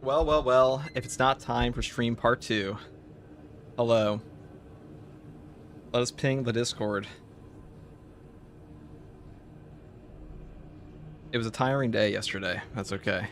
Well, well, well, if it's not time for stream part 2, hello. Let us ping the Discord. It was a tiring day yesterday. That's okay.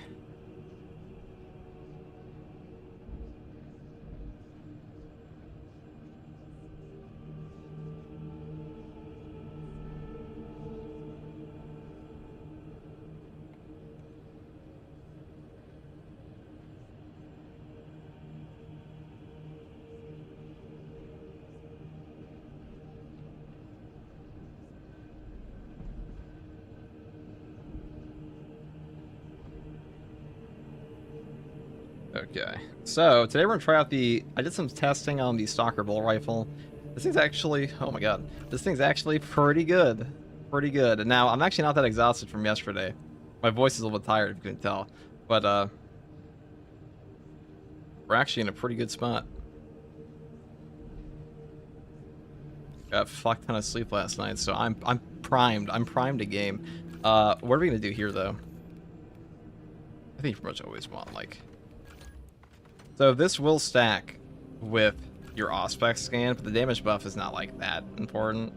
Okay, so today we're gonna try out I did some testing on the Stalker Bull Rifle. This thing's actually, oh my god, this thing's actually pretty good. Pretty good. And now, I'm actually not that exhausted from yesterday. My voice is a little bit tired, if you couldn't tell. But, we're actually in a pretty good spot. Got a fuck ton of sleep last night, so I'm primed. I'm primed to game. What are we gonna do here, though? I think you pretty much always want, like... So this will stack with your Auspex scan, but the damage buff is not like that important.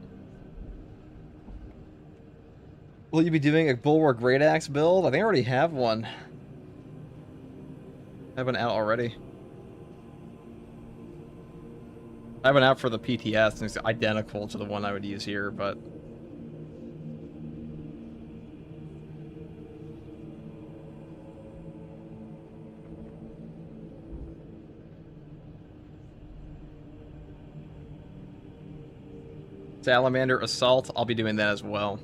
Will you be doing a Bulwark Great Axe build? I think I already have one. I have one out already. I have one out for the PTS, and it's identical to the one I would use here, but... Salamander Assault, I'll be doing that as well.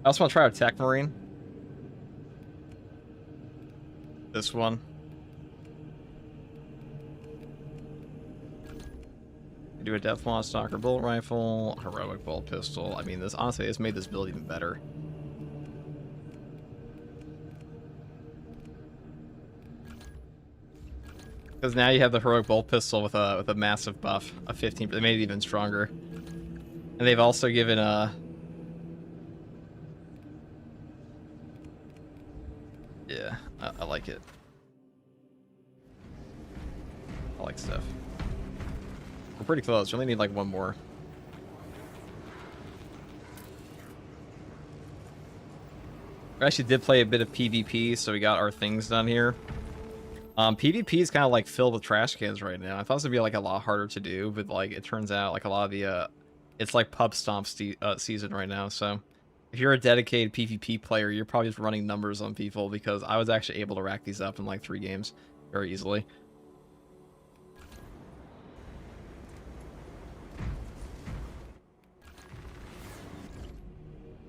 I also want to try out Tech Marine. This one. Do a Deathwatch Stalker Bolt Rifle, Heroic Bolt Pistol. I mean, this honestly, this made this build even better. Because now you have the Heroic Bolt Pistol with a massive buff, a 15. They made it even stronger. And they've also given yeah, I like it. I like stuff. We're pretty close. We only need like one more. We actually did play a bit of PvP, so we got our things done here. PvP is kind of like filled with trash cans right now. I thought this would be like a lot harder to do, but like it turns out like a lot of the it's like pub stomp season right now. So if you're a dedicated PvP player, you're probably just running numbers on people, because I was actually able to rack these up in like 3 games very easily.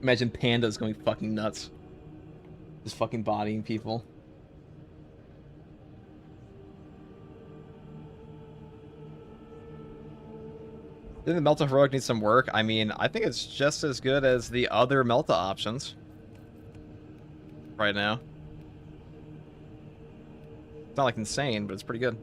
Imagine Panda's going fucking nuts. Just fucking bodying people. I think the Melta Heroic needs some work. I mean, I think it's just as good as the other Melta options right now. It's not like insane, but it's pretty good.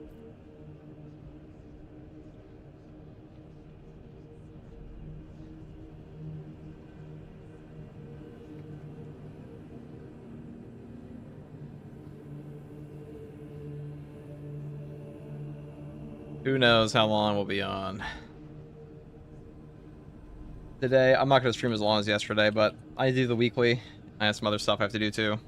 Who knows how long we'll be on today. I'm not going to stream as long as yesterday, but I do the weekly. I have some other stuff I have to do too.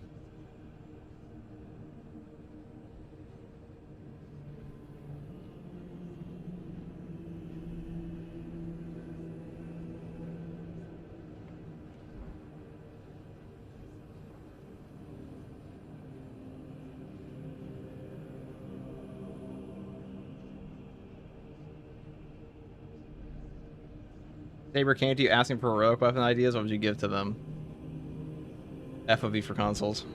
Saber came to you asking for heroic weapon ideas. What would you give to them? FOV for consoles.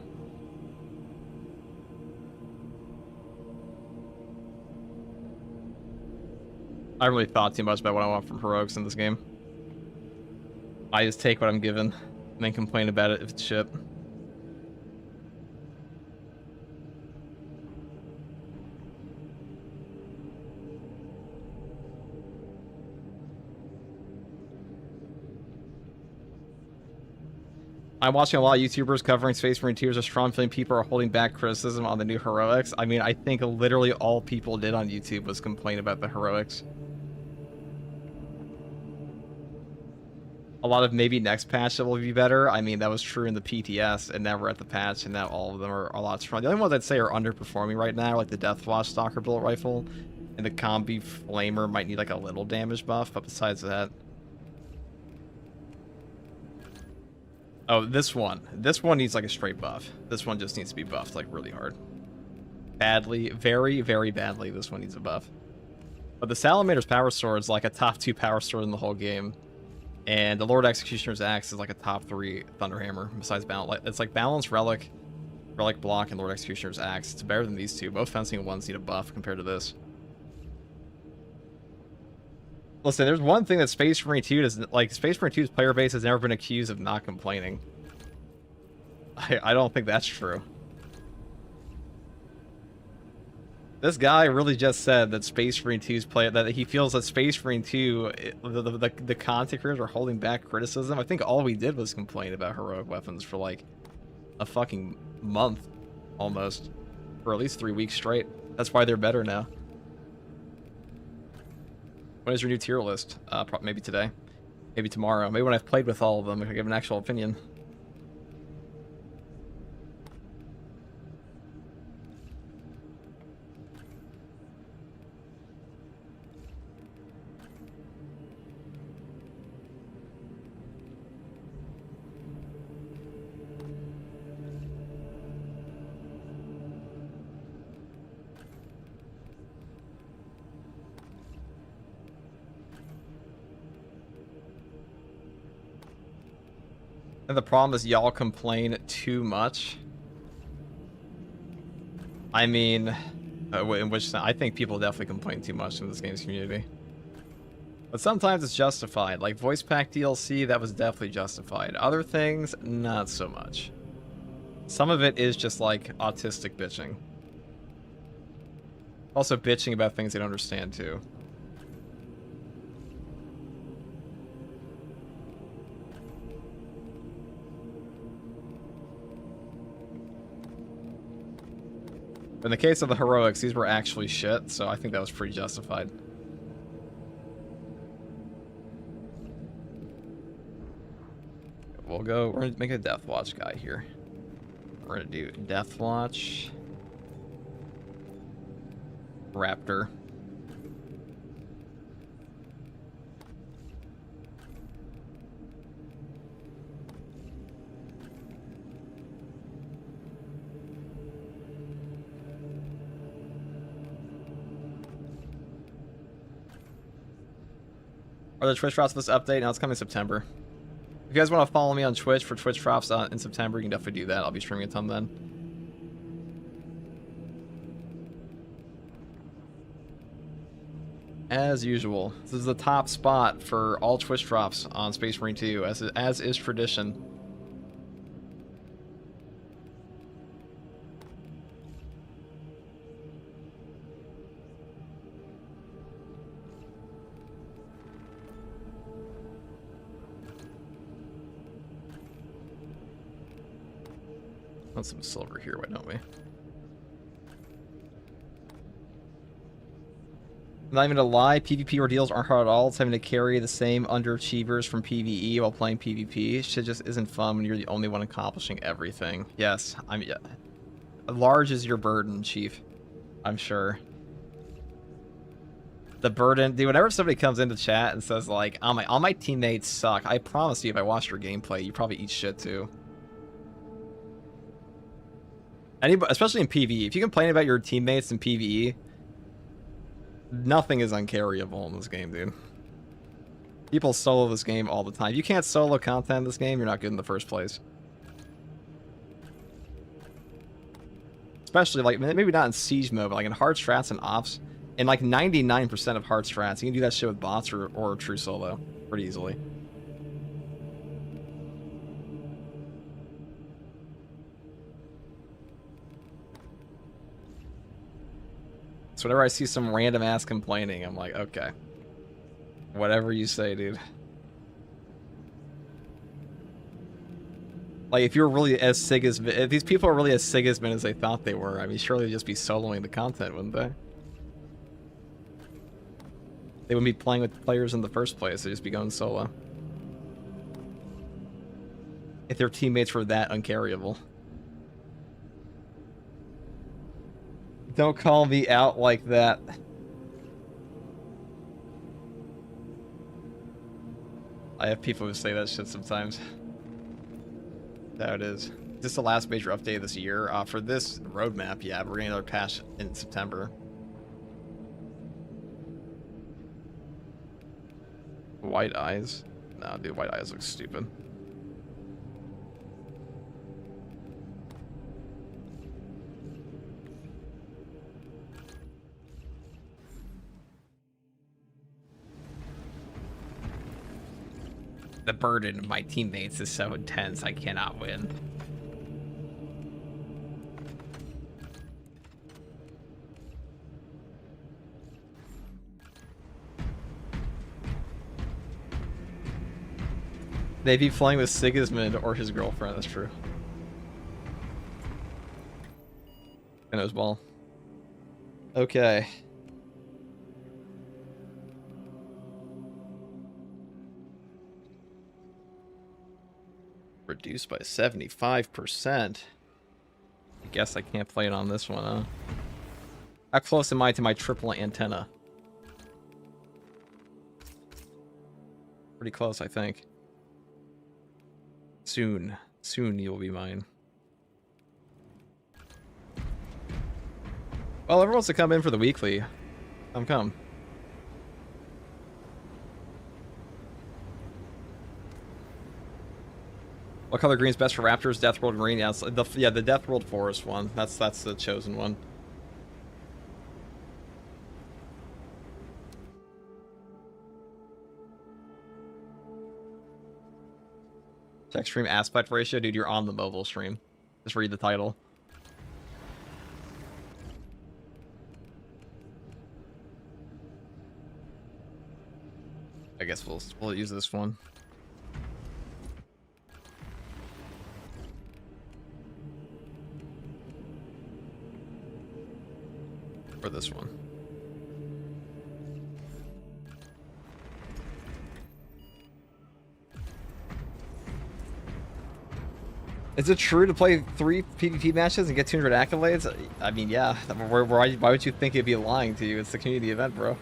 I haven't really thought too much about what I want from heroics in this game. I just take what I'm given and then complain about it if it's shit. I'm watching a lot of YouTubers covering Space Marine 2. There's a strong feeling people are holding back criticism on the new heroics. I mean, I think literally all people did on YouTube was complain about the heroics. A lot of maybe next patch that will be better. I mean, that was true in the PTS, and now we're at the patch, and now all of them are a lot stronger. The only ones I'd say are underperforming right now, like the Deathwatch Stalker Bullet Rifle, and the Combi Flamer might need like a little damage buff, but besides that... Oh, this one. This one needs like a straight buff. This one just needs to be buffed like really hard. Badly, very, very badly, this one needs a buff. But the Salamander's Power Sword is like a top 2 power sword in the whole game. And the Lord Executioner's Axe is like a top 3 Thunderhammer, besides Balance. It's like Balance, Relic, Relic Block, and Lord Executioner's Axe. It's better than these two. Both fencing ones need a buff compared to this. Listen, there's one thing that Space Marine 2 does, like, Space Marine 2's player base has never been accused of not complaining. I don't think that's true. This guy really just said that Space Marine 2's player, that he feels that Space Marine 2, the content creators are holding back criticism. I think all we did was complain about heroic weapons for like a fucking month, almost, for at least 3 weeks straight. That's why they're better now. When is your new tier list? Maybe today, maybe tomorrow, maybe when I've played with all of them, I can give an actual opinion. And the problem is y'all complain too much. I mean, in which I think people definitely complain too much in this game's community. But sometimes it's justified. Like voice pack DLC, that was definitely justified. Other things, not so much. Some of it is just like autistic bitching. Also bitching about things they don't understand too. In the case of the heroics, these were actually shit, so I think that was pretty justified. We're gonna make a Deathwatch guy here. We're gonna do Deathwatch, Raptor. Are the Twitch drops for this update? Now it's coming in September. If you guys want to follow me on Twitch for Twitch drops in September, you can definitely do that. I'll be streaming a ton then. As usual, this is the top spot for all Twitch drops on Space Marine 2, as is tradition. Want some silver here, why don't we? Not even to lie, PvP ordeals aren't hard at all. It's having to carry the same underachievers from PvE while playing PvP. Shit just isn't fun when you're the only one accomplishing everything. Yes, yeah. Large is your burden, Chief. I'm sure. The burden, dude, whenever somebody comes into chat and says like, all my teammates suck, I promise you if I watch your gameplay, you probably eat shit too. Anybody, especially in PvE, if you complain about your teammates in PvE, nothing is uncarryable in this game, dude. People solo this game all the time. If you can't solo content in this game, you're not good in the first place. Especially, like, maybe not in Siege mode, but like in hard strats and ops. In like 99% of hard strats, you can do that shit with bots or true solo pretty easily. So whenever I see some random ass complaining, I'm like, okay. Whatever you say, dude. Like, if you're really as Sigismund, if these people are really as Sigismund as they thought they were, I mean, surely they'd just be soloing the content, wouldn't they? They wouldn't be playing with players in the first place. They'd just be going solo. If their teammates were that uncarryable. Don't call me out like that. I have people who say that shit sometimes. That's how it is. Is this the last major update of this year? For this roadmap, yeah, we're getting another patch in September. White eyes? No, dude, white eyes look stupid. The burden of my teammates is so intense, I cannot win. They'd be flying with Sigismund or his girlfriend, that's true. And as well. Okay. Reduced by 75%. I guess I can't play it on this one, huh? How close am I to my triple antenna? Pretty close, I think. Soon. Soon you'll be mine. Well, everyone wants to come in for the weekly. Come. What color green is best for raptors? Death World green. Yeah, the Death World forest one. That's the chosen one. Text stream aspect ratio, dude. You're on the mobile stream. Just read the title. I guess we'll use this one. For this one. Is it true to play 3 PvP matches and get 200 accolades? I mean, yeah. Why would you think it'd be lying to you? It's the community event, bro.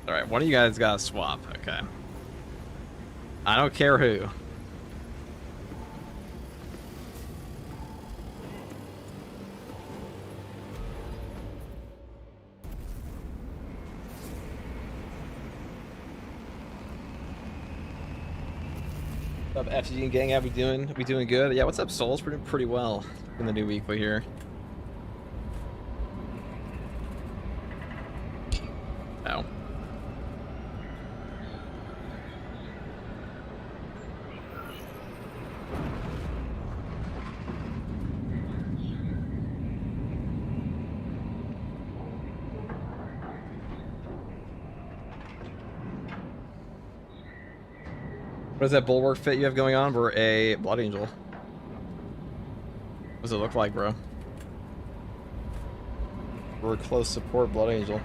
Alright, one of you guys gotta swap, okay. I don't care who. What's up, FG and gang? How we doing? We doing good? Yeah, what's up, Souls? We're doing pretty well in the new weekly here. Oh. What is that bulwark fit you have going on? We're a Blood Angel. What does it look like, bro? We're a close support Blood Angel.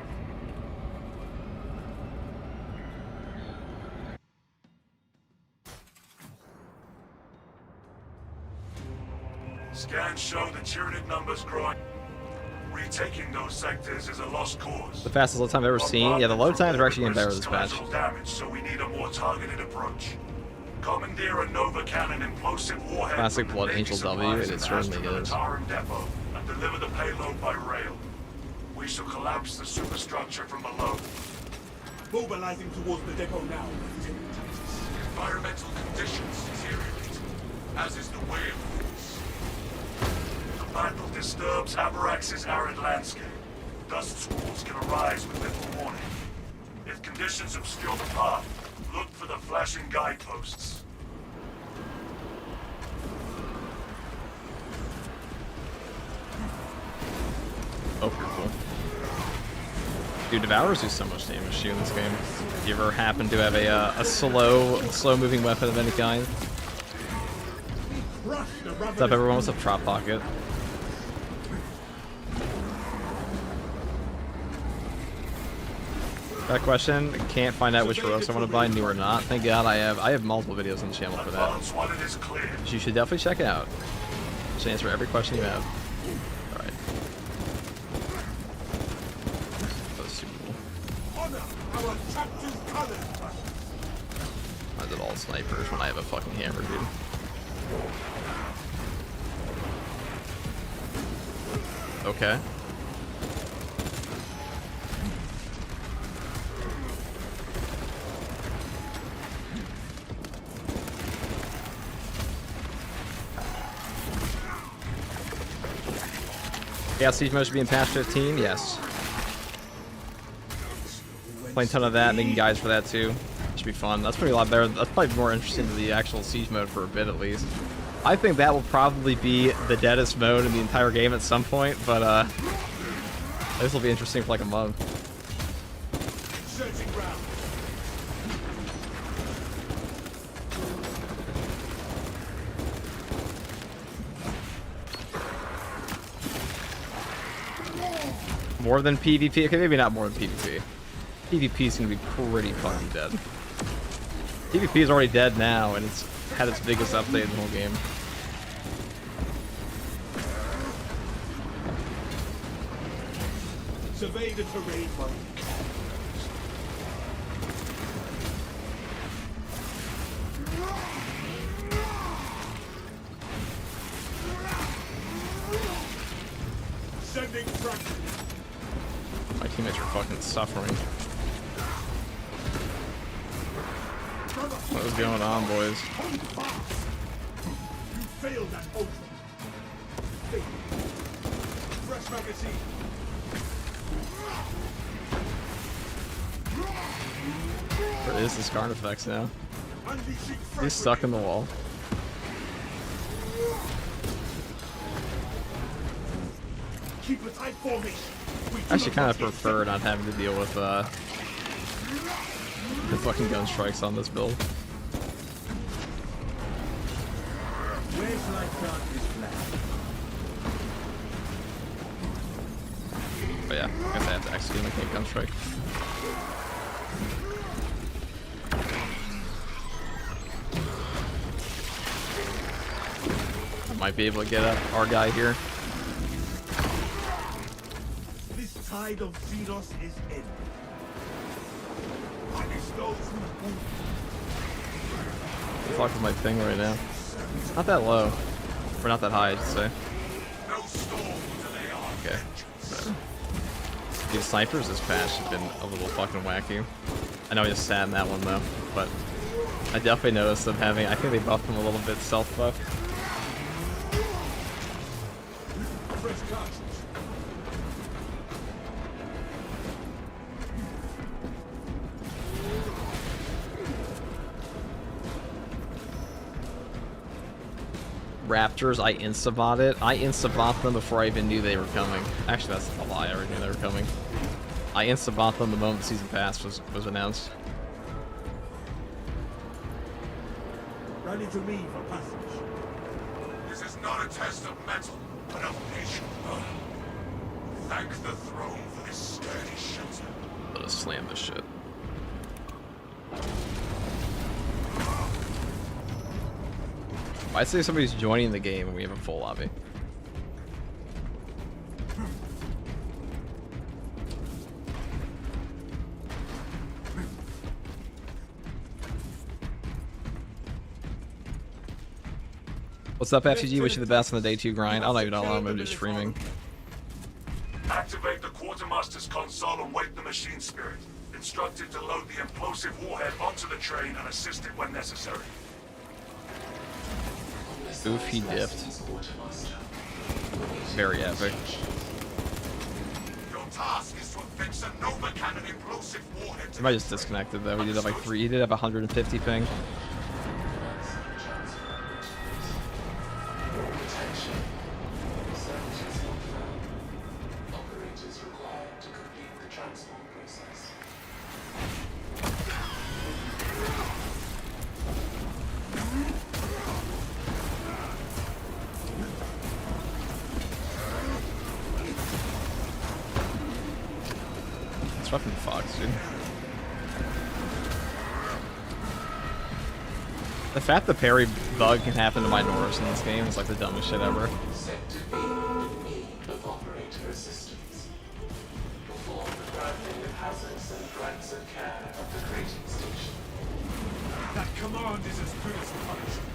Scans show the Tyranid numbers growing. Retaking those sectors is a lost cause. The fastest load time I've ever seen. Yeah, the load times are actually getting better this patch. Damage, so we need a more targeted approach. Commandeer a Nova Cannon implosive warhead. Classic Blood Angel W, and it certainly is. Depot and deliver the payload by rail. We shall collapse the superstructure from below. Mobilizing towards the depot now. Environmental conditions deteriorate, as is the way of the battle disturbs Avarax's arid landscape. dust squalls can arise with little warning. If conditions obscure the path, look for the flashing guideposts. Oh, pretty cool. Dude, Devourers do so much damage to you in this game. If you ever happen to have a slow-moving weapon of any kind. What's up, everyone? What's up, Trot Pocket? That question, can't find out which heroics I want to buy, new or not. Thank God I have multiple videos on the channel for that. So you should definitely check it out. Just answer every question you have. Alright. That was super cool. I did all snipers when I have a fucking hammer, dude. Okay. Yeah, Siege Mode should be in patch 15, yes. Playing a ton of that, and making guides for that too. Should be fun. That's probably a lot better. That's probably more interesting than the actual Siege Mode for a bit at least. I think that will probably be the deadest mode in the entire game at some point, but this will be interesting for like a month. More than PvP? Okay, maybe not more than PvP. PvP is going to be pretty fucking dead. PvP is already dead now, and it's had its biggest update in the whole game. Survey the terrain, buddy. Sending fracture. My teammates are fucking suffering. What is going on, boys? You failed that ultra. Fresh magazine. Where is this Carnifex now? Unleashing He's stuck in the wall. Keep a tight formation. I actually kind of prefer not having to deal with the fucking gun strikes on this build. Where's light darkness flag? But yeah, I guess I have to execute my gun strike. I might be able to get up our guy here. This tide of Xenos is ending. Punish those who wound. The fuck is my thing right now? Not that low. Or not that high, I should say. Okay. Whatever. These snipers this patch have been a little fucking wacky. I know I just sat in that one though, but I definitely noticed them having, I think they buffed them a little bit self-buff. Fresh cartridge. Raptors, I insta-bought it. I insta-bought them before I even knew they were coming. Actually, that's a lie. I already knew they were coming. I insta-bought them the moment the season pass was announced. Ready to me for passage. This is not a test of metal, but of patient blood. Thank the throne for this sturdy shelter. Let us slam this shit. I'd say somebody's joining the game and we have a full lobby. What's up, FCG? Wish you the best on the day 2 grind. I don't even know how long I'm going to be streaming. Activate the Quartermaster's console and wake the machine spirit. Instructed to load the implosive warhead onto the train and assist it when necessary. Oof, he dipped. Very epic. Your task is to affix a Nova Cannon implosive warhead He to might just disconnected though. He did have like he did have 150 ping. It's fucking Fox, dude. The fact the parry bug can happen to my Norris in this game is like the dumbest shit ever. Set to be in need of operator assistance. Perform the grounding of hazards and grants of care of the grading station. That command is as good as punishment.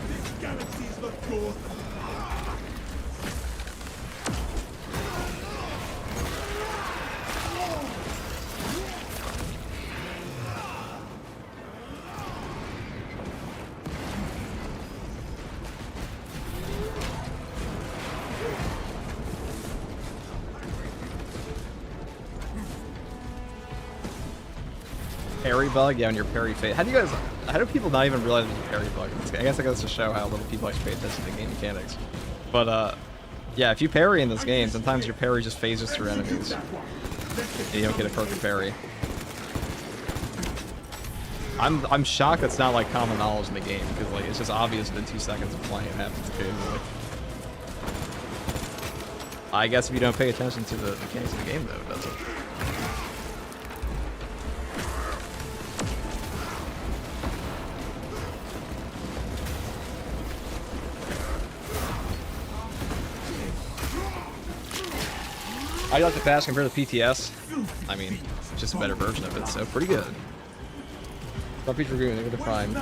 This galaxy is not yours. Parry bug? Yeah, when your parry fade. How do people not even realize there's a parry bug in this game? I guess that goes to show how little people actually pay attention to game mechanics. But, yeah, if you parry in this game, sometimes your parry just phases through enemies. And you don't get a perfect parry. I'm shocked that's not like common knowledge in the game, because like it's just obvious within 2 seconds of playing it happens occasionally. I guess if you don't pay attention to the mechanics of the game though, it doesn't. How do you like the pass compared to PTS? I mean, it's just a better version of it, so pretty good. Don't be reviewing it with the prime.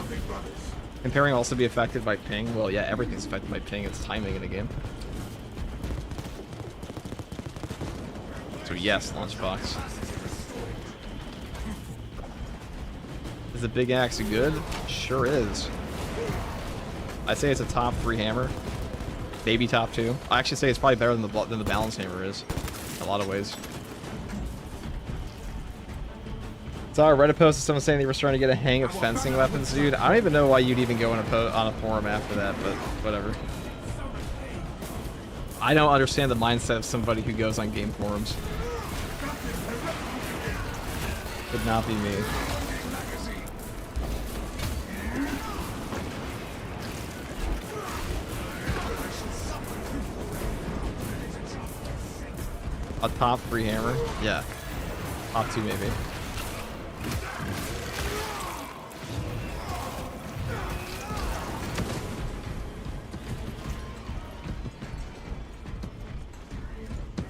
Can pairing also be affected by ping? Well, yeah, everything's affected by ping. It's timing in a game. So yes, Launchbox. Is the big axe good? Sure is. I'd say it's a top 3 hammer. Maybe top 2. I actually say it's probably better than the balance hammer is. In a lot of ways. Saw a Reddit post of someone saying they were starting to get a hang of fencing weapons, dude. I don't even know why you'd even go on a forum after that, but whatever. I don't understand the mindset of somebody who goes on game forums. Would not be me. A top 3 hammer? Yeah. Top 2 maybe.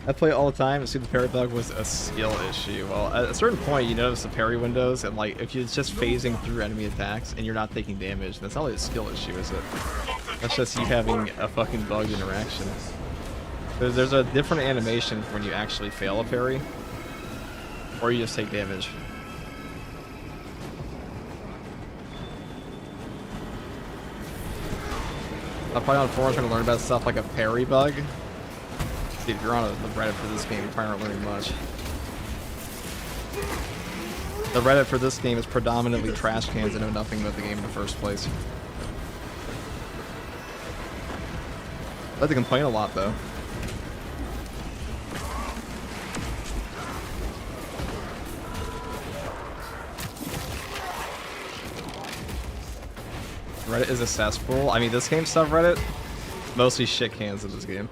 I play it all the time. See, the parry bug was a skill issue. Well, at a certain point, you notice the parry windows, and like if you're just phasing through enemy attacks and you're not taking damage, that's not really a skill issue, is it? That's just you having a fucking bug interaction. There's a different animation when you actually fail a parry, or you just take damage. I'm probably on forums trying to learn about stuff like a parry bug. Dude, if you're on the Reddit for this game, you're probably not learning much. The Reddit for this game is predominantly trash cans that know nothing about the game in the first place. I like to complain a lot, though. Reddit is a cesspool. I mean, this game's subreddit, mostly shit cans in this game.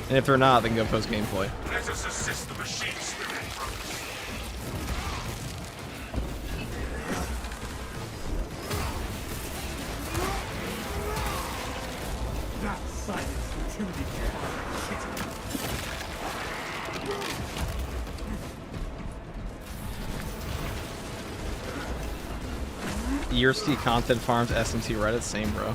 And if they're not, they can go post gameplay. Let us assist the machine spirit. That silence intimidates you. ERC content farms SMT Reddit? Same, bro.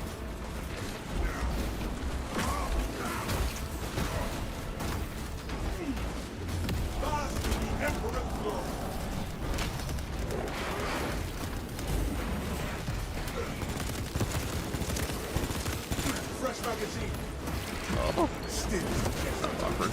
Oh. That's awkward.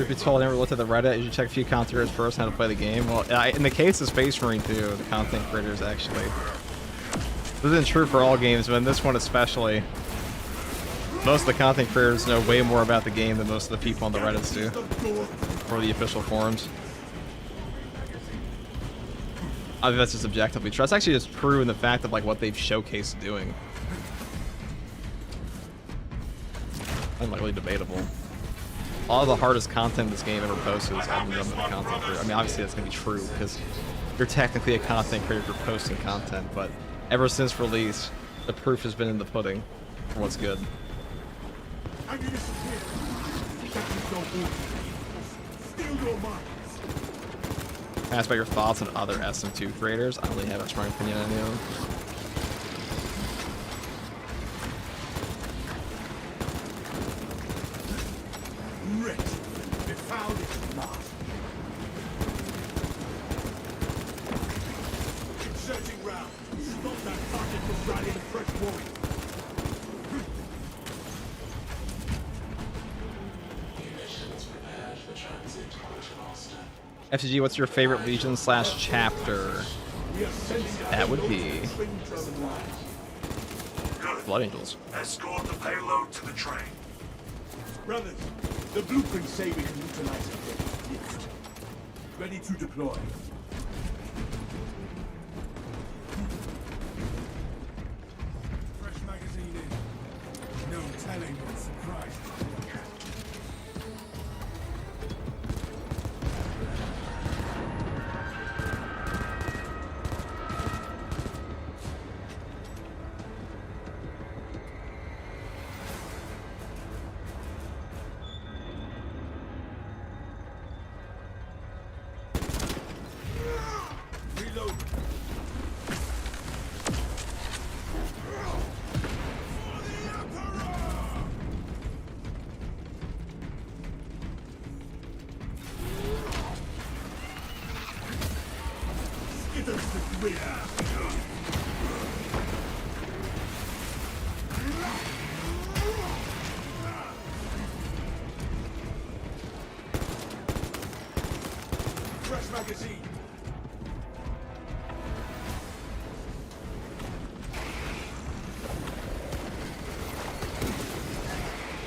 If you told I never looked at the Reddit, you should check a few content creators first how to play the game. Well, in the case of Space Marine 2, the content creators actually. This isn't true for all games, but in this one especially. Most of the content creators know way more about the game than most of the people on the Reddits do. Or the official forums. I think that's just objectively true. That's actually just true in the fact of like what they've showcased doing. Unlikely debatable. A lot of the hardest content this game ever posted has all been done with a content creator. I mean, obviously that's going to be true because you're technically a content creator for posting content, but ever since release, the proof has been in the pudding for what's good. Ask about your thoughts on other SM2 creators. I don't really have a strong opinion on any of them. FCG, what's your favorite Legion / chapter? That would be Blood Angels. Escort the payload to the train. Brothers, the blueprints say we can utilize it. Ready to deploy. Fresh magazine in. No telling what surprise. Fresh magazine.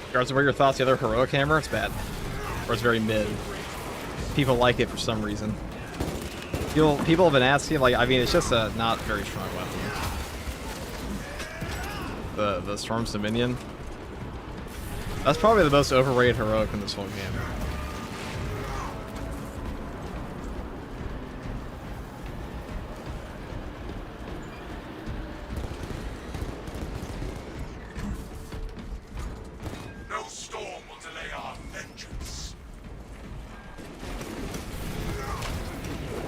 Regardless of what your thoughts, the other heroic hammer, it's bad. Or it's very mid. People like it for some reason. People have been asking, like, I mean, it's just a not very strong weapon. The Storm's Dominion. That's probably the most overrated heroic in this whole game. No storm will delay our vengeance.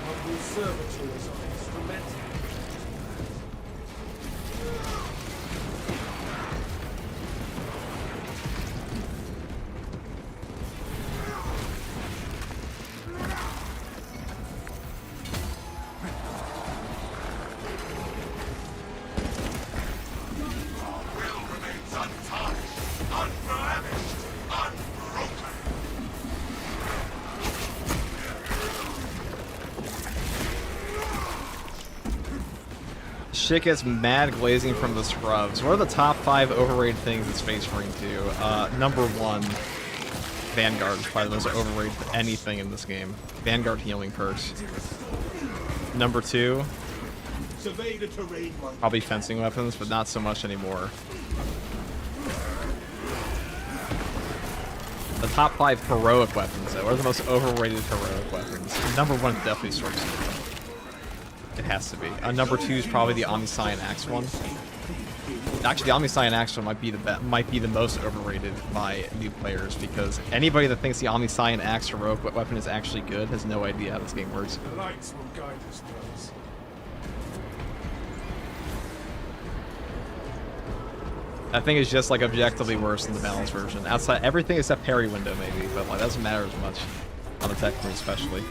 Our servitors are instrumental. Shit gets mad glazing from the scrubs. What are the top 5 overrated things in Space Marine 2? Number 1, Vanguard is probably the most overrated anything in this game. Vanguard healing perks. Number 2, Survey the terrain. probably fencing weapons, but not so much anymore. The top 5 heroic weapons, though. What are the most overrated heroic weapons? Number 1 is definitely Sword Sword. It has to be. Number 2 is probably the Omniscient Axe one. Actually, the Omniscient Axe one might be the most overrated by new players, because anybody that thinks the Omniscient Axe heroic weapon is actually good has no idea how this game works. The lights will guide us, brothers. That thing is just like objectively worse than the balanced version. Outside everything except parry window maybe, but like that doesn't matter as much on the tech point especially.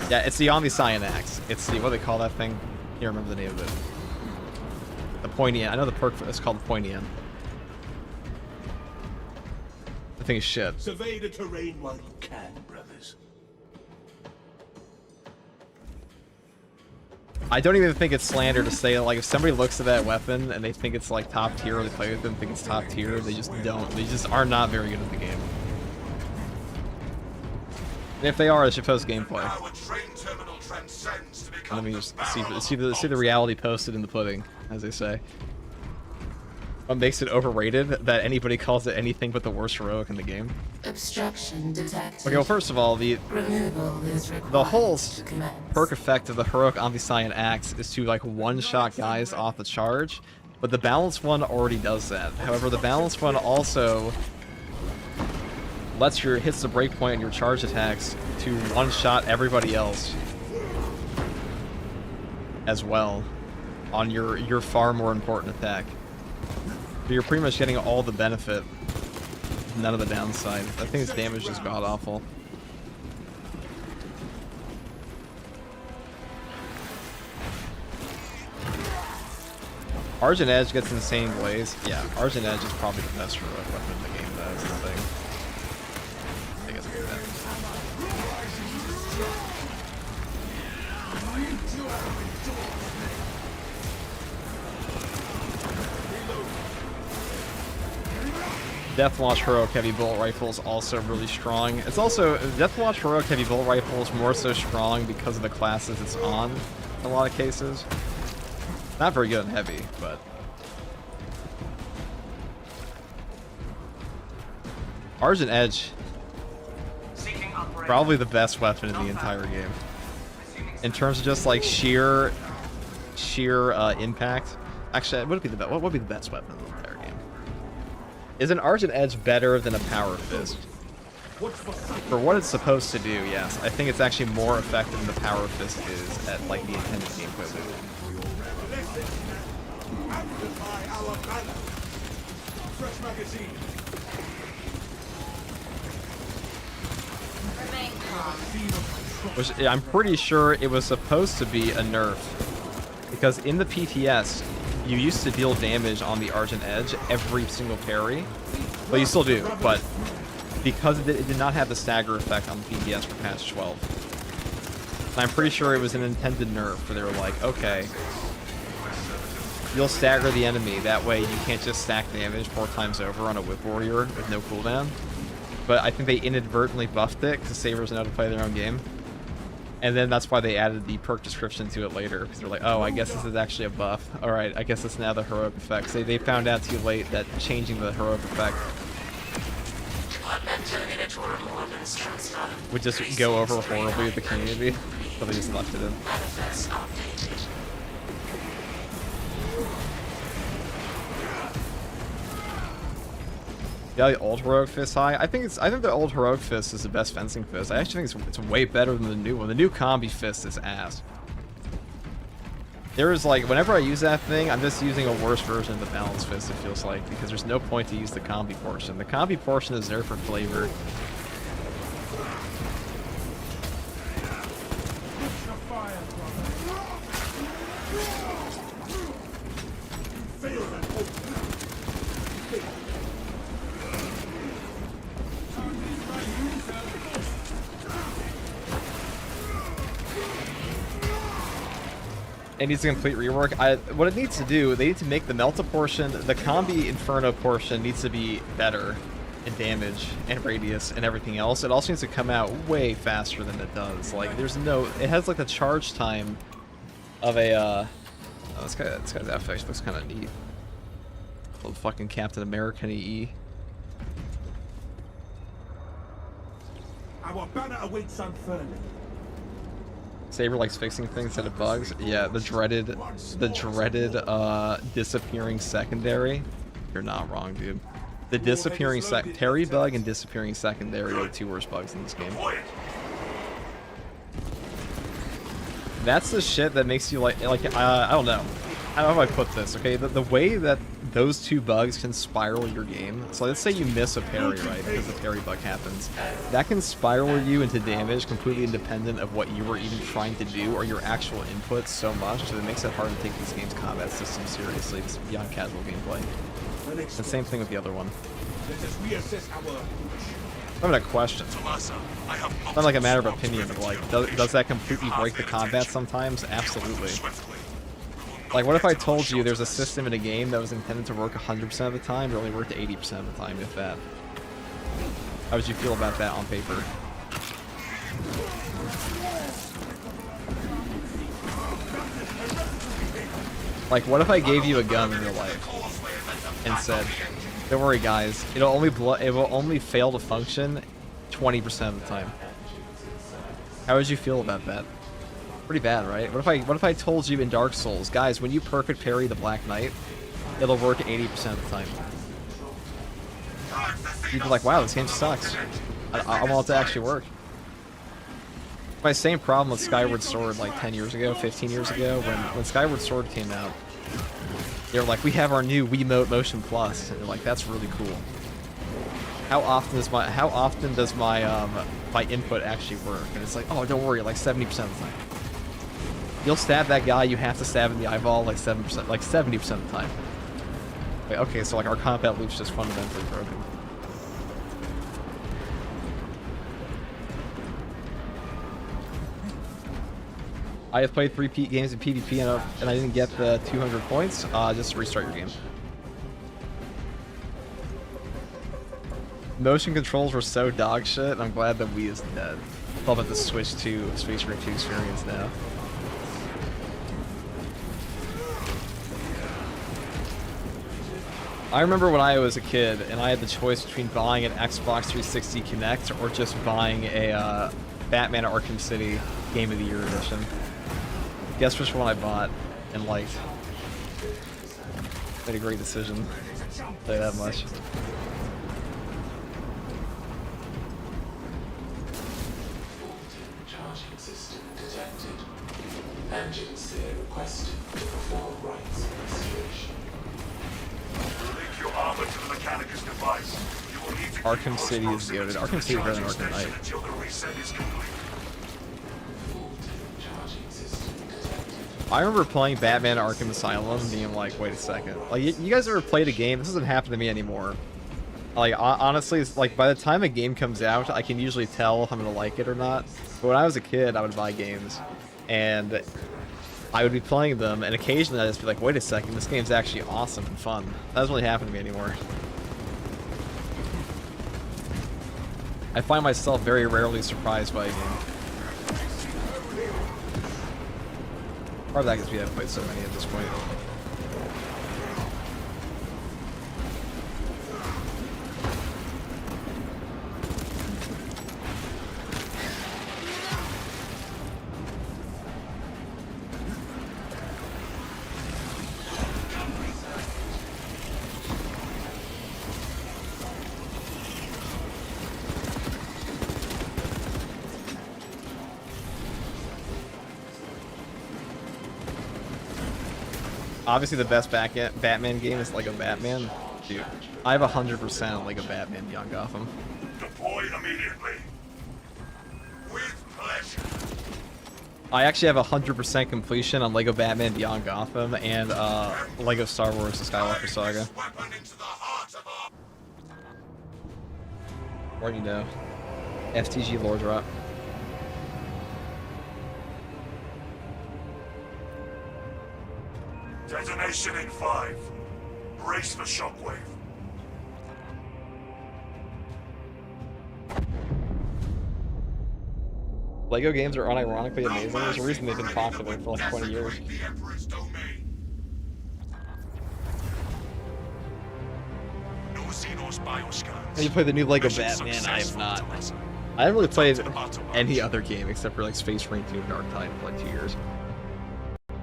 Yeah, it's the Omniscient Axe. It's the, what do they call that thing? Can't remember the name of it. The pointy end. I know the perk for it's called the pointy end. The thing is shit. Survey the terrain while you can, brothers. I don't even think it's slander to say, like, if somebody looks at that weapon and they think it's like top tier, or they play with them and think it's top tier, they just don't. They just are not very good at the game. And if they are, they should post gameplay. Let me just see the reality posted in the pudding, as they say. What makes it overrated? That anybody calls it anything but the worst heroic in the game. Obstruction detected. Okay, well, first of all, the whole commence. perk effect of the heroic Omniscient Axe is to like one-shot guys off the charge, but the balanced one already does that. However, the balanced one also lets your hits the breakpoint and your charge attacks to one-shot everybody else as well on your far more important attack. So you're pretty much getting all the benefit, none of the downside. I think its damage is god-awful. Argent Edge gets insane blaze. Yeah, Argent Edge is probably the best heroic weapon in the game, though, is the thing. I think it's good that. Deathwatch Heroic Heavy Bolt Rifle is also really strong. It's also, Deathwatch Heroic Heavy Bolt Rifle is more so strong because of the classes it's on in a lot of cases. Not very good on heavy, but... Argent Edge, probably the best weapon in the entire game. In terms of just like sheer impact. Actually, what would be the best weapon in the entire game? Is an Argent Edge better than a Power Fist? For what it's supposed to do, yes. I think it's actually more effective than the Power Fist is at like the intended gameplay loop. Fresh magazine. Which I'm pretty sure it was supposed to be a nerf, because in the PTS you used to deal damage on the Argent Edge every single parry. Well, you still do, but because it did not have the stagger effect on the PTS for patch 12. And I'm pretty sure it was an intended nerf where they were like, okay, you'll stagger the enemy, that way you can't just stack damage 4 times over on a Whip Warrior with no cooldown. But I think they inadvertently buffed it because Sabers know how to play their own game. And then that's why they added the perk description to it later, because they're like, oh, I guess this is actually a buff. Alright, I guess it's now the heroic effect. So they found out too late that changing the heroic effect would just go over horribly with the community, so they just left it in. Yeah, the old heroic fist high. I think the old heroic fist is the best fencing fist. I actually think it's way better than the new one. The new combi fist is ass. There is like, whenever I use that thing, I'm just using a worse version of the balanced fist, it feels like, because there's no point to use the combi portion. The combi portion is there for flavor. It needs a complete rework. What it needs to do, they need to make the Melta portion, the Combi Inferno portion needs to be better in damage and radius and everything else. It also needs to come out way faster than it does. Like, there's no, it has like the charge time of a, oh, this guy's FX looks kind of neat. Little fucking Captain American EE. Our banner awaits unfurling. Saber likes fixing things instead of bugs. Yeah, the dreaded disappearing secondary. You're not wrong, dude. The disappearing Terry bug and disappearing secondary are the two worst bugs in this game. That's the shit that makes you like I don't know. I don't know how I put this, okay? The way that those two bugs can spiral your game. So let's say you miss a parry, right? Because the parry bug happens. That can spiral you into damage completely independent of what you were even trying to do or your actual input so much that it makes it hard to take this game's combat system seriously. It's beyond casual gameplay. The same thing with the other one. Let us reassess our I'm having a question. It's not like a matter of opinion, but like, does that completely break the combat sometimes? Absolutely. Like, what if I told you there's a system in a game that was intended to work 100% of the time, but only worked 80% of the time, if that? How would you feel about that on paper? Like, what if I gave you a gun in real life and said, "Don't worry, guys. It will only fail to function 20% of the time." How would you feel about that? Pretty bad, right? What if I told you in Dark Souls, guys, when you perfect parry the Black Knight, it'll work 80% of the time? You'd be like, "Wow, this game sucks. I want it to actually work." My same problem with Skyward Sword like 10 years ago, 15 years ago, when Skyward Sword came out. They were like, "We have our new Wiimote Motion Plus," and they're like, "That's really cool." How often does my my input actually work? And it's like, "Oh, don't worry, like 70% of the time." You'll stab that guy you have to stab in the eyeball like 7%, like 70% of the time. Like, okay, so like our combat loop's just fundamentally broken. I have played 3 games of PvP and I didn't get the 200 points. Just restart your game. Motion controls were so dog shit, and I'm glad that Wii is dead. I'm all about the Switch 2, Space Marine 2 experience now. I remember when I was a kid and I had the choice between buying an Xbox 360 Kinect or just buying a Batman Arkham City Game of the Year edition. Guess which one I bought and liked. Made a great decision. I'll tell you that much. Charging system detected. Engine steer requested to perform rights restoration. Link your armor to the Mechanicus device. You will need to Arkham City is goated. Arkham City is better than Arkham Knight. until the reset is complete. I remember playing Batman Arkham Asylum and being like, wait a second. Like, you guys ever played a game? This doesn't happen to me anymore. Like, honestly, it's like, by the time a game comes out, I can usually tell if I'm gonna like it or not. But when I was a kid, I would buy games. And I would be playing them, and occasionally I'd just be like, wait a second, this game's actually awesome and fun. That doesn't really happen to me anymore. I find myself very rarely surprised by a game. Part of that because we haven't played so many at this point. Obviously, the best Batman game is Lego Batman. Dude, I have 100% Lego Batman Beyond Gotham. Deploy immediately. With pleasure. I actually have 100% completion on Lego Batman Beyond Gotham and Lego Star Wars: The Skywalker Saga. Or you know, FTG lore drop. Detonation in 5. Brace for shockwave. Lego games are unironically amazing. There's a reason they've been popular for like 20 years. The Emperor's domain. No Xenos bioscans. Have you played the new Lego Mission Batman? I have not. successful, Thomas. I haven't really played To the battle match. any other game except for like Space Marine 2 and Dark Tide for like 2 years. I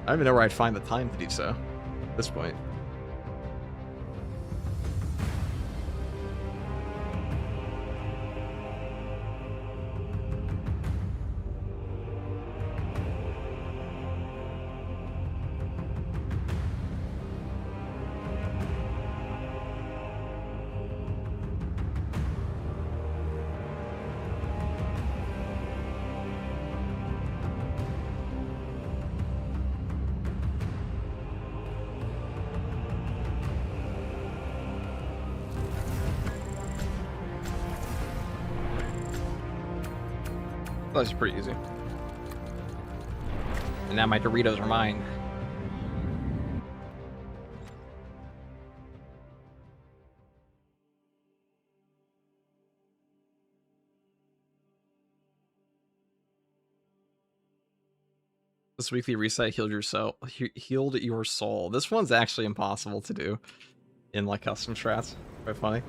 don't even know where I'd find the time to do so at this point. That was pretty easy. And now my Doritos are mine. This weekly reset healed your soul. Healed your soul. This one's actually impossible to do in like custom strats. Quite funny.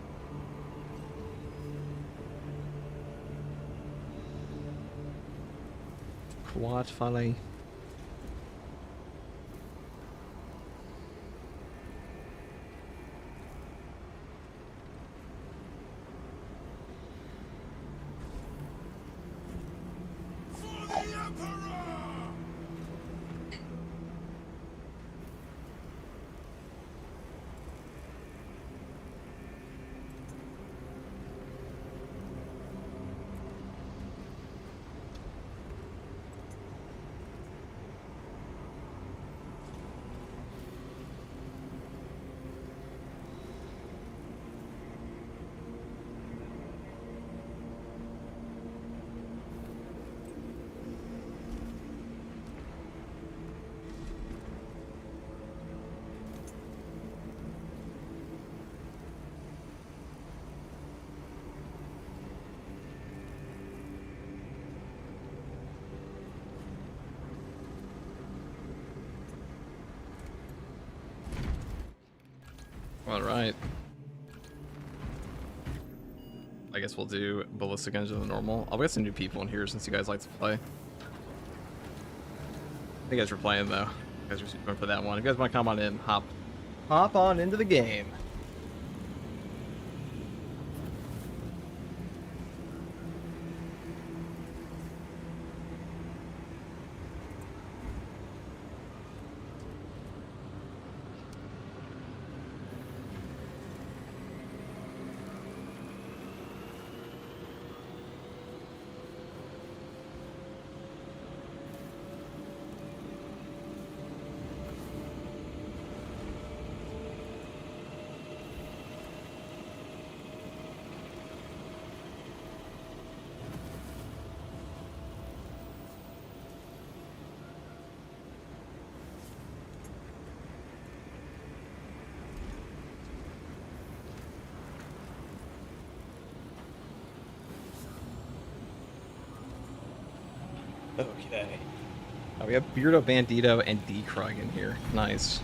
Quite funny. All right. I guess we'll do ballistic engine the normal. I'll get some new people in here since you guys like to play. I think you guys were playing though. You guys were going for that one. If you guys want to come on in, hop on into the game. Okay. We have Beardo, Bandito, and D-Krug in here. Nice.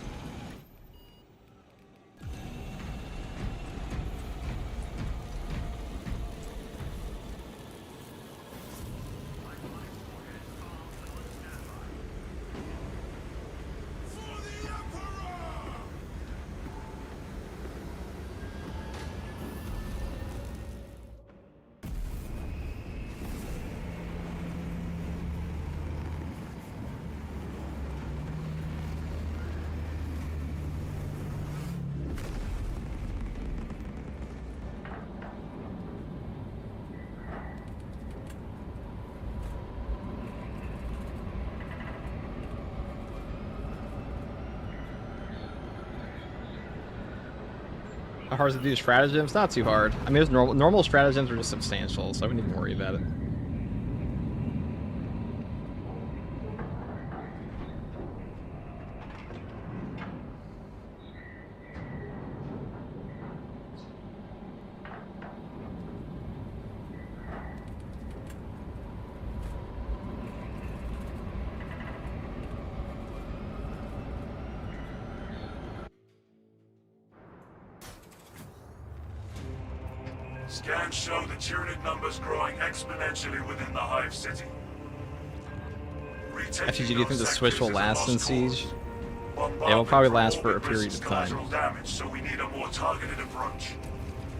How hard is it to do stratagems? Not too hard. I mean, there's normal stratagems are just substantial, so I wouldn't even worry about it. Scans show the Tyranid numbers growing exponentially within the Hive City. FTG, do you think the Switch will last in Siege? Yeah, it will probably last for a period of time. Damage, so we need a more targeted approach.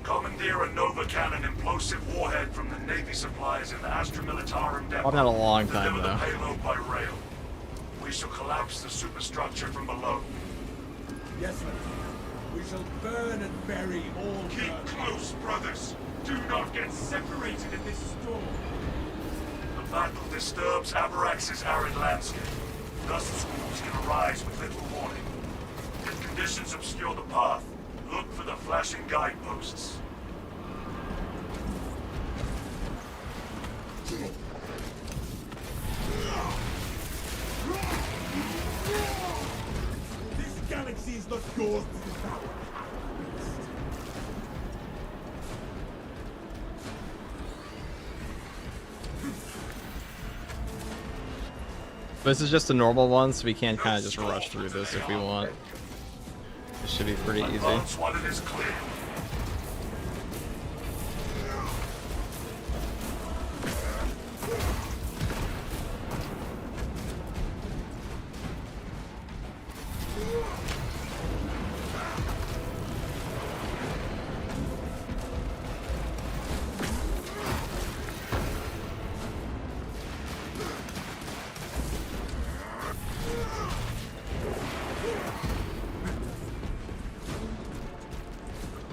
Commandeer a Nova Cannon implosive warhead from the Navy supplies in the Astra Militarum depot. Probably not a long time, Deliver though. the payload by rail. We shall collapse the superstructure from below. Yes, sir. We shall burn and bury all. Keep close, brothers. Do not get separated in this storm. The battle disturbs Avarax's arid landscape. Dust squalls can arise with little warning. If conditions obscure the path, look for the flashing guideposts. This galaxy is not yours to devour. This is just a normal one, so we can kind of just rush through this if we want. This should be pretty easy. Advance while it is clear.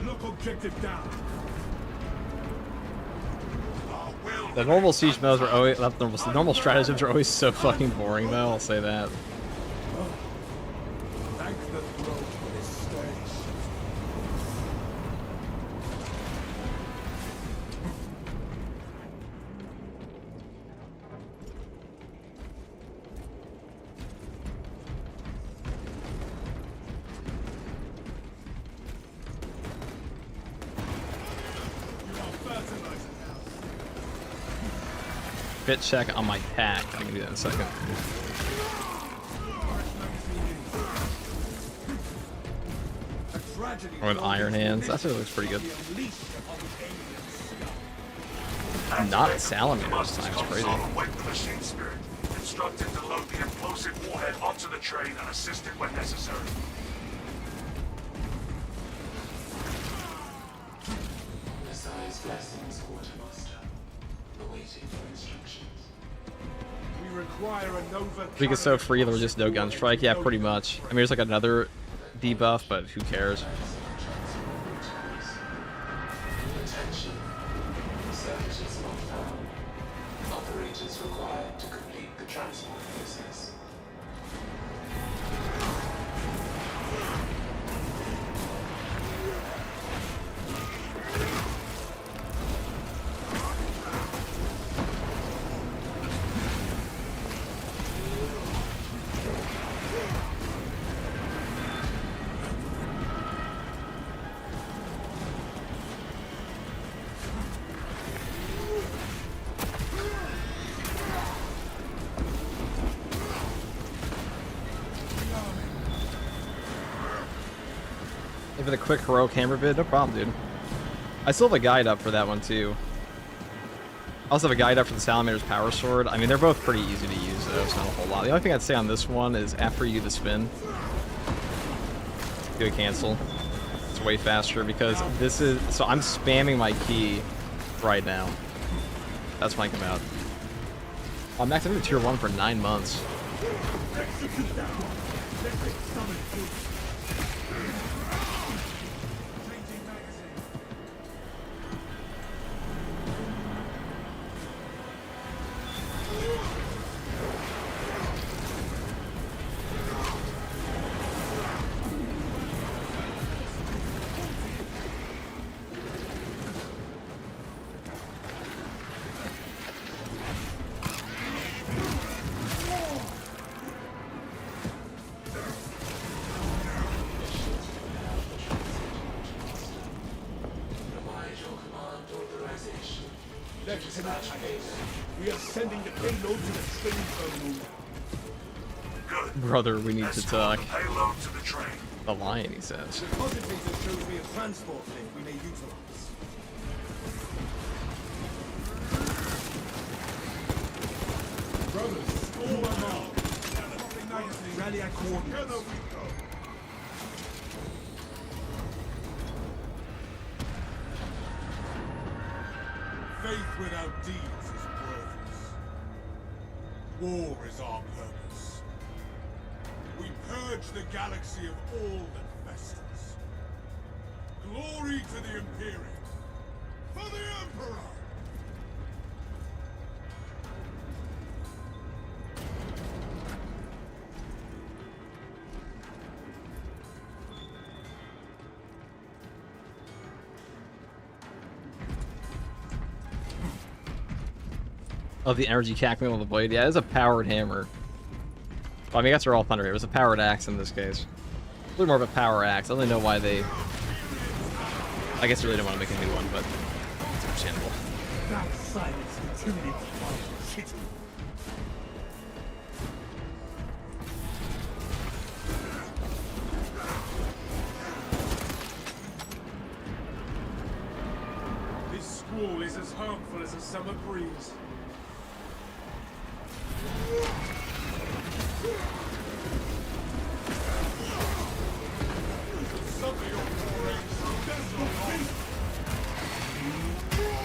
Lock objective down. The normal siege modes are always the normal stratagems are always so fucking boring though, I'll say that. Thank the throne for this sturdy ship. You are fertilizer now. Fit check on my pack. I can do that in a second. A tragedy. Or with iron hands. That actually looks pretty good. Not salamander this time, it's crazy. Wake the machine spirit. Instructed to load the implosive warhead onto the train and assist it when necessary. Messiah's blessings, Quartermaster. Awaiting for instructions. We require a Nova. We get so free there was just no gun strike. Yeah, pretty much. I mean, there's like another debuff, but who cares? Attention. Services not found. Operators required to complete the transport process. If it's a quick heroic hammer vid, no problem, dude. I still have a guide up for that one too. I also have a guide up for the Salamander's Power Sword. I mean, they're both pretty easy to use though, it's not a whole lot. The only thing I'd say on this one is after you do the spin, do a cancel. It's way faster because this is, so I'm spamming my key right now. That's when I come out. I'm maxed out to tier 1 for 9 months. Provide your command authorization. Lieutenant Hayes, we are sending the payload to the train terminal. Good. Brother, we need to Escort talk. the payload to the train. The lion, he says. The depositator shows me a transport link we may utilize. Brothers, all unarmed. Rally our coordinates. Faith without deeds is worthless. War is our purpose. We purge the galaxy of all that festers. Glory to the Imperium! For the Emperor! Of the energy cackling on the blade. Yeah, it's a powered hammer. Well, I mean, I guess they're all thunder. It was a powered axe in this case. A little more of a power axe. I don't really know why they... I guess they really didn't want to make a new one, but it's understandable. That silence intimidates my city. This squall is as harmful as a summer breeze.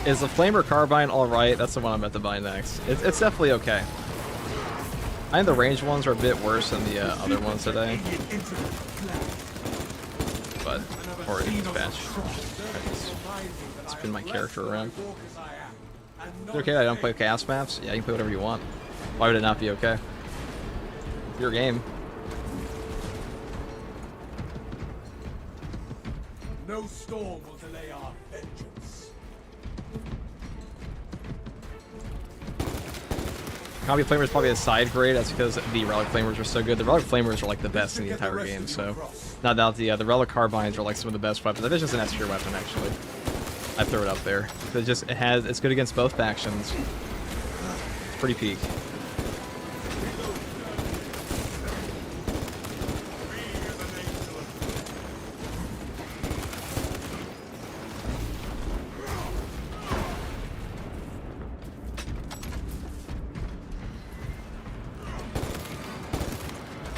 Is the Flamer Carbine alright? That's the one I'm about to buy next. It's definitely okay. I think the ranged ones are a bit worse than the other ones today. But, or in this batch. Spin my character around. Is it okay that I don't play chaos maps? Yeah, you can play whatever you want. Why would it not be okay? Your game. No storm will delay our vengeance. Combi Flamer is probably a side grade. That's because the Relic Flamers are so good. The Relic Flamers are like the best in the entire game, so not doubt the Relic Carbines are like some of the best weapons. I think it's just an S tier weapon actually. I throw it up there. It's good against both factions. Pretty peak.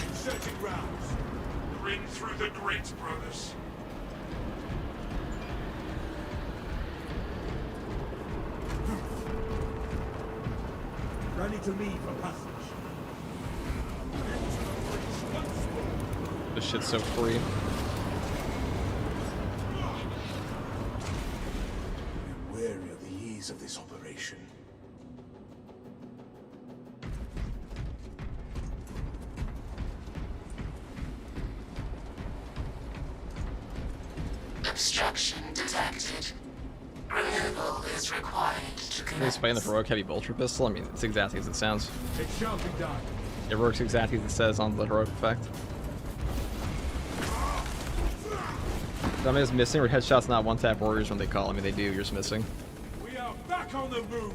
Inserting rounds. Ring through the grates, brothers. Ready to leave for passage. This shit's so free. I'm wary of the ease of this operation. Obstruction detected. Removal is required to Can you commence. explain the heroic heavy bolter pistol? I mean, it's exactly as it sounds. It shall be done. It works exactly as it says on the heroic effect. Something is missing, or headshots not one-tap warriors when they call. I mean, they do. You're just missing. We are back on the move.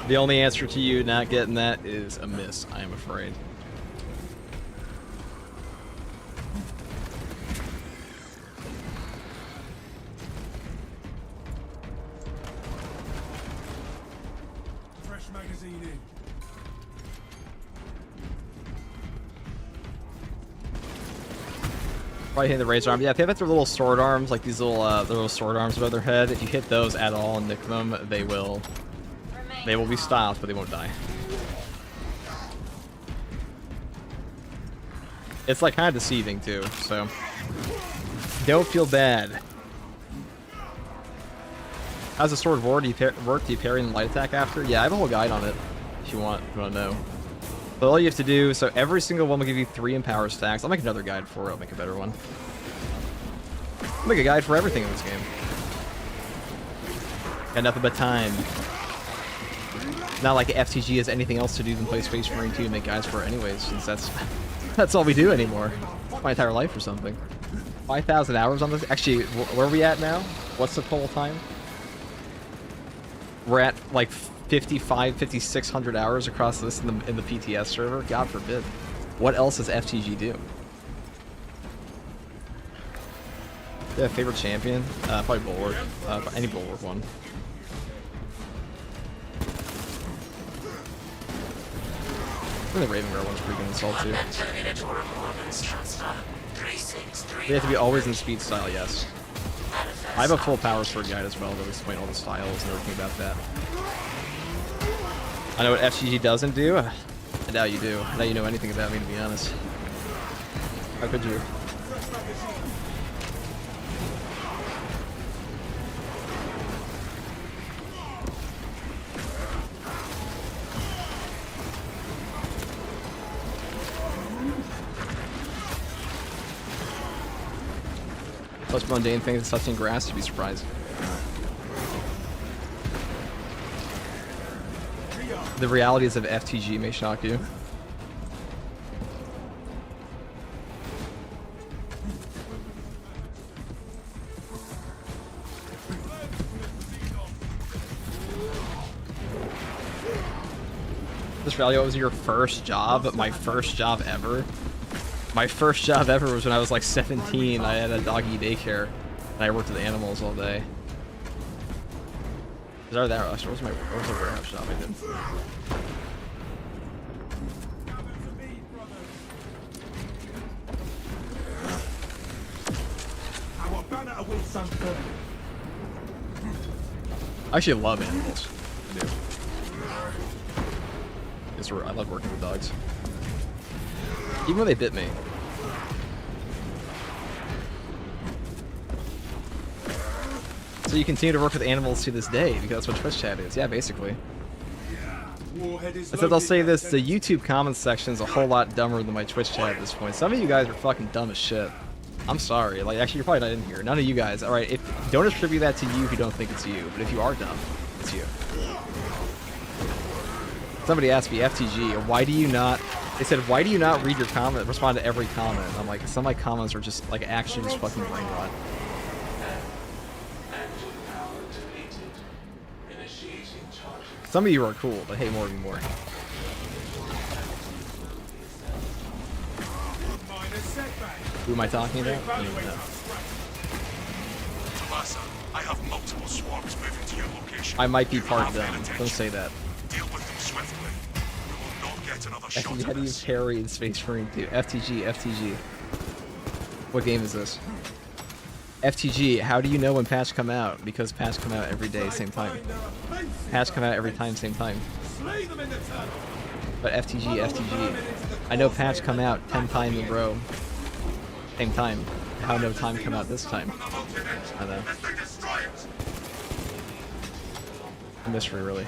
The only answer to you not getting that is a miss, I am afraid. Fresh magazine in. Probably hitting the razor arm. Yeah, if they have their little sword arms, like these little sword arms above their head, if you hit those at all and nick them, they will be stopped, but they won't die. It's like kind of deceiving too, so don't feel bad. How's the sword work? Do you parry and light attack after? Yeah, I have a whole guide on it if you want to know. But all you have to do, so every single one will give you 3 empower stacks. I'll make another guide for it. I'll make a better one. I'll make a guide for everything in this game. Got nothing but time. Not like FTG has anything else to do than play Space Marine 2 and make guides for it anyways, since that's all we do anymore. My entire life or something. 5,000 hours on this? Actually, where are we at now? What's the total time? We're at like 5,600 hours across this in the PTS server. God forbid. What else does FTG do? Yeah, favorite champion? Probably Bulwark. Any Bulwark one. I think the Ravenguard one's pretty good in Assault too. They have to be always in speed style, yes. I have a full power sword guide as well that explain all the styles and everything about that. I know what FGG doesn't do. I doubt you do. I doubt you know anything about me, to be honest. How could you? Most mundane things touching grass, you'd be surprised. The realities of FTG may shock you. This rally, what was your first job? My first job ever? My first job ever was when I was like 17. I had a doggy daycare, and I worked with animals all day. What was the warehouse job I did? I actually love animals. I do. I love working with dogs. Even when they bit me. So you continue to work with animals to this day because that's what Twitch chat is. Yeah, basically. Except I'll say this, the YouTube comments section is a whole lot dumber than my Twitch chat at this point. Some of you guys are fucking dumb as shit. I'm sorry. Like, actually, you're probably not in here. None of you guys. Alright, don't attribute that to you if you don't think it's you. But if you are dumb, it's you. Somebody asked me, FTG, why do you not... They said, why do you not read your comment, respond to every comment? I'm like, some of my comments are just, like, actually just fucking brain rot. Some of you are cool, but hey, more and more. Who am I talking about? I don't even know. I have multiple swarms moving to your location. I might be part of them. Don't say that. Deal with them swiftly. We will not get another shot FTG, at how do you this. parry in Space Marine 2? FTG. What game is this? FTG, how do you know when patch come out? Because patch come out every day, same time. Patch come out every time, same time. But FTG. I know patch come out 10 times in a row. Same time. How no time come out this time? I know. A mystery, really.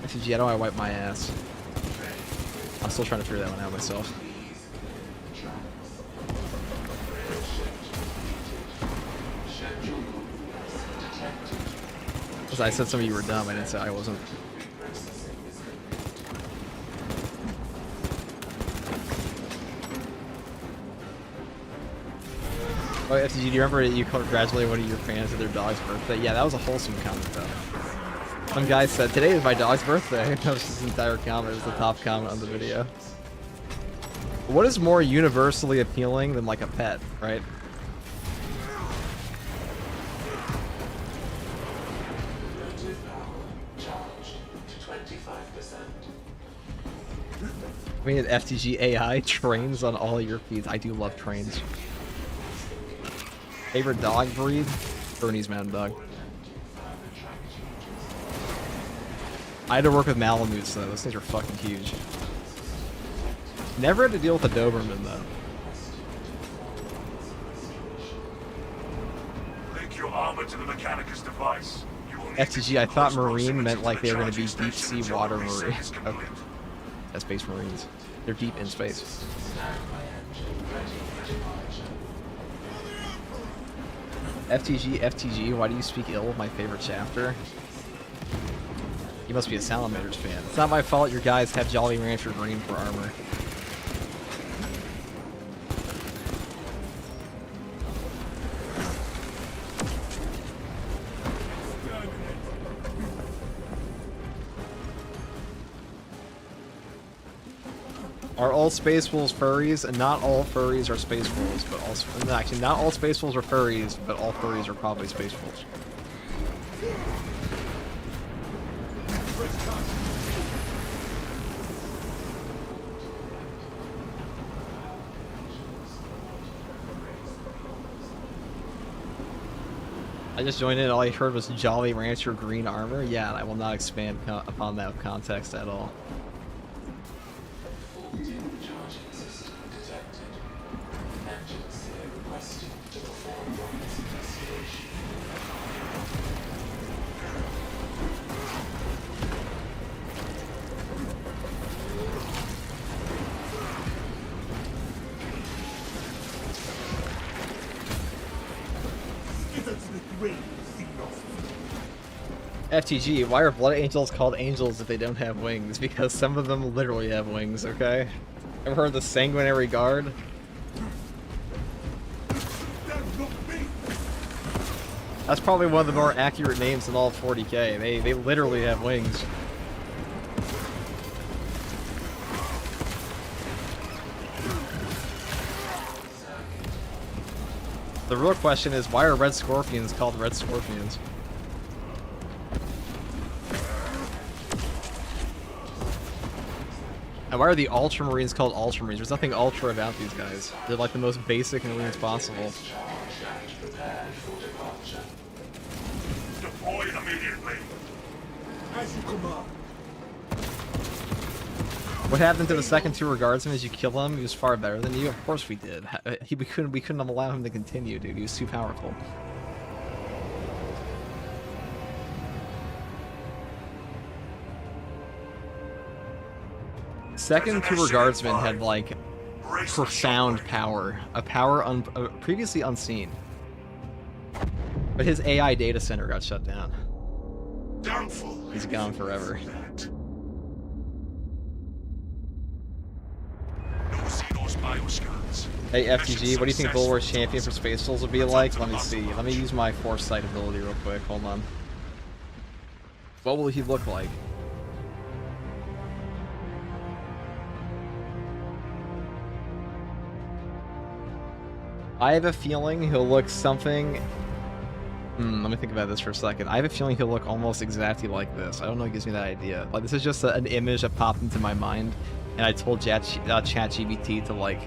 FTG, how do I wipe my ass? I'm still trying to figure that one out myself. I said some of you were dumb, I didn't say I wasn't. Oh, FTG, do you remember you congratulated one of your fans at their dog's birthday? Yeah, that was a wholesome comment, though. Some guy said, today is my dog's birthday. That was his entire comment. It was the top comment on the video. What is more universally appealing than, like, a pet, right? I mean, FTG AI trains on all your feeds. I do love trains. Favorite dog breed? Bernese Mountain Dog. I had to work with Malamutes though. Those things are fucking huge. Never had to deal with a Doberman though. Link your armor to the Mechanicus device. You will need FTG, I to thought close Marine proximity meant to like the they were going to be charging deep station sea until water the reset Marine. is Okay. complete. That's Space Marines. They're deep in space. FTG, why do you speak ill of my favorite chapter? You must be a Salamanders fan. It's not my fault your guys have Jolly Rancher green for armor. Are all Space Wolves furries? And not all furries are Space Wolves, but also... No, actually, not all Space Wolves are furries, but all furries are probably Space Wolves. I just joined in, all I heard was Jolly Rancher green armor. Yeah, and I will not expand upon that context at all. Charging system detected. Engines here requesting to perform rocket investigation. FTG, why are Blood Angels called angels if they don't have wings? Because some of them literally have wings, okay? Ever heard of the Sanguinary Guard? That's probably one of the more accurate names in all of 40k. They literally have wings. The real question is, why are Red Scorpions called Red Scorpions? And why are the Ultramarines called Ultramarines? There's nothing ultra about these guys. They're like the most basic Marines possible. Deploy immediately. As you command. What happened to the second tour guardsman? As you kill him, he was far better than you. Of course we did. We couldn't allow him to continue, dude. He was too powerful. Second tour guardsman had like profound power, a power previously unseen. But his AI data center got shut down. Doubtful. He's gone forever. Hey FTG, what do you think Bull Wars champion for Space Souls would be like? Let me see. Let me use my foresight ability real quick. Hold on. What will he look like? I have a feeling he'll look something... let me think about this for a second. I have a feeling he'll look almost exactly like this. I don't know what gives me that idea. Like, this is just an image that popped into my mind, and I told ChatGPT to, like,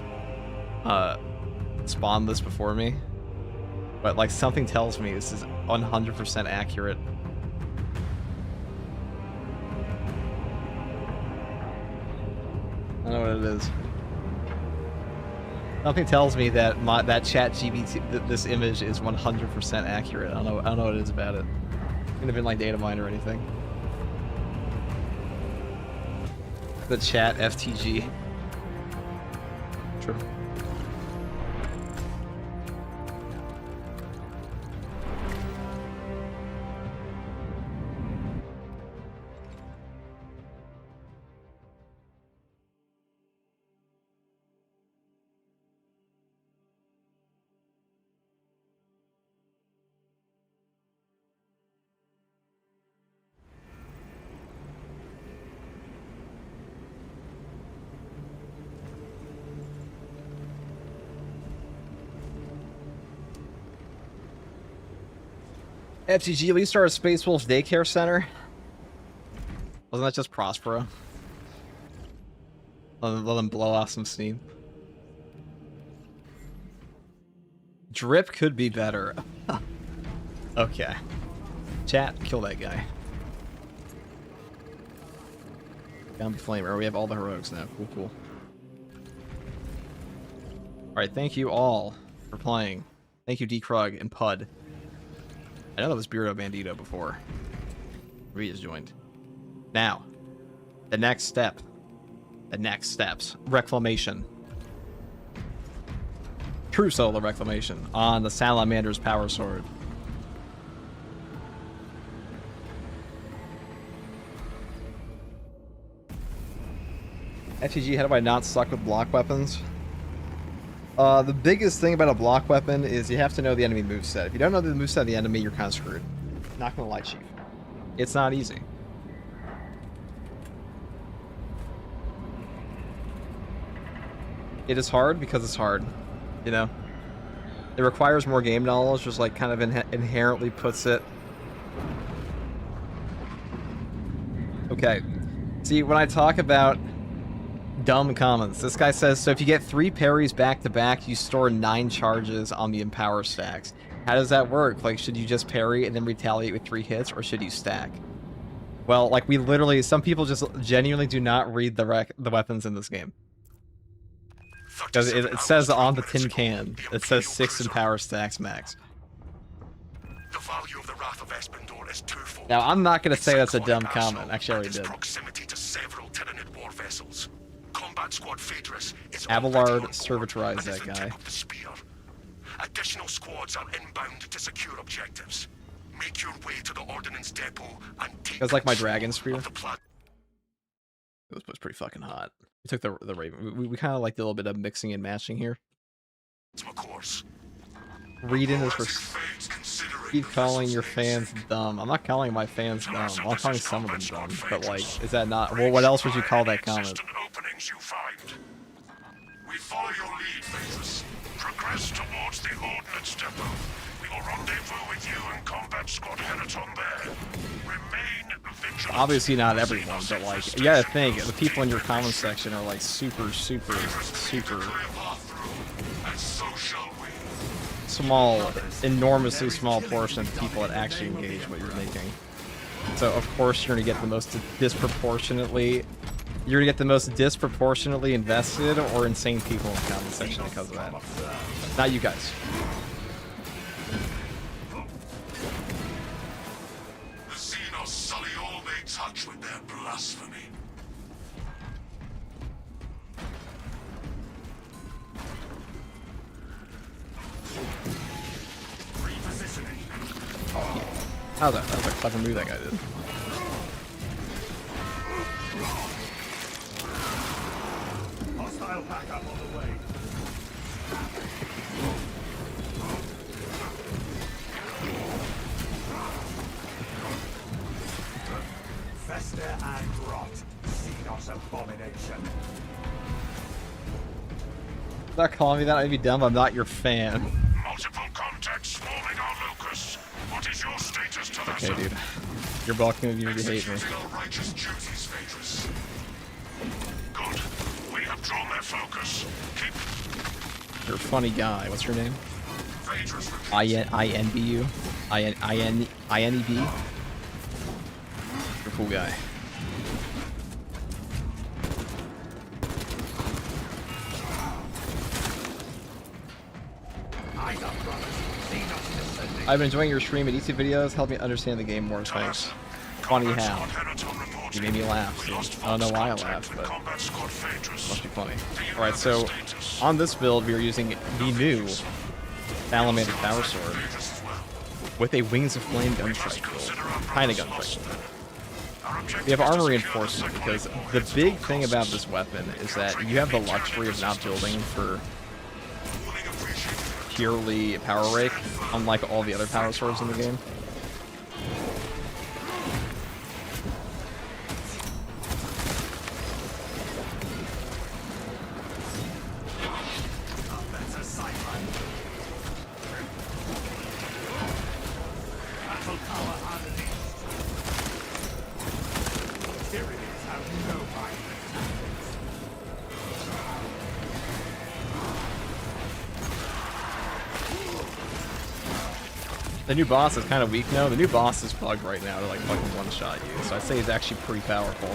spawn this before me. But, like, something tells me this is 100% accurate. I don't know what it is. Something tells me that that ChatGPT, this image is 100% accurate. I don't know what it is about it. It couldn't have been like data mine or anything. The chat FTG. True. FTG, at least start a Space Wolves daycare center. Wasn't that just Prospero? Let them blow off some steam. Drip could be better. Okay. Chat, kill that guy. Down the flamer. We have all the heroics now. Cool, cool. Alright, thank you all for playing. Thank you, D-Krug and Pud. I know that was Beardo Bandito before. We just joined. Now, the next step. The next steps. Reclamation. True solo reclamation on the Salamander's Power Sword. FTG, how do I not suck with block weapons? The biggest thing about a block weapon is you have to know the enemy moveset. If you don't know the moveset of the enemy, you're kind of screwed. Not gonna lie, Chief. It's not easy. It is hard because it's hard, you know? It requires more game knowledge, just like kind of inherently puts it. Okay. See, when I talk about dumb comments, this guy says, so if you get 3 parries back to back, you store 9 charges on the Empower stacks. How does that work? Like, should you just parry and then retaliate with 3 hits, or should you stack? Well, like, we literally, some people just genuinely do not read the weapons in this game. Because it says on the tin can, it says 6 Empower stacks max. The value of the Wrath of Espandor is twofold. Now, I'm not going to say that's a dumb comment. Actually, I already did. Proximity to several Tyranid war vessels. Combat Squad Phaedrus is Abelard servitorize that guy. Additional squads are inbound to secure objectives. Make your way to the ordnance depot and take. It's like my dragon spear. It was pretty fucking hot. We took the Raven. We kind of like did a little bit of mixing and matching here. Reading is for. Keep calling your fans dumb. I'm not calling my fans dumb. I'm calling some of them dumb. But like, is that not? Well, what else would you call that comment? We follow your lead, Phaedrus. Progress towards the ordnance depot. We will rendezvous with you and Combat Squad Henaton there. Remain vigilant. Obviously not everyone, but like, you gotta think, the people in your comment section are like super small, enormously small portion of people that actually engage what you're making. So of course you're gonna get the most disproportionately invested or insane people in the comment section because of that. Not you guys. The Xenos sully all they touch with their blasphemy. Repositioning. That was a clever move that guy did. Hostile backup on the way. Fester and rot. Xenos abomination. Stop calling me that. I'd be dumb. I'm not your fan. Multiple contacts swarming our locus. What is your status to Okay, dude. You're blocking me. You hate me. Righteous duties, Phaedrus. Good. We have drawn their focus. Keep. You're a funny guy. What's your name? Phaedrus. INBU? INEB? You're a cool guy. I've been enjoying your stream and YouTube videos. Help me understand the game more. Thanks. Funny how. You made me laugh. Dude. I don't know why I laughed, but it must be funny. Alright, so on this build, we are using the new Salamander Power Sword with a Wings of Flame gunstrike build. Kind of gunstrike build. We have armor reinforcement because the big thing about this weapon is that you have the luxury of not building for purely power rake, unlike all the other power swords in the game. The new boss is kind of weak now. The new boss is bugged right now to like fucking one-shot you. So I'd say he's actually pretty powerful.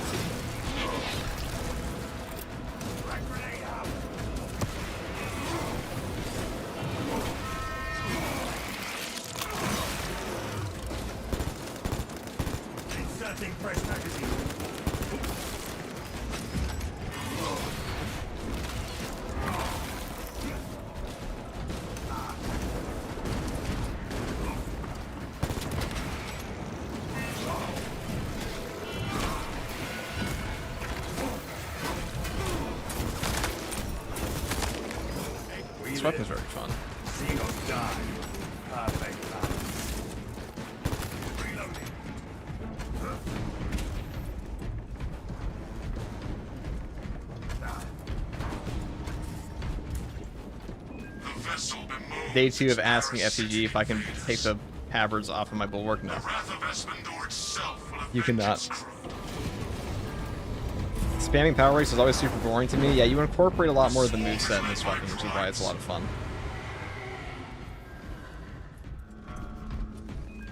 Inserting fresh magazine. This weapon's very fun. Xenos die. Perfect balance. Reloading. day 2 of asking FTG if I can take the halberds off of my bulwark. No. You cannot. Spamming power breaks is always super boring to me. Yeah, you incorporate a lot more of the moveset in this weapon, which is why it's a lot of fun.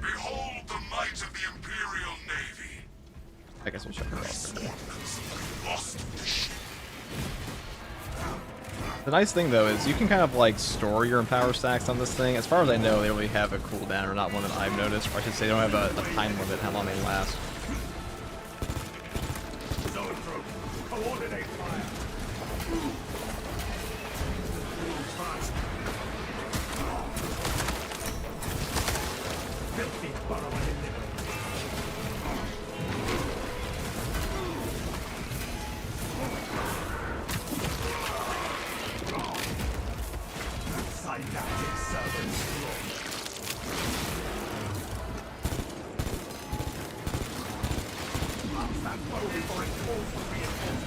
Behold the might of the Imperial Navy. I guess we'll check her out. Lost the ship. The nice thing though is you can kind of like store your empower stacks on this thing. As far as I know, they don't really have a cooldown, or not one that I've noticed. Or I should say, they don't have a time limit how long they last. Coordinate fire. Filthy burrow and Synaptic servants. That bow before it calls for reinforcement.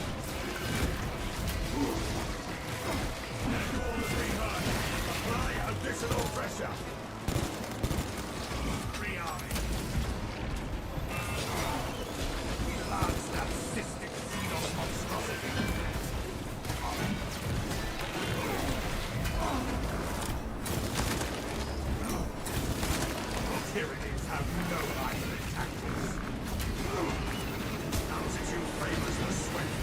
Apply additional pressure. Rearming. Lance that cystic xenon monstrosity. Tyranids have no idle tactics. Altitude favors the swift.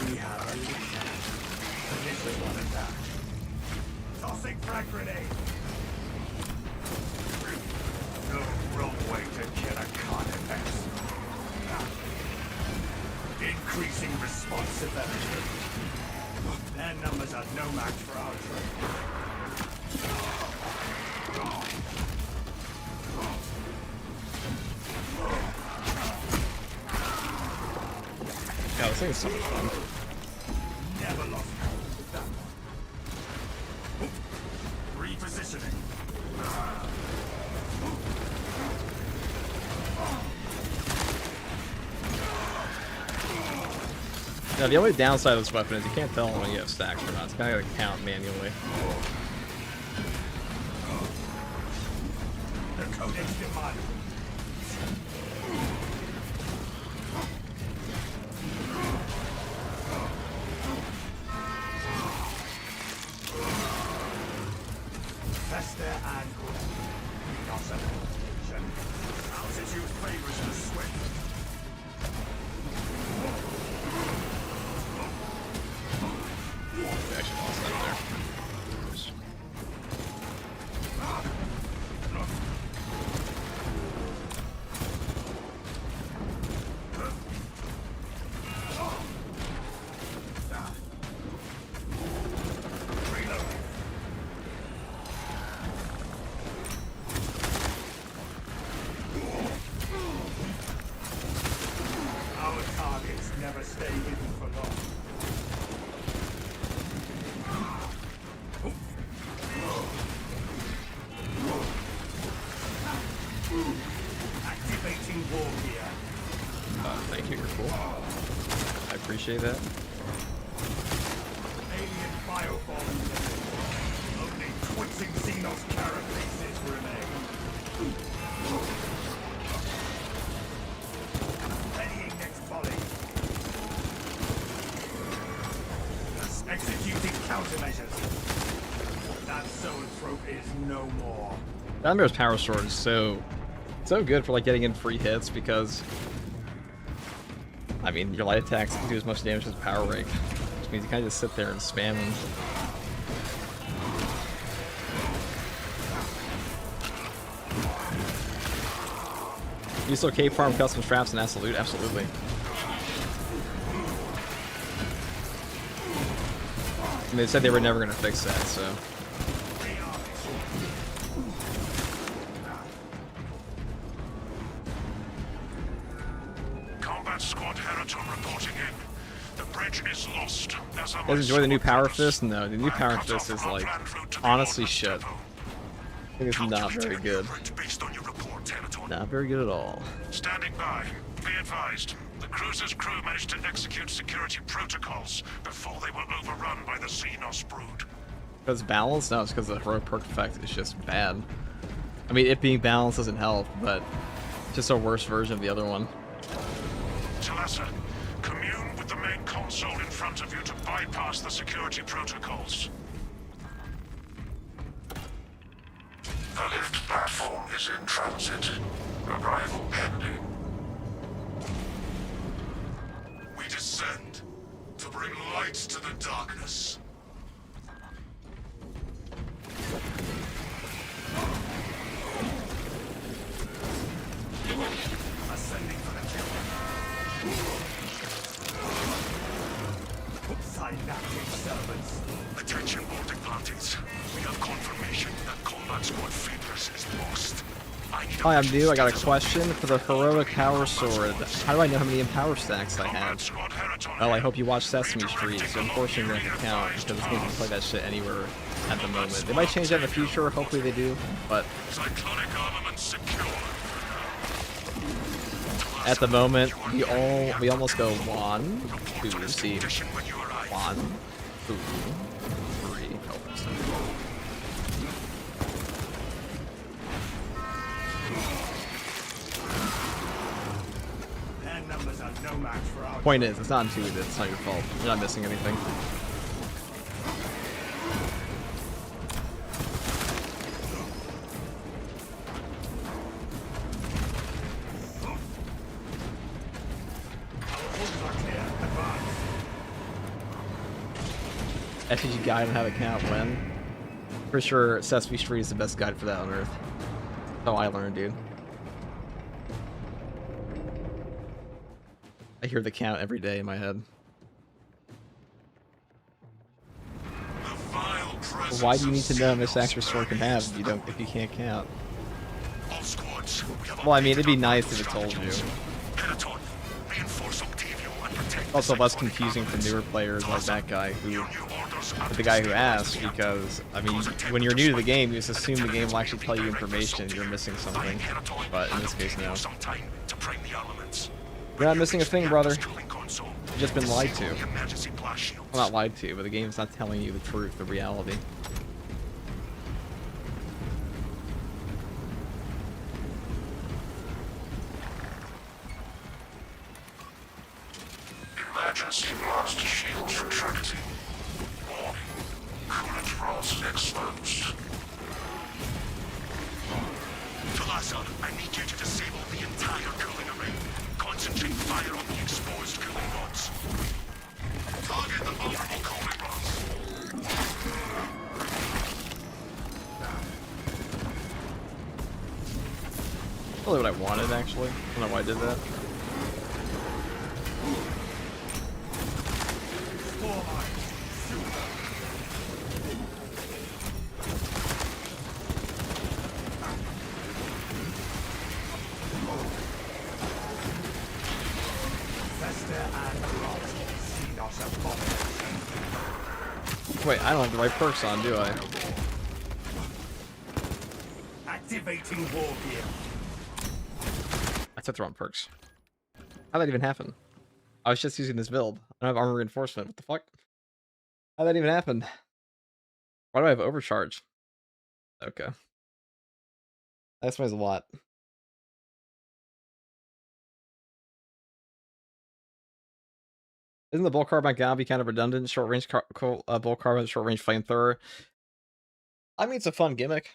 We have a mission. Initially one attack. Tossing frag grenade. No wrong way to kill a carnivore. Increasing responsibility. Their numbers are no match for our troops. Yeah, this thing is so much fun. Never lost count with that one. Repositioning. Now, the only downside of this weapon is you can't tell when you have stacks or not. It's kind of gotta count manually. The Codex Demand. Fester and concentration. Altitude favors the swift. I actually lost that there. Our targets never stay hidden for long. Activating war gear. Thank you, you're cool. I appreciate that. Alien bioforms. Only twitching Xenos carapaces remain. Readying next volley. Executing countermeasures. That zoanthrope is no more. Valmir's power sword is so good for like getting in free hits because, I mean, your light attacks can do as much damage as power rake, which means you kind of just sit there and spam them. You still Cape farm custom straps and absolute, absolutely. And they said they were never going to fix that, so. Combat squad Heraton reporting in. The bridge is lost. As You guys enjoy the new Power Fist? No, the new Power Fist is like, honestly shit. I think it's not very good. Based on your report, Heraton. Not very good at all. Standing by. Be advised. The cruiser's crew managed to execute security protocols before they were overrun by the Xenos brood. Because balance? No, it's because the heroic perk effect is just bad. I mean, it being balanced doesn't help, but it's just a worse version of the other one. Talassa, commune with the main console in front of you to bypass the security protocols. The lift platform is in transit. Arrival pending. We descend to bring light to the darkness. Ascending for the kill. Synaptic servants. Attention boarding parties. We have confirmation that Combat Squad Fevers is lost. Hi, I'm new. I got a question for the heroic power sword. How do I know how many power stacks I have? Well, I hope you watch Sesame Street, so unfortunately I don't count, because it's making me play that shit anywhere at the moment. They might change that in the future, hopefully they do, but at the moment, we almost go 1, 2, see, 1, 2, 3, Point is, it's not intuitive, it's not your fault. You're not missing anything. FTG guide on how to count when. For sure, Sesame Street is the best guide for that on Earth. That's how I learned, dude. I hear the count every day in my head. Why do you need to know how much extra sword can have if you can't count? Well, I mean, it'd be nice if it told you. Also less confusing for newer players like that guy the guy who asked, because, I mean, when you're new to the game, you just assume the game will actually tell you information and you're missing something. But in this case, no. You're not missing a thing, brother. You've just been lied to. Well, not lied to, but the game's not telling you the truth, the reality. Emergency blast shields retracting. Warning. Coolant rods exposed. Talassa, I need you to disable the entire cooling array. Concentrate fire on the exposed cooling rods. Target the vulnerable cooling rods. Probably what I wanted, actually. I don't know why I did that. Wait, I don't have the right perks on, do I? Activating war gear. I took the wrong perks. How'd that even happen? I was just using this build. I don't have armor reinforcement. What the fuck? How'd that even happen? Why do I have overcharge? Okay. That explains a lot. Isn't the bulk carbine gotta be kind of redundant? Short range bulk carbine, short range flamethrower. I mean, it's a fun gimmick.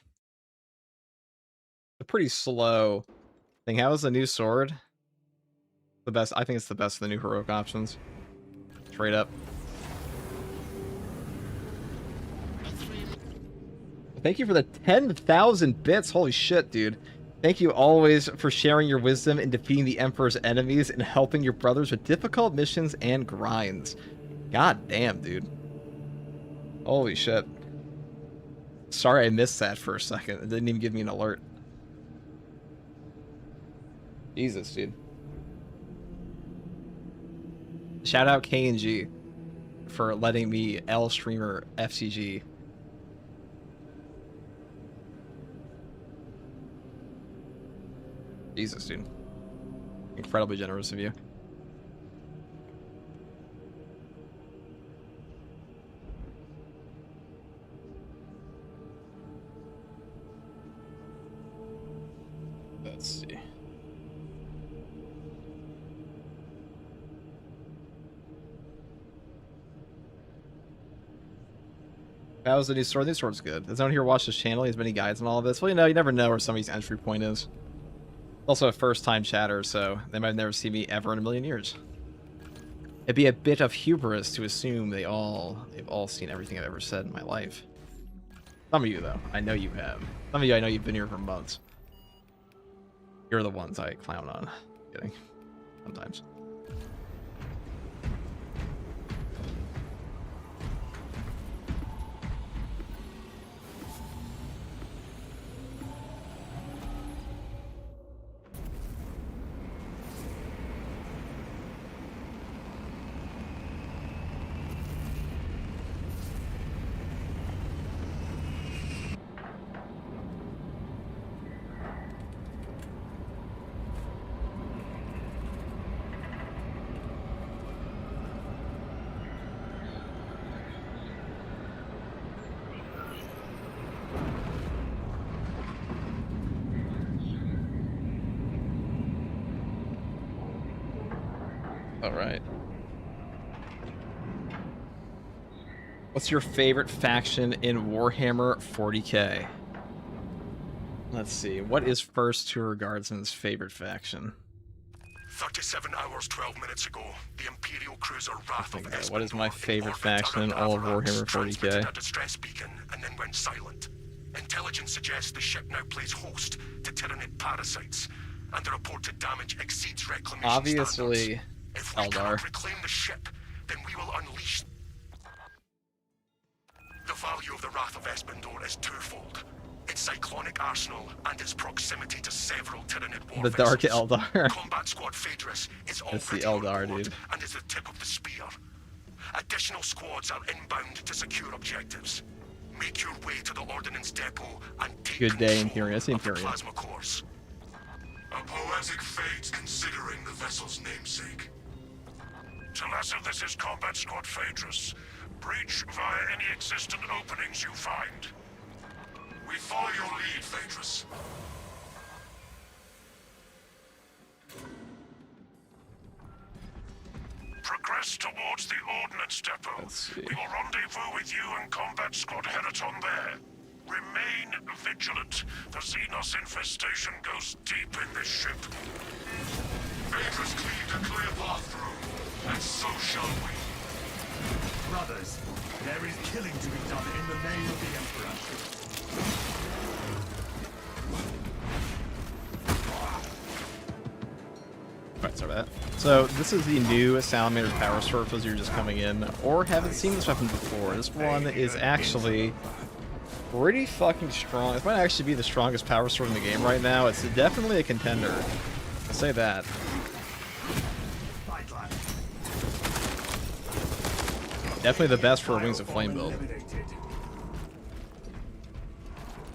A pretty slow thing. How is the new sword? The best. I think it's the best of the new heroic options. Straight up. Thank you for the 10,000 bits. Holy shit, dude. Thank you always for sharing your wisdom in defeating the Emperor's enemies and helping your brothers with difficult missions and grinds. God damn, dude. Holy shit. Sorry I missed that for a second. It didn't even give me an alert. Jesus, dude. Shout out K&G for letting me L streamer FCG. Jesus, dude. Incredibly generous of you. Let's see. That was the new sword. The new sword's good. Does anyone here watch this channel? He has many guides and all of this. Well, you never know where somebody's entry point is. Also a first-time chatter, so they might never see me ever in a million years. It'd be a bit of hubris to assume they've all seen everything I've ever said in my life. Some of you, though. I know you have. Some of you, I know you've been here for months. You're the ones I clown on. Kidding. Sometimes. All right. What's your favorite faction in Warhammer 40k? Let's see. What is First Tour Guardsman's favorite faction? 37 hours, 12 minutes ago, the Imperial cruiser Wrath of Espenor What is my favorite faction in orbited all of around Warhammer Avarax, transmitted 40k? a distress beacon and then went silent. Intelligence suggests the ship now plays host to Tyranid parasites, and the reported damage exceeds reclamation Obviously, standards. If we Eldar. cannot reclaim the ship, then we will unleash. The value of the Wrath of Espenor is twofold. Its cyclonic arsenal and its proximity to several Tyranid war The Dark vessels. Eldar. Combat Squad Phaedrus is all It's the pretty on Eldar, board dude. and is the tip of the spear. Additional squads are inbound to secure objectives. Make your way to the Ordnance Depot and take Good day, control Imperium. That's the of the Imperium. plasma cores. A poetic fate considering the vessel's namesake. Talassa, this is Combat Squad Phaedrus. Breach via any existent openings you find. We follow your lead, Phaedrus. Progress towards the Ordnance Depot. Let's see. We will rendezvous with you and Combat Squad Heraton there. Remain vigilant. The Xenos infestation goes deep in this ship. Phaedrus cleaved a clear path through, and so shall we. Brothers, there is killing to be done in the name of the Emperor. Alright, sorry about that. So, this is the new Salamander's Power Sword for those of you who are just coming in, or haven't seen this weapon before. This one is actually pretty fucking strong. This might actually be the strongest Power Sword in the game right now. It's definitely a contender. I'll say that. Definitely the best for a Wings of Flame build.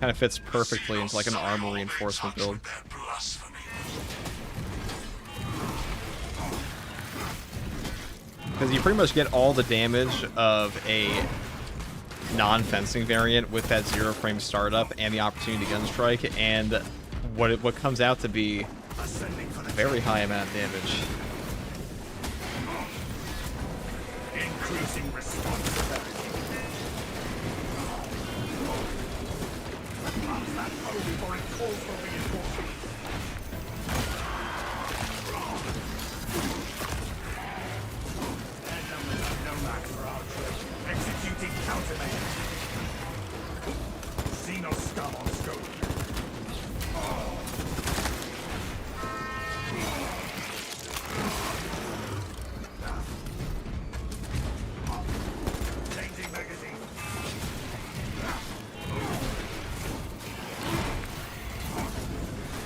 Kind of fits perfectly into like an armor reinforcement build. Because you pretty much get all the damage of a non-fencing variant with that zero frame startup and the opportunity to gun strike, and what comes out to be a very high amount of damage. Increasing responsibility. Mark that foe before it calls for reinforcements. Their numbers are no match for our trade. Executing countermeasures. Xenos scum on scope. Changing magazine.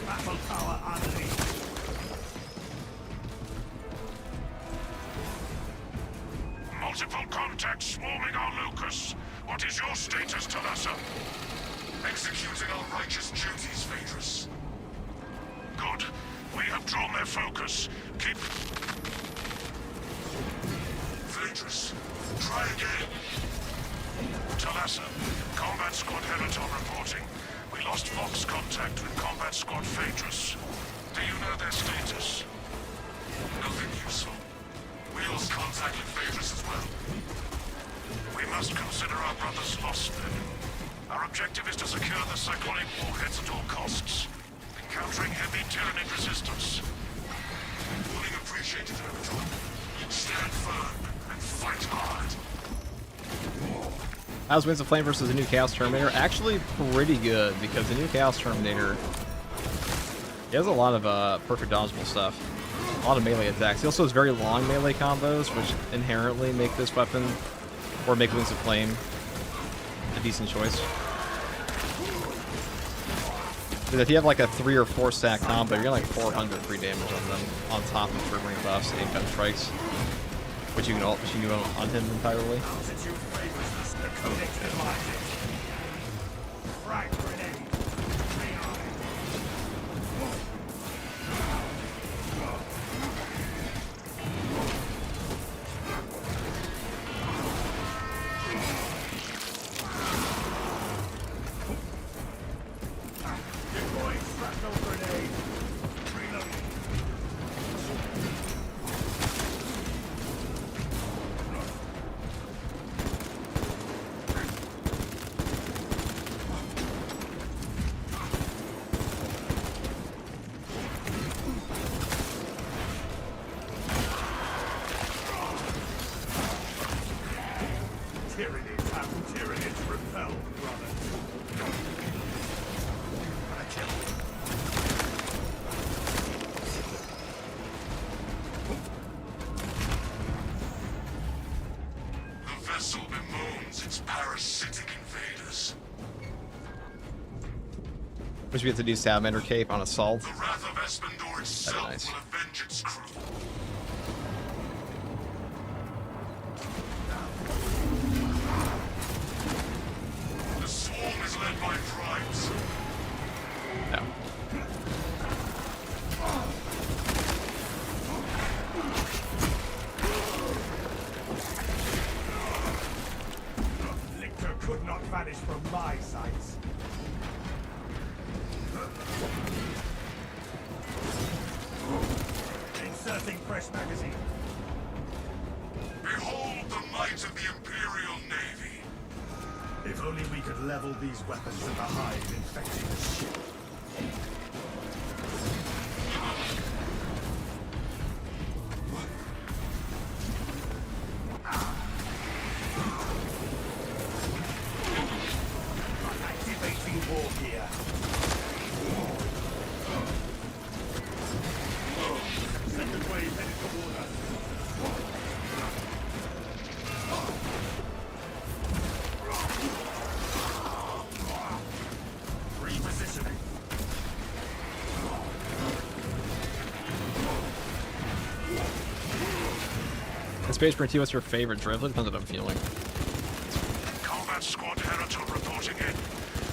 Battle power unleashed. Multiple contacts swarming our locus. What is your status, Talassa? Executing our righteous duties, Phaedrus. Good. drawn their focus. Keep... Phaedrus, try again. Talassa, Combat Squad Heraton reporting. We lost Vox contact with Combat Squad Phaedrus. Do you know their status? Nothing useful. We lost contact with Phaedrus as well. We must consider our brothers lost then. Our objective is to secure the cyclonic warheads at all costs. Encountering heavy Tyranid resistance. Fully appreciated, Heraton. Stand firm and fight hard. How's Winds of Flame versus the new Chaos Terminator? Actually pretty good, because the new Chaos Terminator, he has a lot of perfect dodgeable stuff. A lot of melee attacks. He also has very long melee combos, which inherently make this weapon, or make Winds of Flame, a decent choice. Because if you have like a 3 or 4 stack combo, you're getting like 400 free damage on them, on top of triggering buffs and gun strikes, which you can do on him entirely. Which we have to do Salamander Cape on Assault. The wrath of Espandor itself nice. will avenge its crew. The swarm is led by primes. No. Lictor could not vanish from my sights. Inserting fresh magazine. Behold the might of the Imperial Navy. If only we could level these weapons at the hive infecting the ship. Activating war gear. Second wave headed toward us. Repositioning. Space Marine T, what's your favorite drift? It depends what I'm feeling. Combat Squad Heraton reporting in.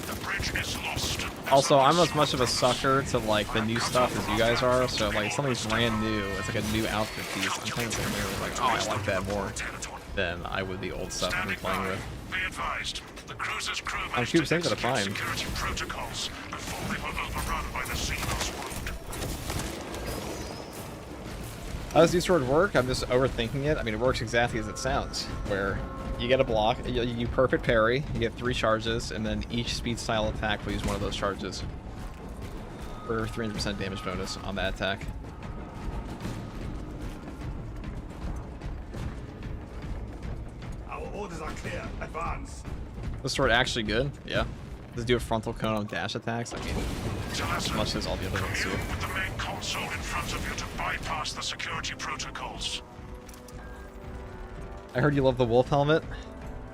The bridge is lost. Also, I'm as much of a sucker to like the new stuff as you guys are, so like something's brand new, it's like a new outfit piece. I'm kind of sitting there like, oh, I like that more than I would the old stuff I've been playing with. Be advised. The cruiser's crew I'm managed keep to saying that execute I'm fine. security protocols before they were overrun by the Xenos wound. How does D-Sword work? I'm just overthinking it. I mean, it works exactly as it sounds, where you get a block, you perfect parry, you get 3 charges, and then each speed style attack will use one of those charges for 300% damage bonus on that attack. Our orders are clear. Advance. This sword actually good? Yeah. Does it do a frontal cone on dash attacks? I mean, as much as all the other ones do. Commune with the main console in front of you to bypass the security protocols. I heard you love the wolf helmet.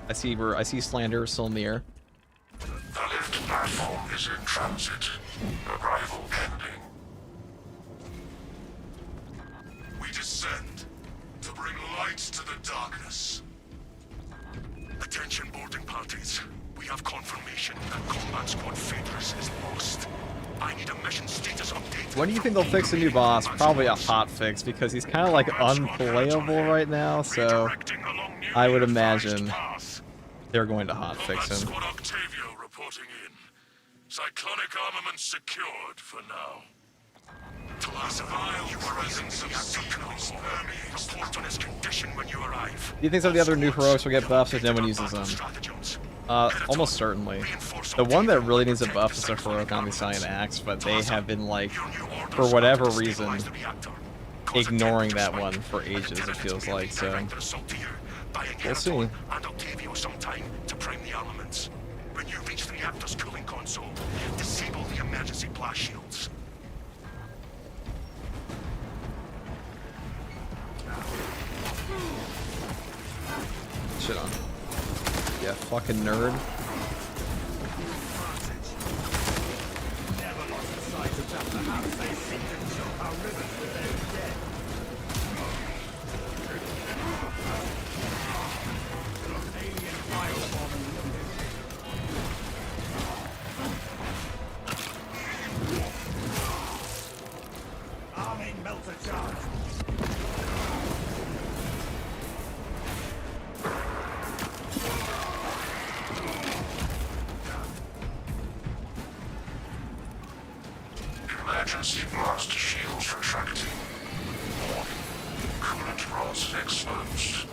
I see Slander still in the air. The lift platform is in transit. Arrival pending. We descend to bring light to the darkness. Attention boarding parties. We have confirmation that Combat Squad Phaedrus is lost. I need a mission status When do you think they'll fix a new boss? Probably a hot fix, because he's kind of like unplayable right now, so I would imagine they're going to hot fix him. Squad Octavio reporting in. Cyclonic armament secured for now. Your presence of sequels permeates. Report on his condition when you arrive. Do you think some of the other new heroics will get buffs if no one uses them? Almost certainly. The one that really needs a buff is a heroic on the Cyan Axe, but they have been like, for whatever reason, ignoring that one for ages, it feels like, so we'll see. And Octavio some time to prime the armaments. When you reach the reactor's cooling console, disable the emergency blast shields. Shit on. Yeah, fucking nerd. Never lost sight of just how they seem to choke our rivers with their dead. Alien firebomb unlimited. Arming melter charge. Emergency blast shields retracting. Warning. Coolant rods exposed.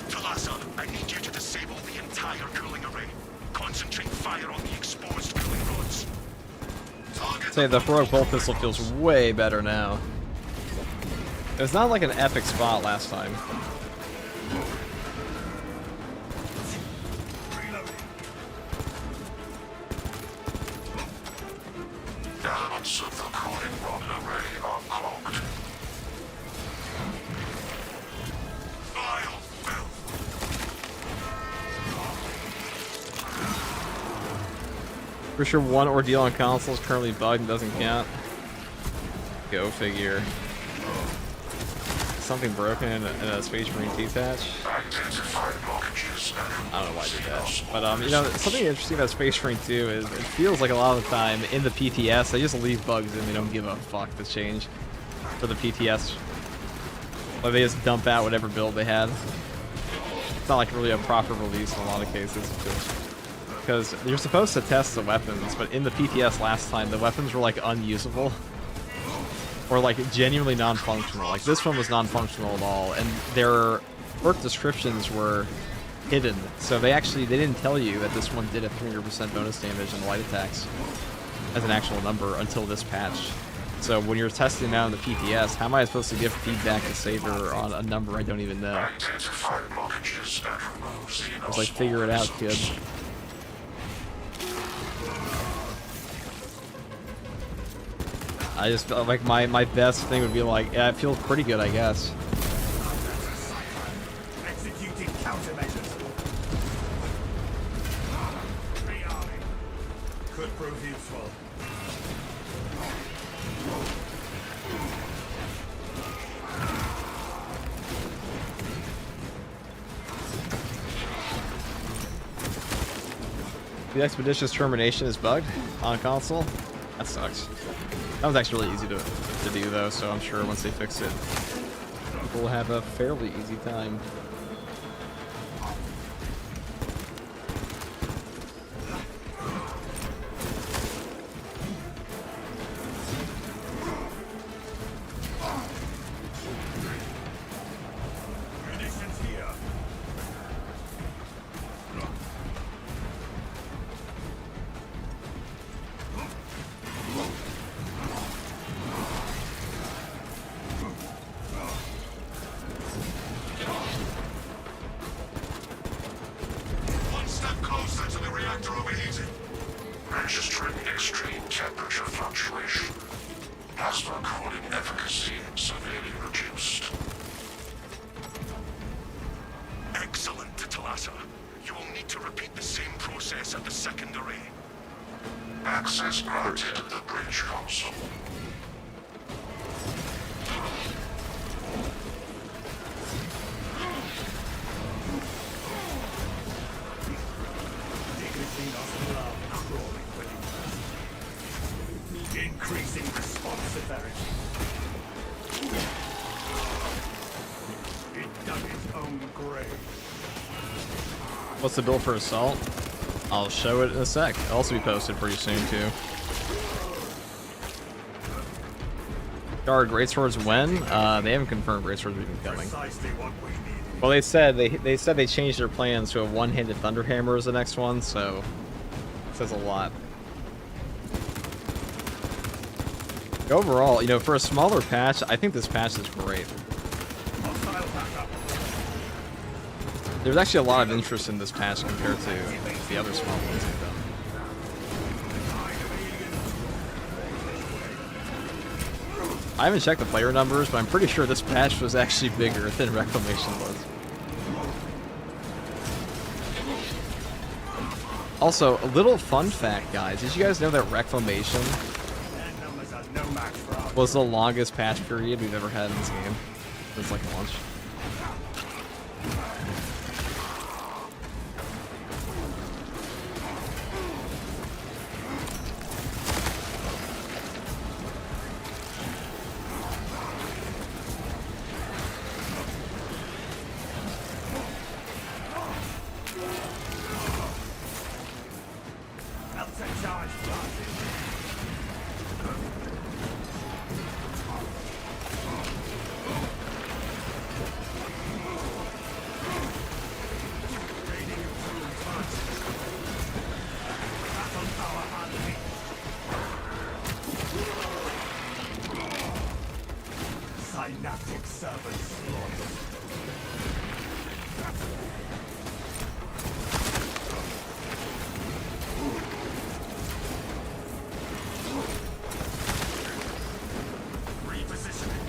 Talasa, I need you to disable the entire cooling array. Concentrate fire on the exposed cooling rods. Target Say the heroic bolt pistol feels way better now. It was not like an epic spot last time. elements of the cooling rod array are clogged. Vile filth. For sure, one ordeal on console is currently bugged and doesn't count. Go figure. Something broken in a Space Marine T patch. Identified blockages. I don't know why I did that. But, you know, something interesting about Space Marine 2 is it feels like a lot of the time in the PTS, they just leave bugs in. They don't give a fuck to change for the PTS. But they just dump out whatever build they had. It's not like really a proper release in a lot of cases. Because you're supposed to test the weapons, but in the PTS last time, the weapons were, like, unusable. Or, like, genuinely non-functional. Like, this one was non-functional at all, and their perk descriptions were hidden. So they didn't tell you that this one did a 300% bonus damage on light attacks as an actual number until this patch. So when you're testing out in the PTS, how am I supposed to give feedback to Saber on a number I don't even know? Identified blockages and removes the I was like, figure it out, kid. I just felt like my best thing would be like, yeah, it feels pretty good, I guess. Executing countermeasures. Rearming. Could prove useful. The expeditious termination is bugged on console. That sucks. That was actually really easy to do though, so I'm sure once they fix it, people will have a fairly easy time. Munitions here. One step closer to the reactor overheating. Registering extreme temperature fluctuation. Plasma cooling efficacy severely reduced. Excellent, Talasa. You will need to repeat the same process at the second array. Access granted to the bridge console. Dignity of love crawling beneath us. What's the build for Assault? I'll show it in a sec. It'll also be posted pretty soon, too. Guard Greatswords when? They haven't confirmed Greatswords will be coming. Precisely what we need. Well, they said they changed their plans to a one-handed Thunderhammer as the next one, so it says a lot. Overall, you know, for a smaller patch, I think this patch is great. Hostile backup. There's actually a lot of interest in this patch compared to the other small ones they've done. I haven't checked the player numbers, but I'm pretty sure this patch was actually bigger than Reclamation was. Also, a little fun fact, guys. Did you guys know that Reclamation Their numbers are no match for ours. was the longest patch period we've ever had in this game? Since like launch. Delta charge planted. Raiding improved advances. Battle power unleashed. Synaptic servant slaughtered. Repositioning.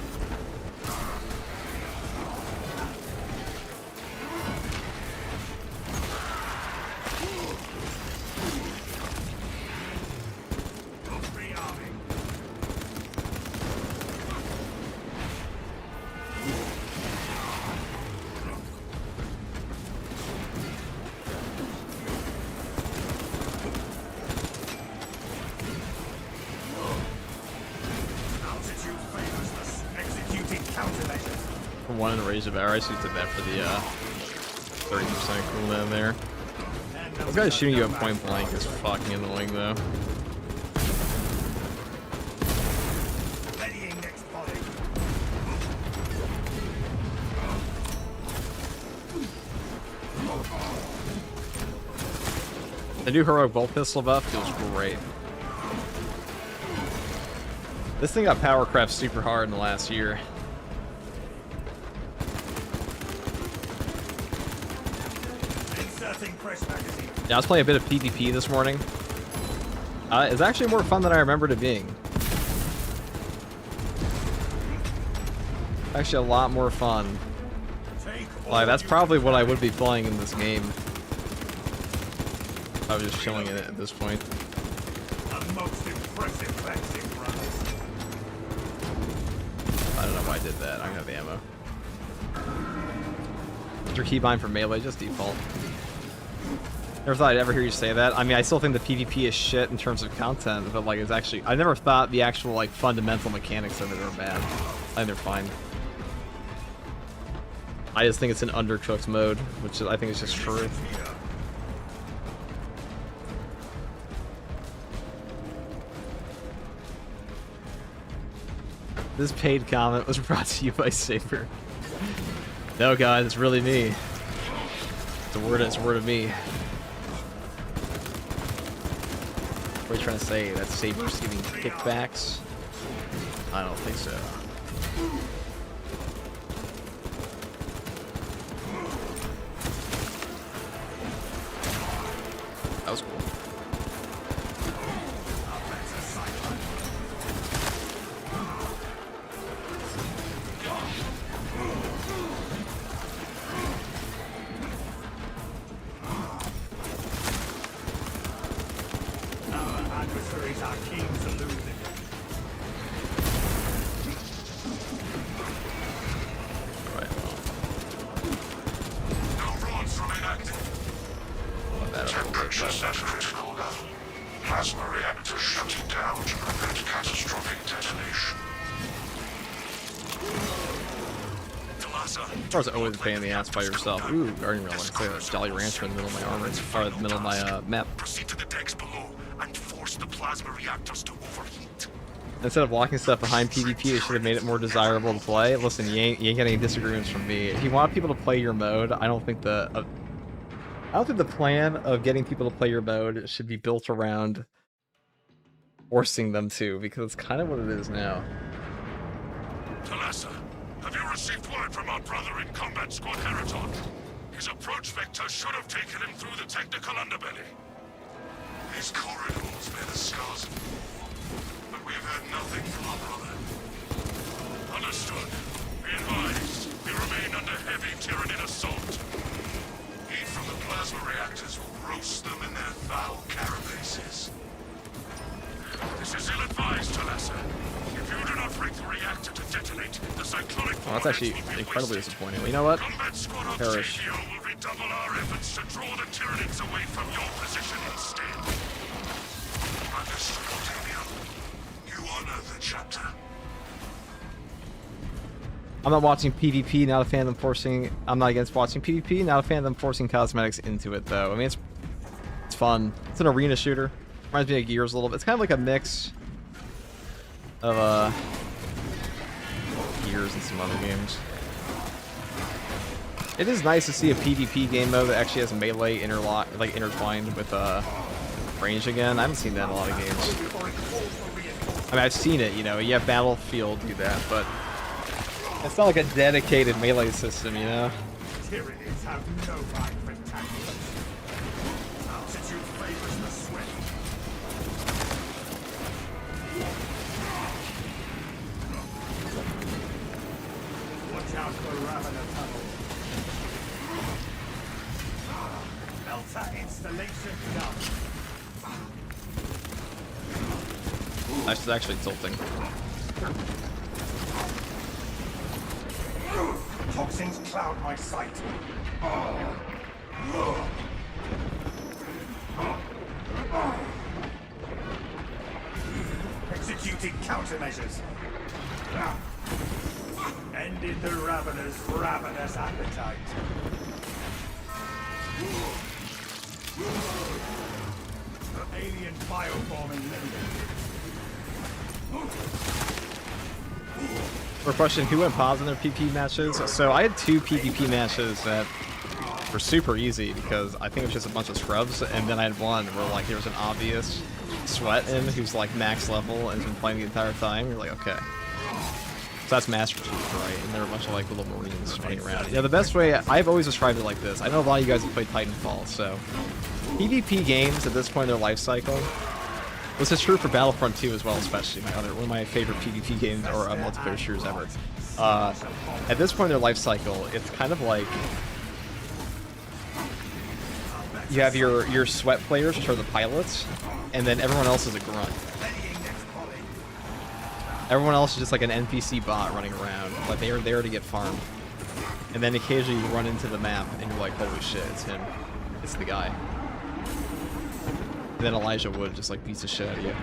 Rearming. Altitude favors us. Executing countermeasures. For one in the Rage of Air, I just did that for the 30% cooldown there. This guy's shooting you at point blank is fucking annoying though. Readying next volley. The new heroic bolt pistol buff feels great. This thing got power crept super hard in the last year. Inserting fresh magazine. Yeah, I was playing a bit of PvP this morning. It's actually more fun than I remembered it being. Actually, a lot more fun. Take Like, that's all probably you what I can. would be playing in this game. I was just chilling in it at this point. A most impressive fencing, brothers. I don't know why I did that. I don't have the ammo. What's your keybind for melee? Just default. Never thought I'd ever hear you say that. I mean, I still think the PvP is shit in terms of content, but like, it's actually... I never thought the actual, like, fundamental mechanics of it are bad. I think they're fine. I just think it's an undercooked mode, which I think is just true. Here. This paid comment was brought to you by Saber. No, guys, it's really me. It's a word of me. What are you trying to say? That Saber's giving kickbacks? I don't think so. That was cool. Our adversaries are keen to lose it. Alright, well. No rods remain active. That a little bit, Temperatures at critical level. Plasma reactors shutting down to prevent catastrophic detonation. As always a pain in the ass by yourself. Ooh, Guardian Rail. It's like a Jolly Rancher in the middle of my armor, or in the middle of my map. Proceed to the decks below and force the plasma reactors to overheat. Instead of locking stuff behind PvP, they should have made it more desirable to play. Listen, you ain't getting any disagreements from me. If you want people to play your mode, I don't think the plan of getting people to play your mode should be built around forcing them to, because it's kind of what it is now. Talassa, have you received word from our brother in Combat Squad Heraton? His approach vector should have taken him through the technical underbelly. His corridors bear the scars, but we have heard nothing from our brother. Understood. Be advised, we remain under heavy Tyranid assault. Heat from the plasma reactors will roast them in their foul carapaces. This is ill-advised, Talassa. If you do not break the reactor to detonate, the cyclonic Oh, that's actually incredibly disappointing. Well, you know what? Combat Squad of Perish. JDO will redouble our efforts to draw the Tyranids away from your position instead. Understood, Octavia. You honor the chapter. I'm not watching PvP, not a fan of them forcing... I'm not against watching PvP, not a fan of them forcing cosmetics into it, though. I mean, it's fun. It's an arena shooter. Reminds me of Gears a little bit. It's kind of like a mix of, Gears and some other games. It is nice to see a PvP game mode that actually has melee intertwined with, range again. I haven't seen that in a lot of games. I mean, I've seen it, you know, you have Battlefield do that, but it's not like a dedicated melee system, you know? Tyranids have no right for tactics. Altitude favors the swift. Watch out for Ravener tunnel. Melter installation done. That's actually tilting. Toxins cloud my sight. Executing countermeasures. Ended the Ravener's ravenous appetite. Alien bioform eliminated. For a question, who went pause in their PvP matches? So I had 2 PvP matches that were super easy because I think it was just a bunch of scrubs, and then I had one where like there was an obvious sweat in who's like max level and has been playing the entire time. You're like, okay. So that's Master Chief, right? And there are a bunch of like little Marines running around. Yeah, the best way, I've always described it like this. I know a lot of you guys have played Titanfall, so PvP games at this point in their life cycle, this is true for Battlefront 2 as well, especially one of my favorite PvP games or multiplayer shooters ever. At this point in their life cycle, it's kind of like you have your sweat players, which are the pilots, and then everyone else is a grunt. Everyone else is just like an NPC bot running around, like they are there to get farmed. And then occasionally you run into the map and you're like, holy shit, it's him. It's the guy. And then Elijah Wood just like beats the shit out of you.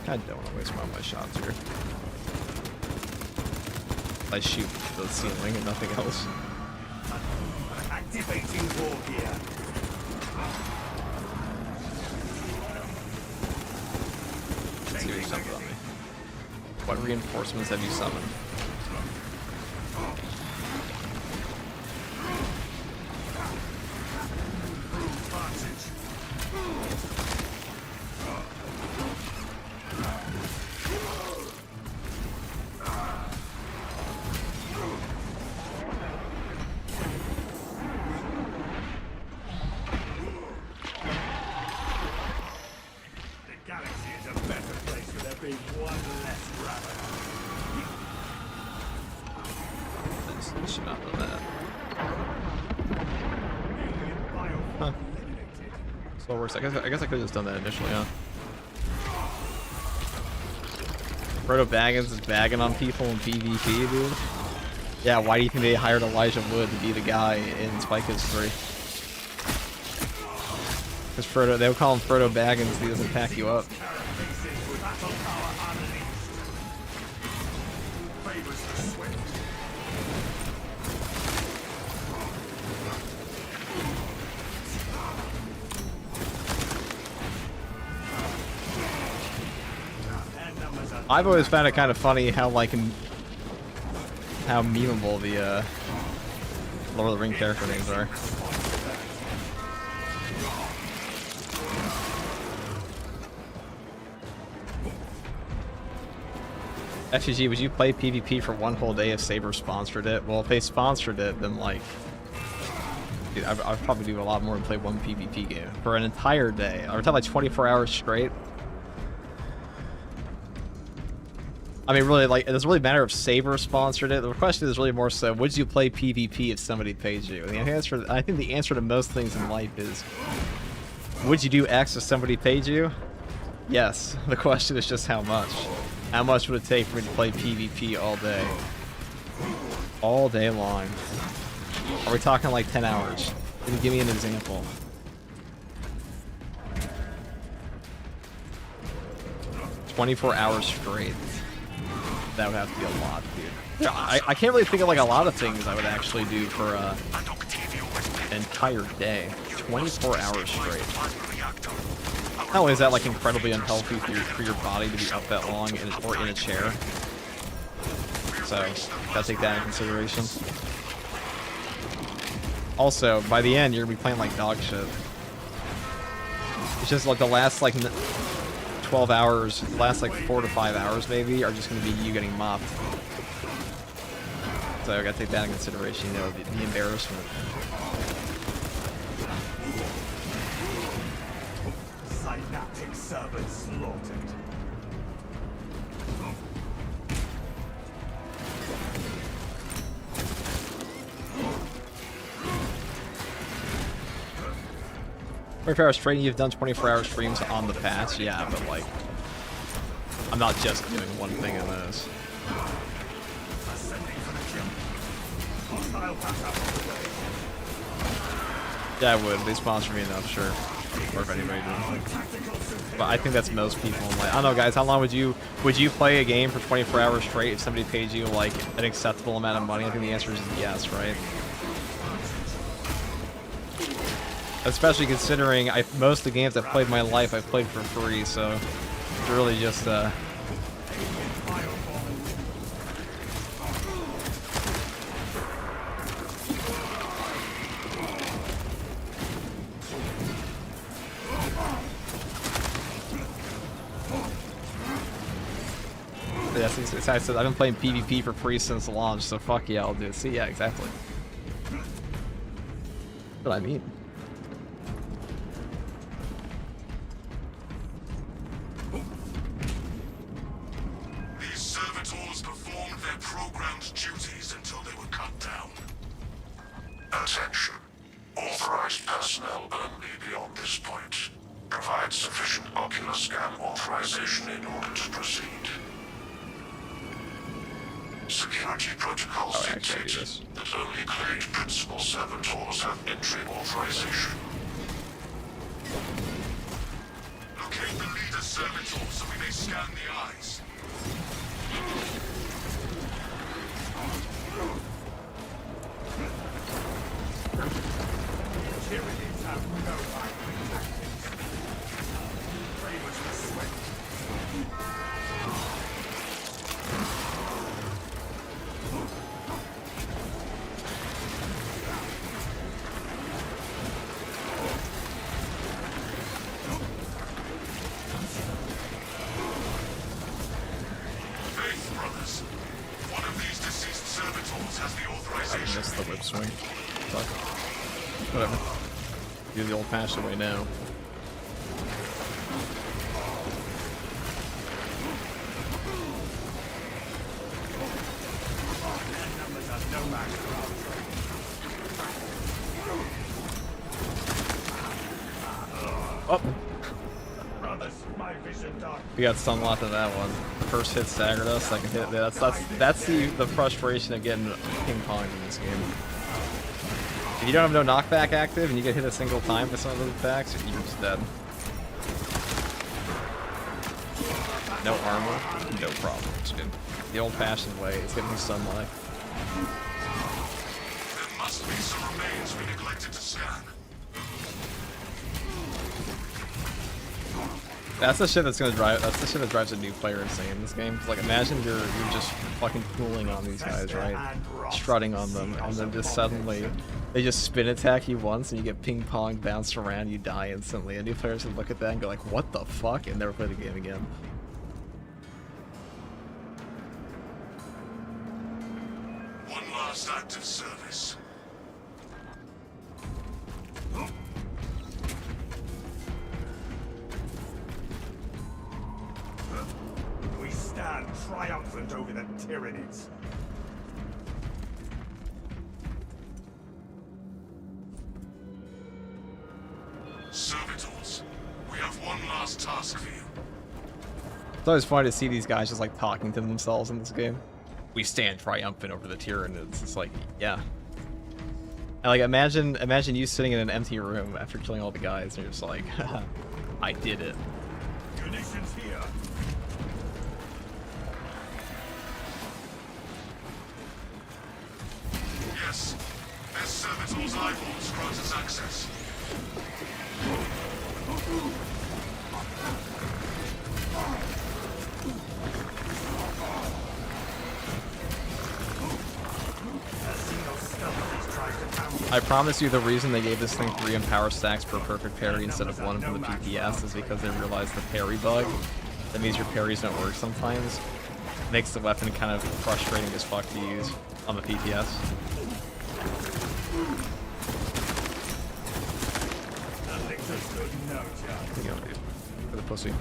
I don't want to waste my shots here. I shoot the ceiling and nothing else. Activating war gear. Let's see what you summoned on me. What reinforcements have you summoned? I guess I could have just done that initially, huh? Proto Baggins is bagging on people in PvP, dude. Yeah, why do you think they hired Elijah Wood to be the guy in Spike History? Because Frodo, they would call him Frodo Baggins. He doesn't pack you up. I've always found it kind of funny how like how memeable the Lord of the Ring character names are. FGG, would you play PvP for one whole day if Saber sponsored it? Well, if they sponsored it, then like, dude, I'd probably do a lot more than play one PvP game for an entire day. Are we talking like 24 hours straight? I mean, really, like, it doesn't really matter if Saber sponsored it. The question is really more so, would you play PvP if somebody paid you? And I think the answer to most things in life is, would you do X if somebody paid you? Yes. The question is just how much. How much would it take for me to play PvP all day? All day long. Are we talking like 10 hours? Can you give me an example? "24 hours straight." That would have to be a lot, dude. I can't really think of like a lot of things I would actually do for an entire day. 24 hours straight. Not only is that like incredibly unhealthy for your body to be up that long or in a chair. So, gotta take that into consideration. Also, by the end, you're gonna be playing like dog shit. It's just like the last like 12 hours, the last like 4 to 5 hours maybe, are just gonna be you getting mopped. So I gotta take that into consideration, you know, the embarrassment. Synaptic servant slaughtered. Hour stream, you've done 24-hour streams on the patch, yeah, but like, I'm not just doing one thing on those. Yeah, I would. They sponsor me enough, sure. Or if anybody did. But I think that's most people. Like, I don't know, guys. How long would you play a game for 24 hours straight if somebody paid you like an acceptable amount of money? I think the answer is yes, right? Especially considering most of the games I've played in my life I've played for free, so it's really just yes, it's I said I've been playing PvP for free since launch, so fuck yeah, I'll do it. See, yeah, exactly. What I mean. These servitors performed their programmed duties until they were cut down. Attention. Authorized personnel only beyond this point. Provide sufficient ocular scan authorization in order to proceed. Security protocols dictate that only claimed principal servitors have entry authorization. Locate the leader servitor so we may scan the eyes. Tyranids have no hiding tactics. Bravers the swift. Faith, brothers. One of these deceased servitors has the I authorization. missed the whip swing. Fuck. Whatever. Do the old-fashioned way now. Oh! Brothers, my vision dark. We got sunlocked on that one. First hit staggered us, second hit. That's the frustration of getting ping ponged in this game. If you don't have no knockback active and you get hit a single time with some of those attacks, you're just dead. No armor, no problem. It's good. The old-fashioned way is getting sunlight. There must be some remains we neglected to scan. That's the shit that's gonna drive. That's the shit that drives a new player insane in this game. Like, imagine you're just fucking fooling on these guys, right? Strutting on them, and then just suddenly they just spin attack you once, and you get ping pong bounced around, you die instantly. And new players would look at that and go like, "What the fuck?" and never play the game again. One last act of service. We stand triumphant over the tyrannies. Servitors, we have one last task for you. It's always funny to see these guys just like talking to themselves in this game. We stand triumphant over the tyranny. It's just like, yeah. And like, imagine you sitting in an empty room after killing all the guys, and you're just like, haha, I did it. Munitions here. Yes, this servitor's eyeballs grant us access. I promise you the reason they gave this thing 3 empower stacks per perfect parry instead of 1 for the PPS is because they realized the parry bug. That means your parries don't work sometimes. Makes the weapon kind of frustrating as fuck to use on the PPS. What are you gonna do? For the pussy.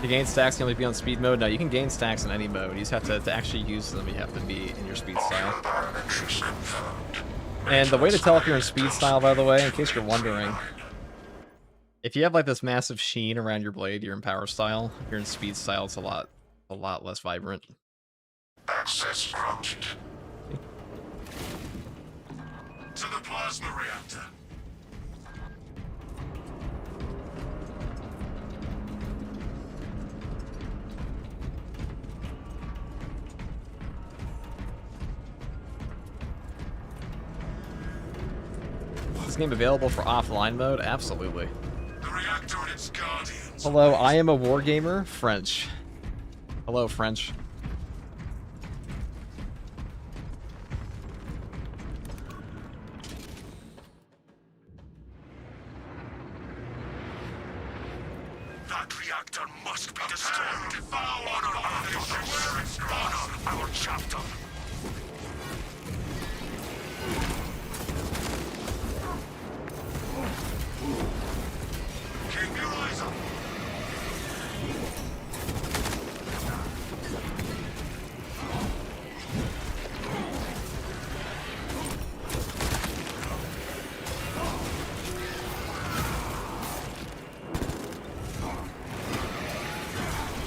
To gain stacks, can only be on speed mode? No, you can gain stacks in any mode. You just have to actually use them, you have to be in your speed style. And the way to tell if you're in speed style, by the way, in case you're wondering, if you have like this massive sheen around your blade, you're in power style. If you're in speed style, it's a lot less vibrant. Access granted. To the plasma reactor. Is this game available for offline mode? Absolutely. The reactor and its guardians. Hello, I am a wargamer. French. Hello, French. That reactor must be destroyed. Honor our mission. Honor our chapter. Keep your eyes up.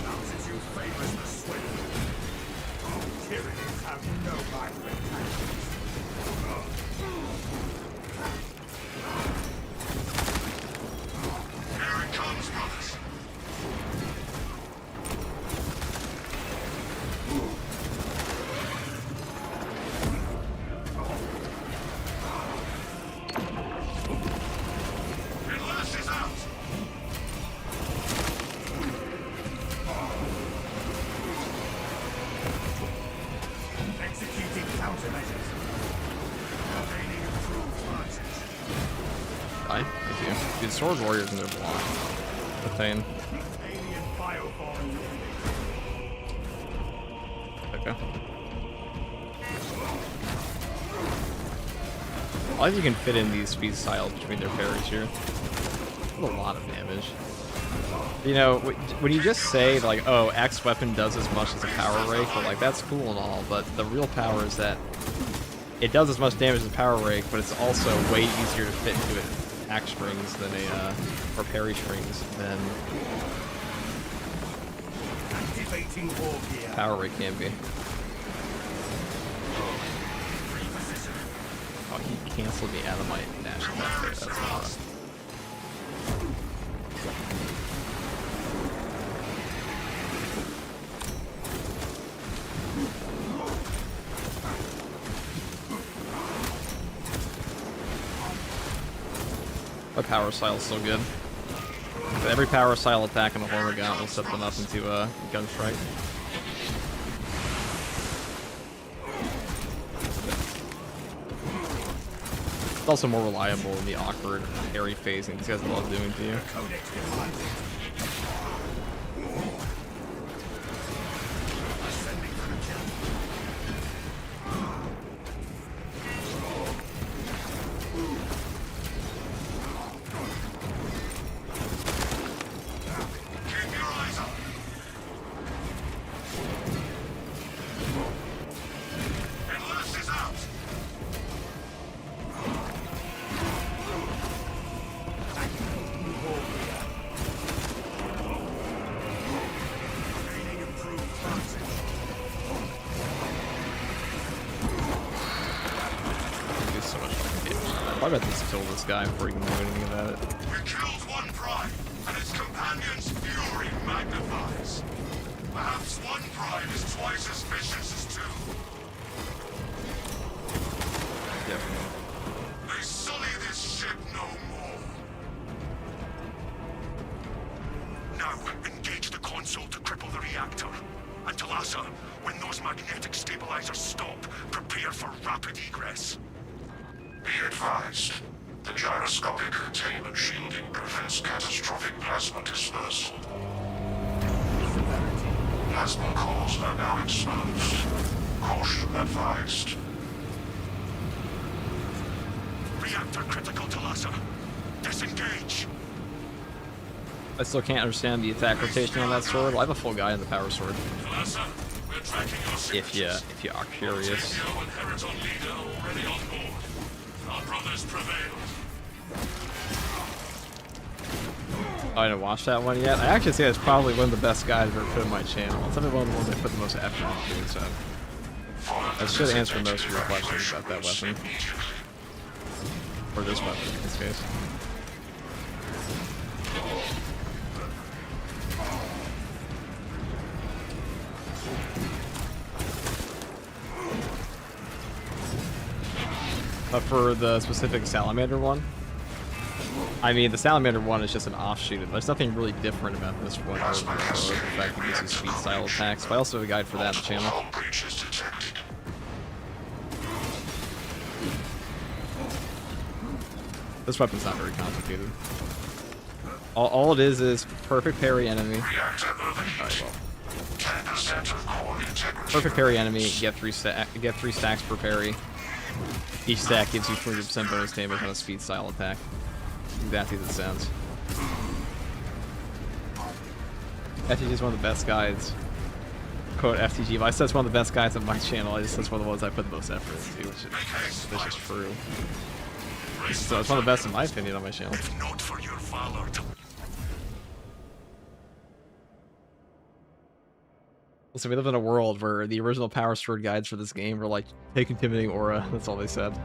Altitude favors the swift. Tyrannies have no vibrant tactics. Here it comes, brothers. It lashes out. Executing countermeasures. Gaining improved margins. Fine, thank you. Dude, sword warriors in their block. The pain. Alien biobomb eliminated. Okay. I like you can fit in these speed styles between their parries here. That's a lot of damage. You know, when you just say, like, oh, X weapon does as much as a power rake, but, like, that's cool and all, but the real power is that it does as much damage as a power rake, but it's also way easier to fit into it attack strings than or parry strings than Activating orb gear. power rate can be. Oh, he canceled me out of my dash attack there. That's not right. My power style is so good. Every power style attack in the Horror Gaunt will set them up into a gunstrike. It's also more reliable in the awkward parry phasing these guys love doing to you. I bet this kill this guy before he can do anything about it. We killed one prime, and its companion's fury magnifies. Perhaps one prime is twice as vicious as two. Definitely. They sully this ship no more. Now, engage the console to cripple the reactor. And Talassa, when those magnetic stabilizers stop, prepare for rapid egress. Be advised, the gyroscopic containment shielding prevents catastrophic plasma dispersal. Plasma cores are now exposed. Caution advised. Reactor critical, Talassa. Disengage. I still can't understand the attack rotation on that sword. I have a full guy in the power sword. Talassa, we're tracking your If you are curious. Montevideo and Heriton leader already on board. Our brothers prevailed. Oh, I didn't watch that one yet. I actually say it's probably one of the best guys I've ever put on my channel. It's probably one of the ones I put the most effort into, so I should answer most of your questions about that weapon. Or this weapon, in this case. But for the specific Salamander one, I mean, the Salamander one is just an offshoot. There's nothing really different about this one other than the fact that this is speed style attacks. But I also have a guide for that in the channel. This weapon's not very complicated. All it is perfect parry enemy. Alright, well. Perfect parry enemy, get three stacks per parry. Each stack gives you 200% bonus damage on a speed style attack. Exactly as it sounds. FTG is one of the best guides. Quote FTG, but I said it's one of the best guides on my channel. I just said it's one of the ones I put the most effort into, which is true. So it's one of the best in my opinion on my channel. If not for your valor, Listen, we live in a world where the original Power Sword guides for this game were like, take intimidating aura. That's all they said.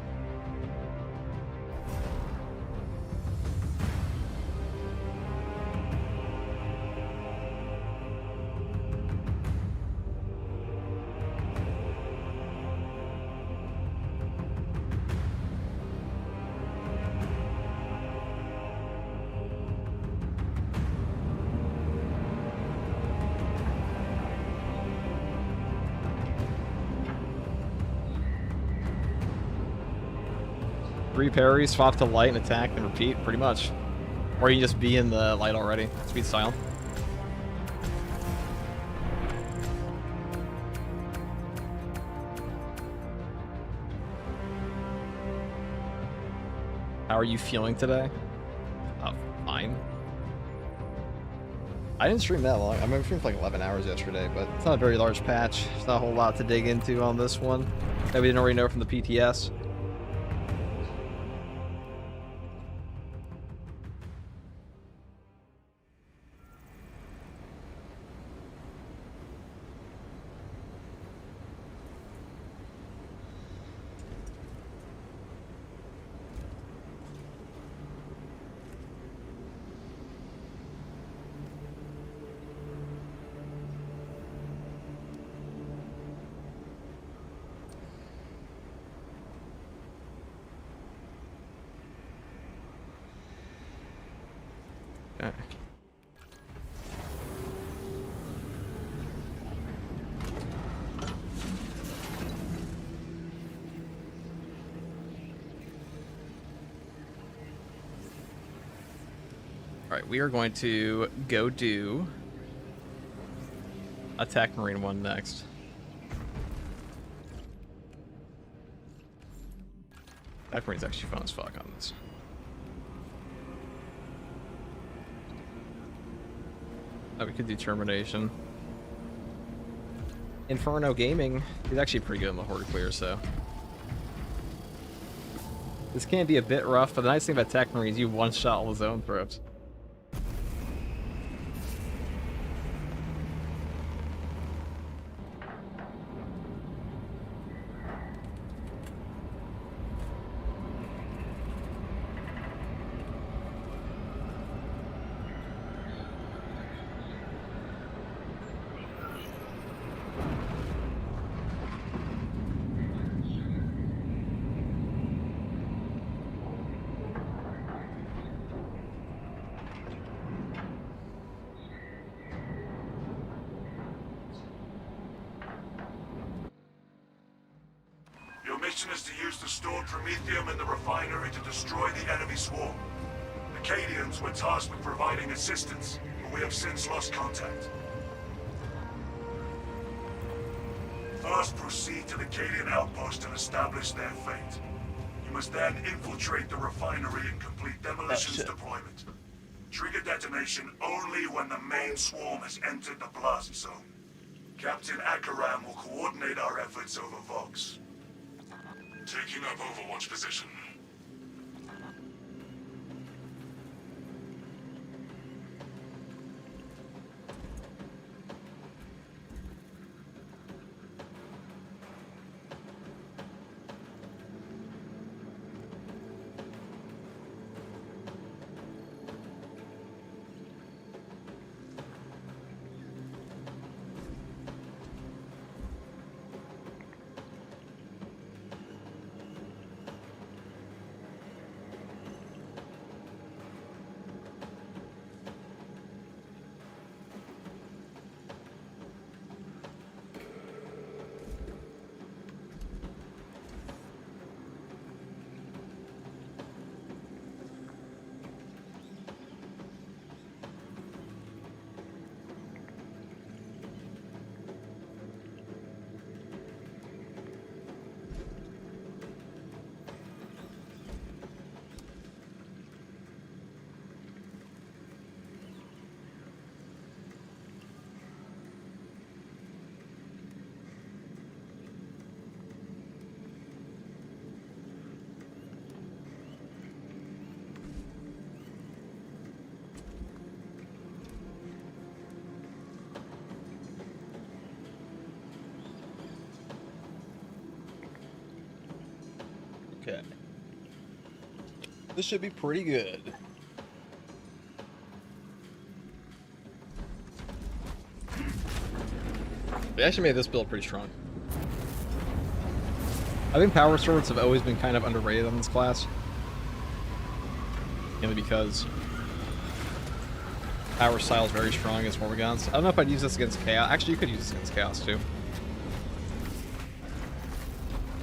Three parries, swap to light and attack and repeat, pretty much. Or you just be in the light already. Speed style. How are you feeling today? Fine. I didn't stream that long. I remember streaming for like 11 hours yesterday, but it's not a very large patch. There's not a whole lot to dig into on this one that we didn't already know from the PTS. Okay. Alright, we are going to go do Attack Marine 1 next. Attack Marine's actually fun as fuck on this. Oh, we could do Termination. Inferno Gaming is actually pretty good in the Horde clear, so. This can be a bit rough, but the nice thing about Attack Marine is you one-shot all the zone throws. Your mission is to use the stored Promethium in the refinery to destroy the enemy swarm. The Cadians were tasked with providing assistance, but we have since lost contact. First, proceed to the Cadian outpost and establish their fate. You must then infiltrate the refinery and complete demolitions deployment. Trigger detonation only when the main swarm has entered the blast zone. Captain Akaram will coordinate our efforts over Vox. Taking up Overwatch position. Okay. This should be pretty good. We actually made this build pretty strong. I think power swords have always been kind of underrated on this class. Mainly because power style is very strong against Morgans. I don't know if I'd use this against Chaos. Actually, you could use this against Chaos too.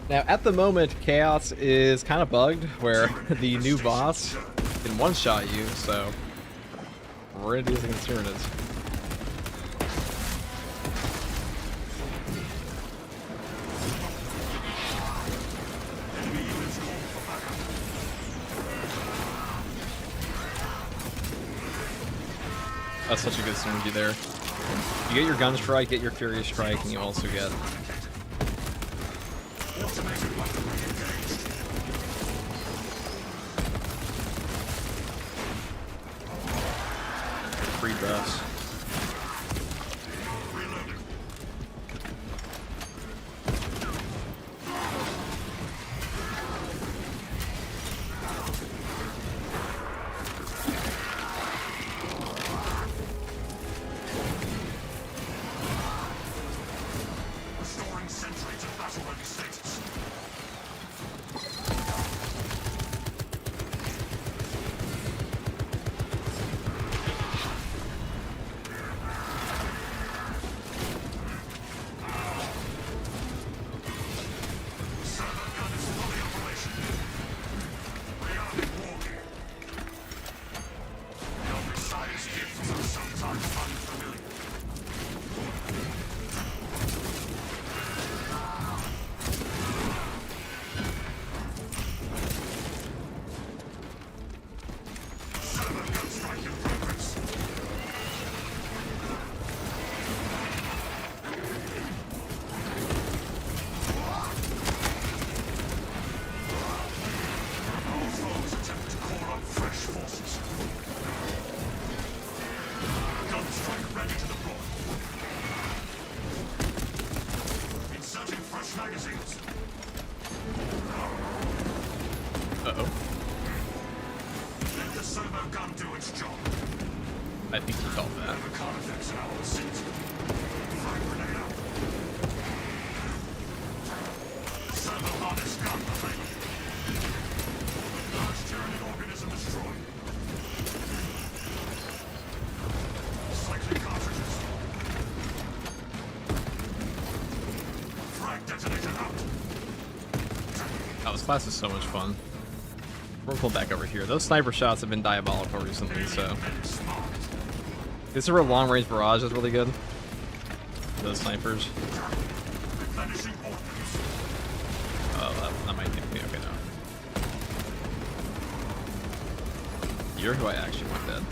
Now, at the moment, Chaos is kind of bugged, where the new boss can one-shot you, so we're gonna do this against Tyranids. That's such a good synergy there. You get your gun strike, get your furious strike, and you also get free buffs. Restoring sentry to battle-ready status. servo gun do its job. I think he felt that. The Carnifex now on the seat. Frag grenade out. Servo harness gun available. Large Tyranid organism destroyed. Cycling cartridges. Frag detonator out. Oh, this class is so much fun. We're pull back over here. Those sniper shots have been diabolical recently, so. This real long-range barrage is really good. Those snipers. Replenishing ordnance. Oh, that might get me. Okay, no. You're who I actually want dead.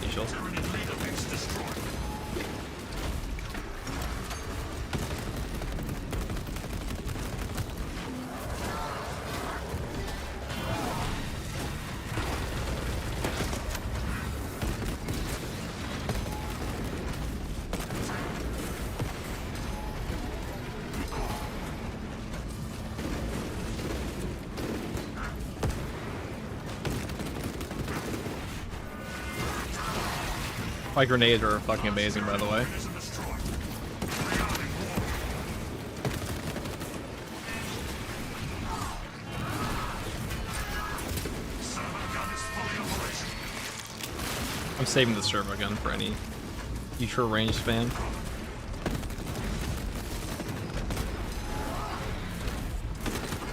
You sure? Tyranid leader base destroyed. My grenades are fucking amazing, by the way. Organism destroyed. Rearming war. Servo gun is fully operational. I'm saving the servo gun for any future range span.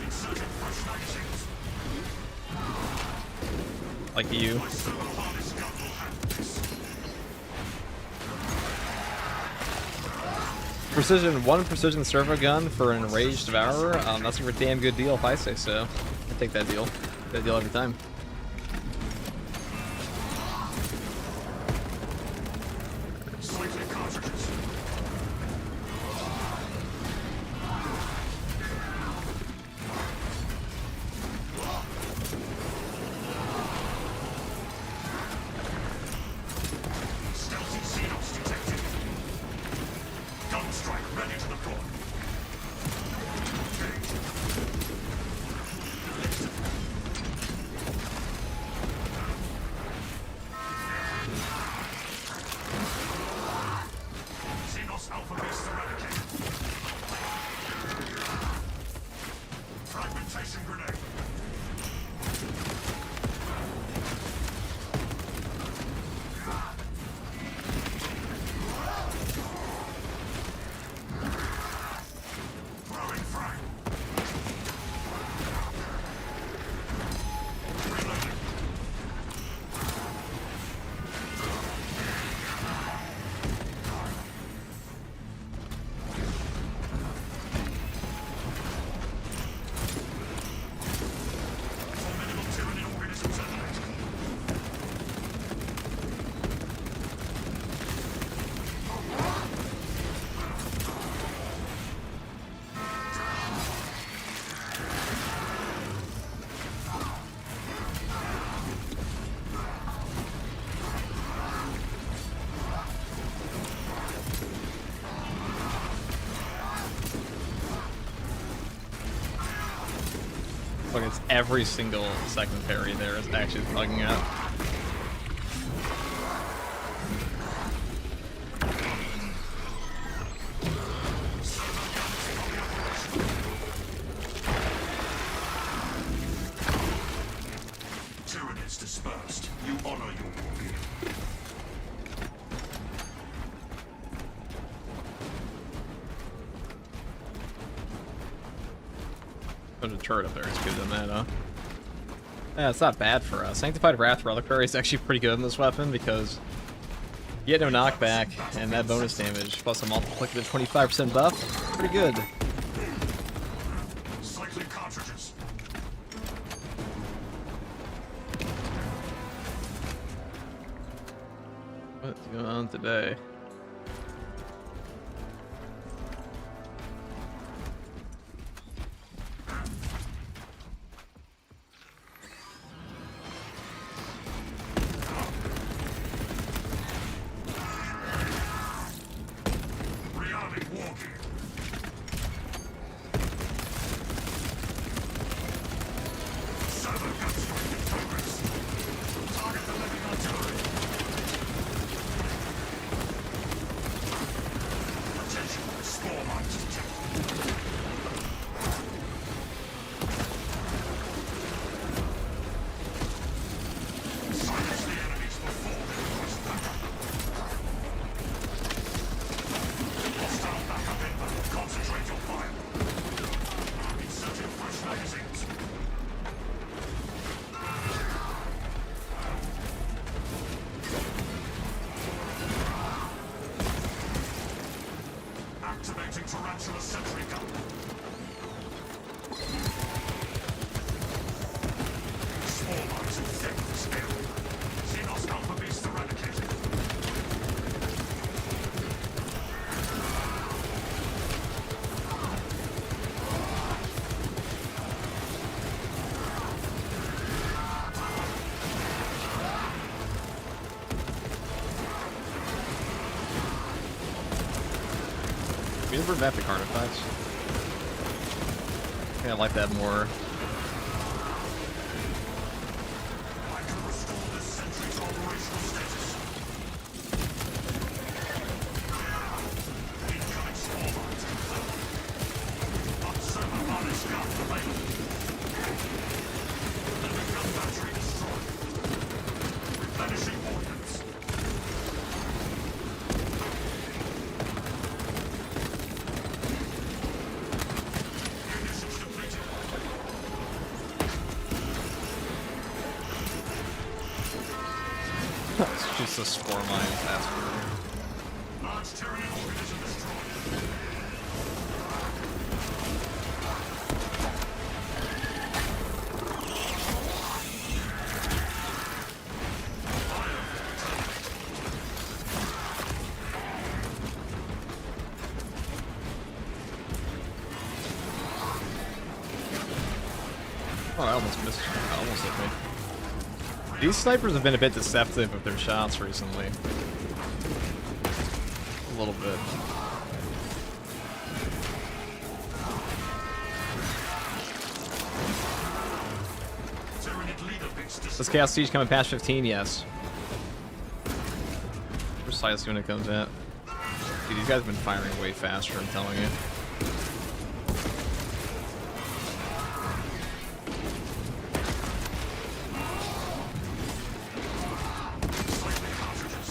Inserting fresh magazines. Like you. My servo harness gun will handle this. One precision servo gun for an enraged devourer. That's a damn good deal if I say so. I take that deal. That deal every time. Cycling cartridges. Stealthy Xenos detected. Gun strike ready to deploy. Xenos Alpha base eradicated. Fragmentation grenade. Throwing frag. Reloading. Formidable Tyranid organisms eliminated. Look, it's every single second parry there is actually bugging out. Tyranids dispersed. You honor your warrior. There's a turret up there. It's good than that, huh? Yeah, it's not bad for us. Sanctified Wrath Reliquary is actually pretty good in this weapon because you get no knockback and that bonus damage plus a multiplicative 25% buff. Pretty good. Cycling cartridges. What's going on today? Rearming war gear. Servo guns in progress. Target the living artillery. Attention, spore mines detected. Silence the enemies before they request backup. Hostile backup inbound. Concentrate your fire. Inserting fresh magazines. Activating tarantula sentry gun. Small mines infect this area. Xenos alpha beast eradicated. We never prevent the artifacts. I think I like that more. I can restore this sentry's operational status. Incoming small mines confirmed. Observer harness gun available. Living gun battery destroyed. Replenishing ordnance. Munitions depleted. It's just a spore mine faster. Large tyranny organism destroyed. Oh, I almost missed. I almost hit me. These snipers have been a bit deceptive with their shots recently. A little bit. Tyranid leader base Does destroyed. Chaos Siege coming past 15? Yes. Precisely when it comes out. Dude, these guys have been firing way faster, I'm telling you. Slightly cartridges.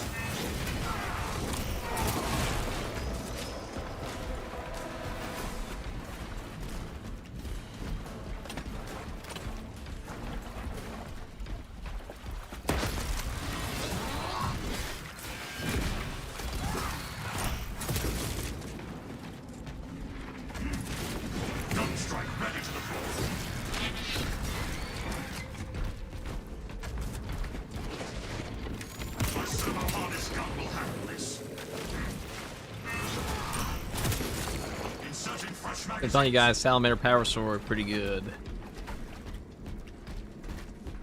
Gun strike ready to deploy. My servo harness gun will handle this. Inserting fresh I'm magazine. telling you guys, Salamander Power Sword, pretty good.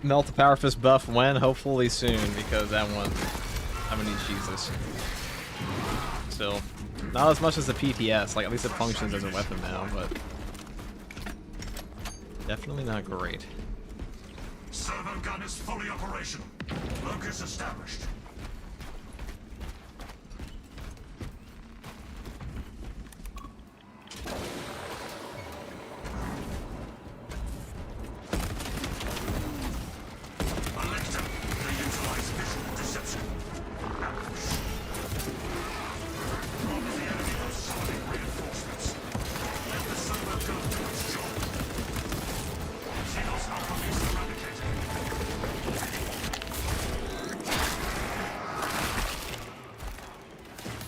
Melt the Power Fist buff when? Hopefully soon, because that one, I'm gonna need Jesus. Still, not as much as the PPS, like at least it functions as a weapon now, but definitely not great. Servo gun is fully operational. Locus established. Electa, they utilize visual deception. Ambush. Rob the enemy of sonic reinforcements. Let the servo gun do its job. Xenos alpha beast eradicated.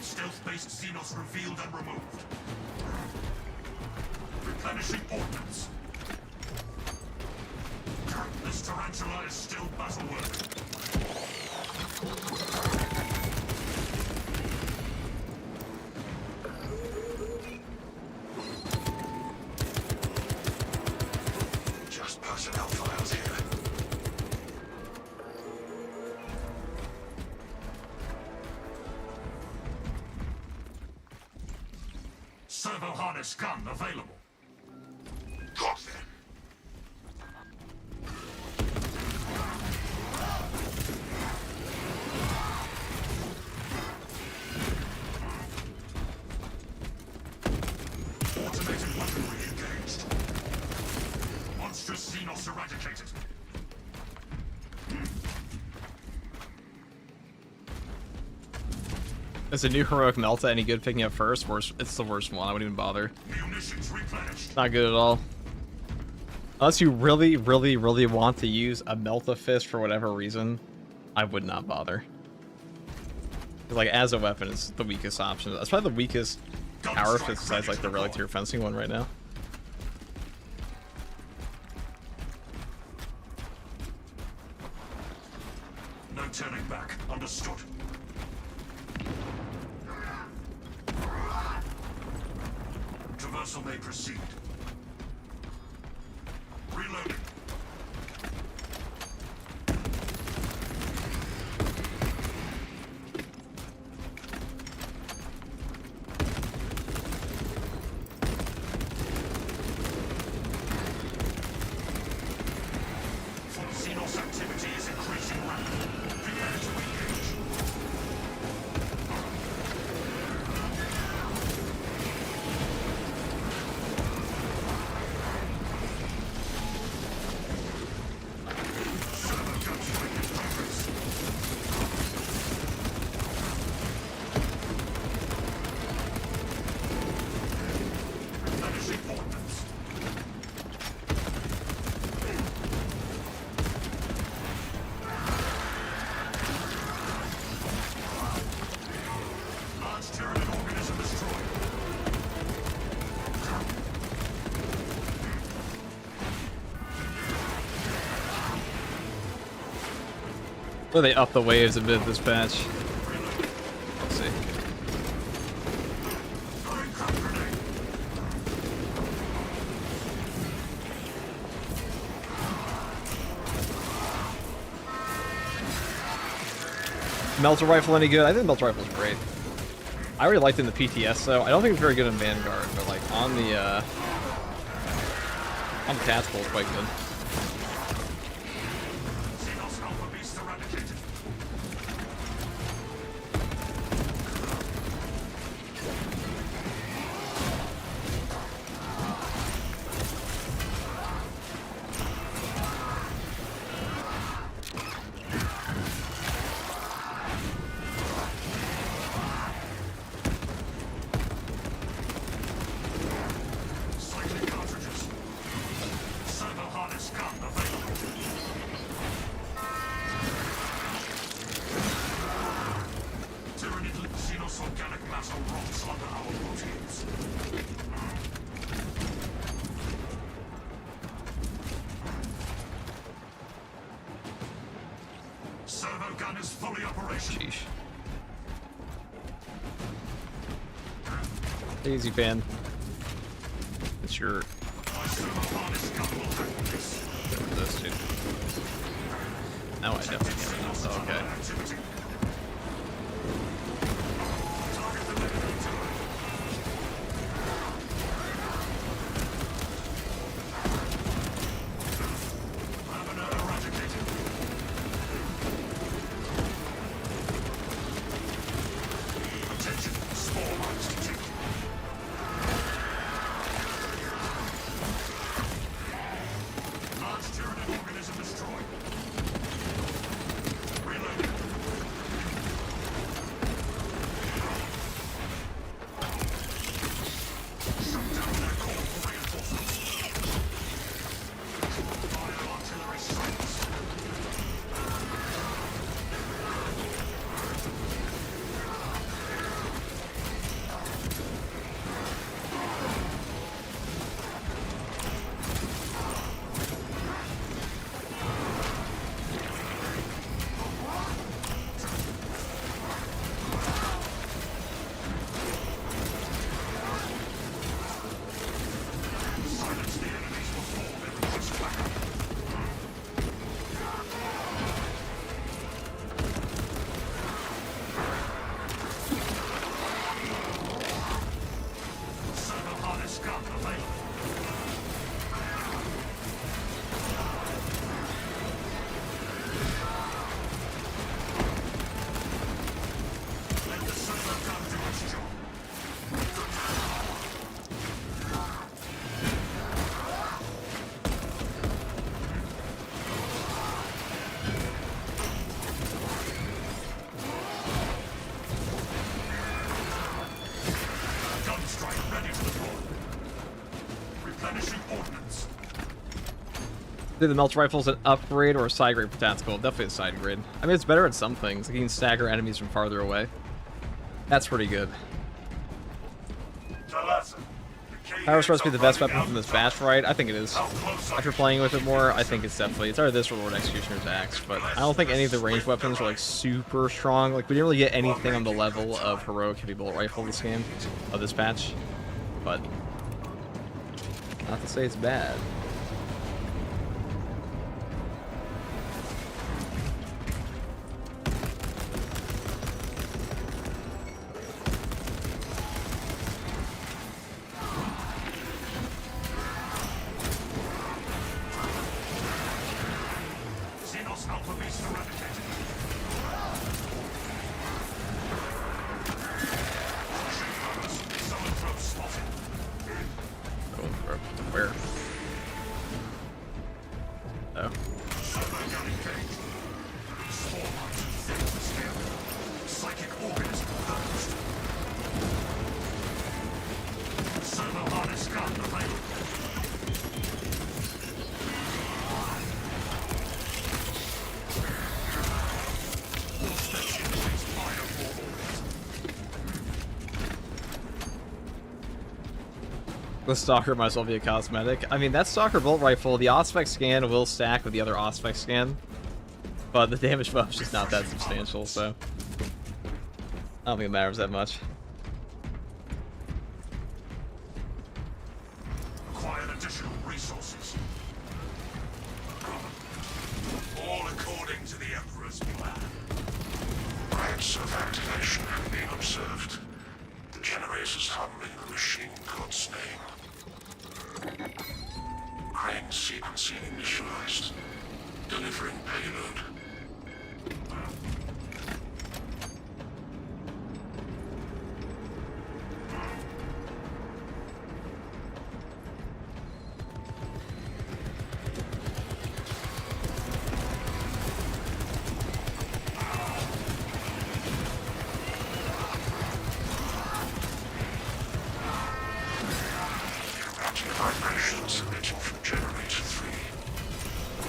Stealth-based Xenos revealed and removed. Replenishing ordnance. This tarantula is still battle-worthy. Just personnel files here. Servo harness gun available. Got them. eradicated. Is a new heroic Melta any good picking up first? Worst, it's the worst one. I wouldn't even bother. Munitions replenished. Not good at all. Unless you really, really, really want to use a Melta Fist for whatever reason, I would not bother. 'Cause, like, as a weapon, it's the weakest option. That's probably the weakest power fist besides, like, the relic tier fencing one right now. No turning back. Understood. Traversal may proceed. Reloading. Xenos activity is increasing rapidly. Prepare to engage. Servo guns making progress. Vanishing ordnance. Large Tyranid organism destroyed. Or they up the waves a bit this patch. Let's see. Throwing crab grenade. Melter Rifle any good? I think Melter Rifle's great. I really liked it in the PTS though. I don't think it's very good in Vanguard, but like on the tactical it's quite good. Xenos alpha beast eradicated. Cycling cartridges. Servo harness gun available. Tyranid Xenos organic matter rots under our proteins. Servo gun is fully operational. Sheesh. Easy fan. It's your My servo harness gun will handle this. this too. Now I definitely get it. Oh, okay. Activity. Target eliminated. Lavender eradicated. Attention, spore mines detected. Large Tyranid organism destroyed. Reloading. Did the melt rifles an upgrade or a side grade for tactical? Definitely a side grade. I mean, it's better at some things. Like you can stagger enemies from farther away. That's pretty good. Power supposed to be the best weapon from this batch, right? I think it is. After playing with it more, I think it's definitely... It's either this or Lord Executioner's Axe, but I don't think any of the ranged weapons are, like, super strong. Like, we didn't really get anything on the level of Heroic Heavy Bullet Rifle this game, of this patch. But, not to say it's bad. Where? Oh. The Stalker might as well be a cosmetic. I mean, that Stalker bolt rifle, the Auspex scan will stack with the other Auspex scan, but the damage buff is just not that substantial, so I don't think it matters that much. Acquire additional resources. All according to the Emperor's plan. Rites of activation have been observed. The generators hum in the machine god's name. Crane sequencing initialized. Delivering payload. Vibrations emitting from generator 3.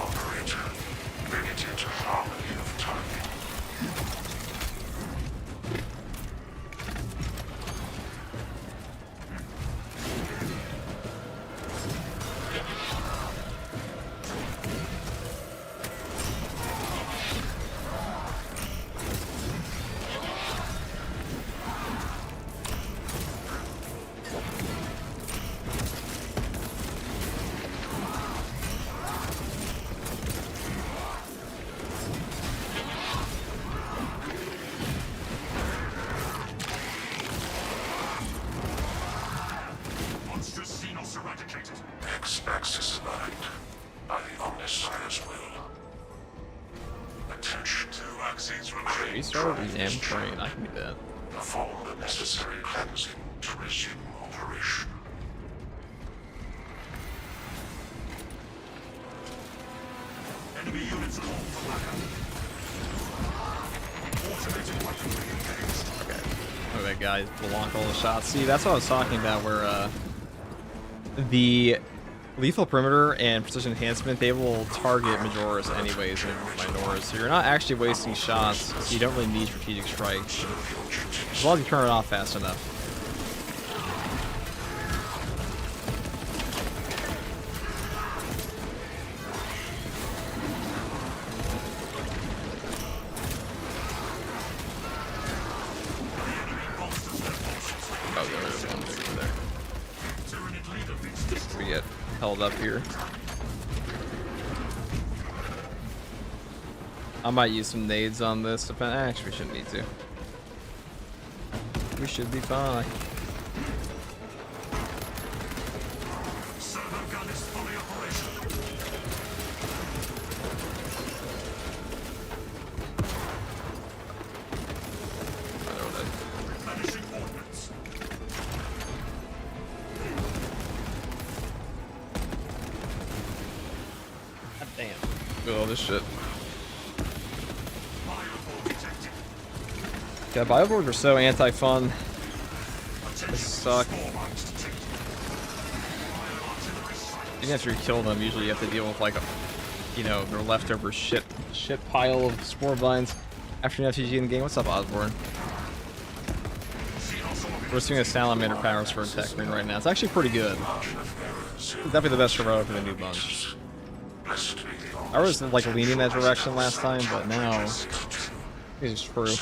Operator, bring it into harmony of timing. X-axis aligned by the Omnissiah's will. Attention to axes remain. Restart Rename Crane, I can do that. Perform the necessary cleansing to resume operation. Enemy units called for backup. Automated weaponry engaged. Okay. Oh, that guy blocked all the shots. See, that's what I was talking about, where the lethal perimeter and precision enhancement, they will target Majoras anyways and Minoras, so you're not actually wasting shots, so you don't really need strategic strike. As long as you turn it off fast enough. Oh, there's one over there. We get held up here. I might use some nades on this. Actually, we shouldn't need to. We should be fine. Servo gun is fully operational. Replenishing ordnance. God damn. Look at all this shit. Yeah, Bioboards are so anti-fun. They suck. Even after you kill them, usually you have to deal with like you know, their leftover shit pile of spore vines after an FTG in the game. What's up, Osborne? We're seeing a salamander powers for attack ring right now. It's actually pretty good. It's definitely the best heroic of the new bunch. I was like leaning that direction last time, but now it's true.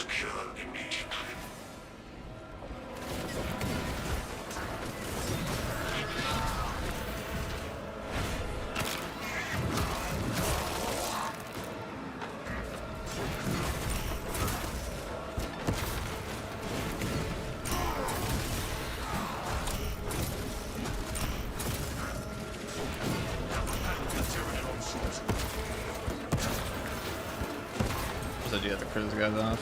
So do you have to clear those guys off?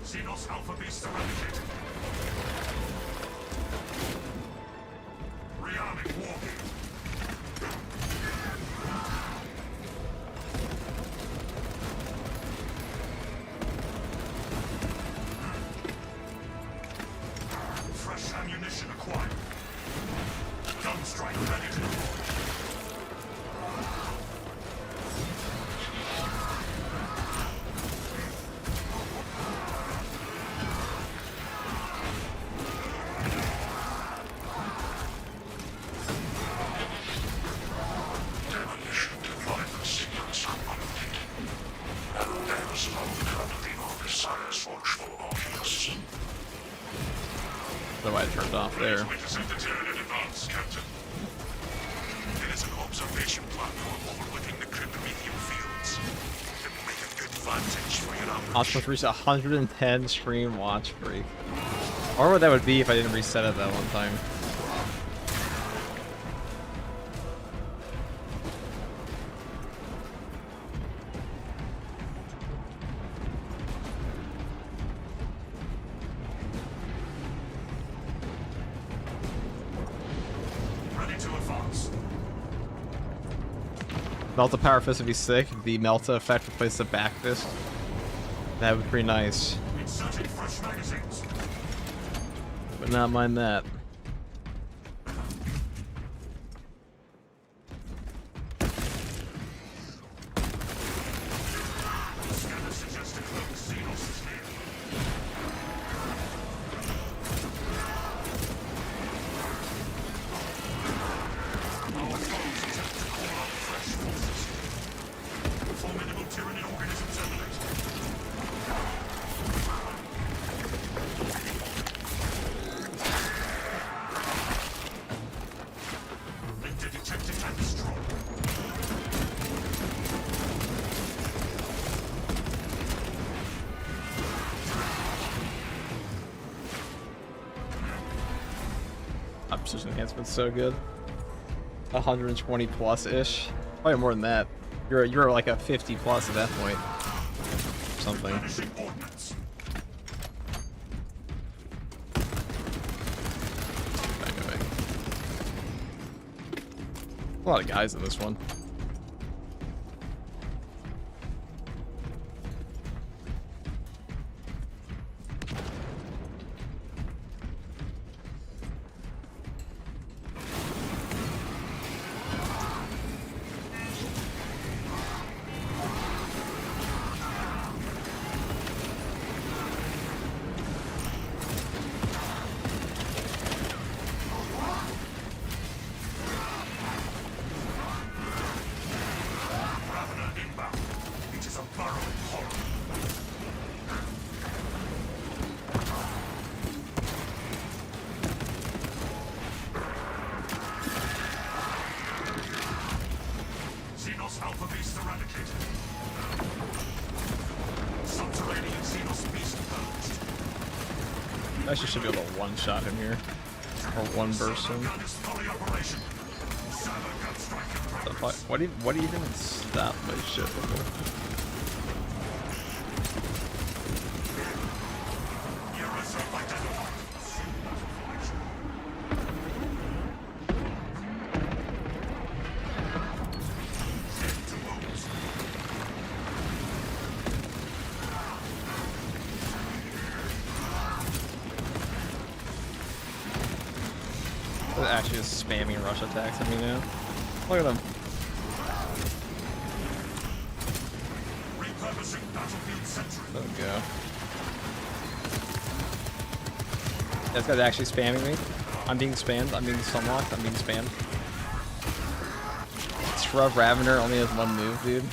Xenos Alpha Beast eradicated. Rearming walking. Fresh ammunition acquired. Gun strike ready to deploy. Demolition deployment sequence unlocked. And there was no currently Osiris watchful Oculus. That's why I turned off there. Intercept the turret in advance, Captain. It is an observation platform overlooking the Cryptomethium fields. It will make a good vantage for your operation. Osprey reached 110 stream watch streak. I wonder what that would be if I didn't reset it that one time. Ready to advance. Melta Power Fist would be sick. The Melta effect replaces the back fist. That would be pretty nice. Inserting fresh magazines. Would not mind that. Scanner suggests a cloak Xenos is near. Our foes attempt to call up fresh forces. Formidable tyranny organisms eliminated. Linda detected and destroyed. Precision enhancement's so good. 120 plus ish. Probably more than that. You're like a 50 plus at that point. Something. Vanishing ordnance. Bang. A lot of guys in this one. Ravener inbound. It is a burrowing horror. Xenos Alpha Beast eradicated. Subterranean Xenos Beast purged. I actually should be able to one-shot him here. Or one burst him. Gun is fully operational. Servo gun strike in progress. What do you even stop my shit before? Aerosol identified. Battle formation. Head to wounds. They're actually just spamming rush attacks at me now. Look at them. Repurposing battlefield sentry. There we go. This guy's actually spamming me. I'm being spammed. I'm being sunlocked. I'm being spammed. Scrub Ravener only has one move, dude.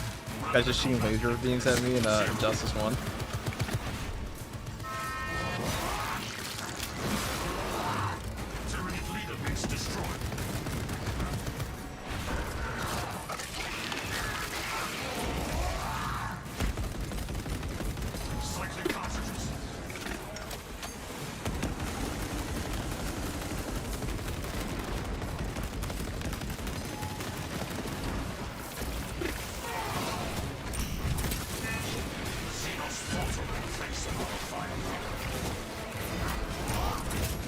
Guy's just shooting laser beams at me in Injustice 1. Tyranid leader base destroyed. Cycling cartridges.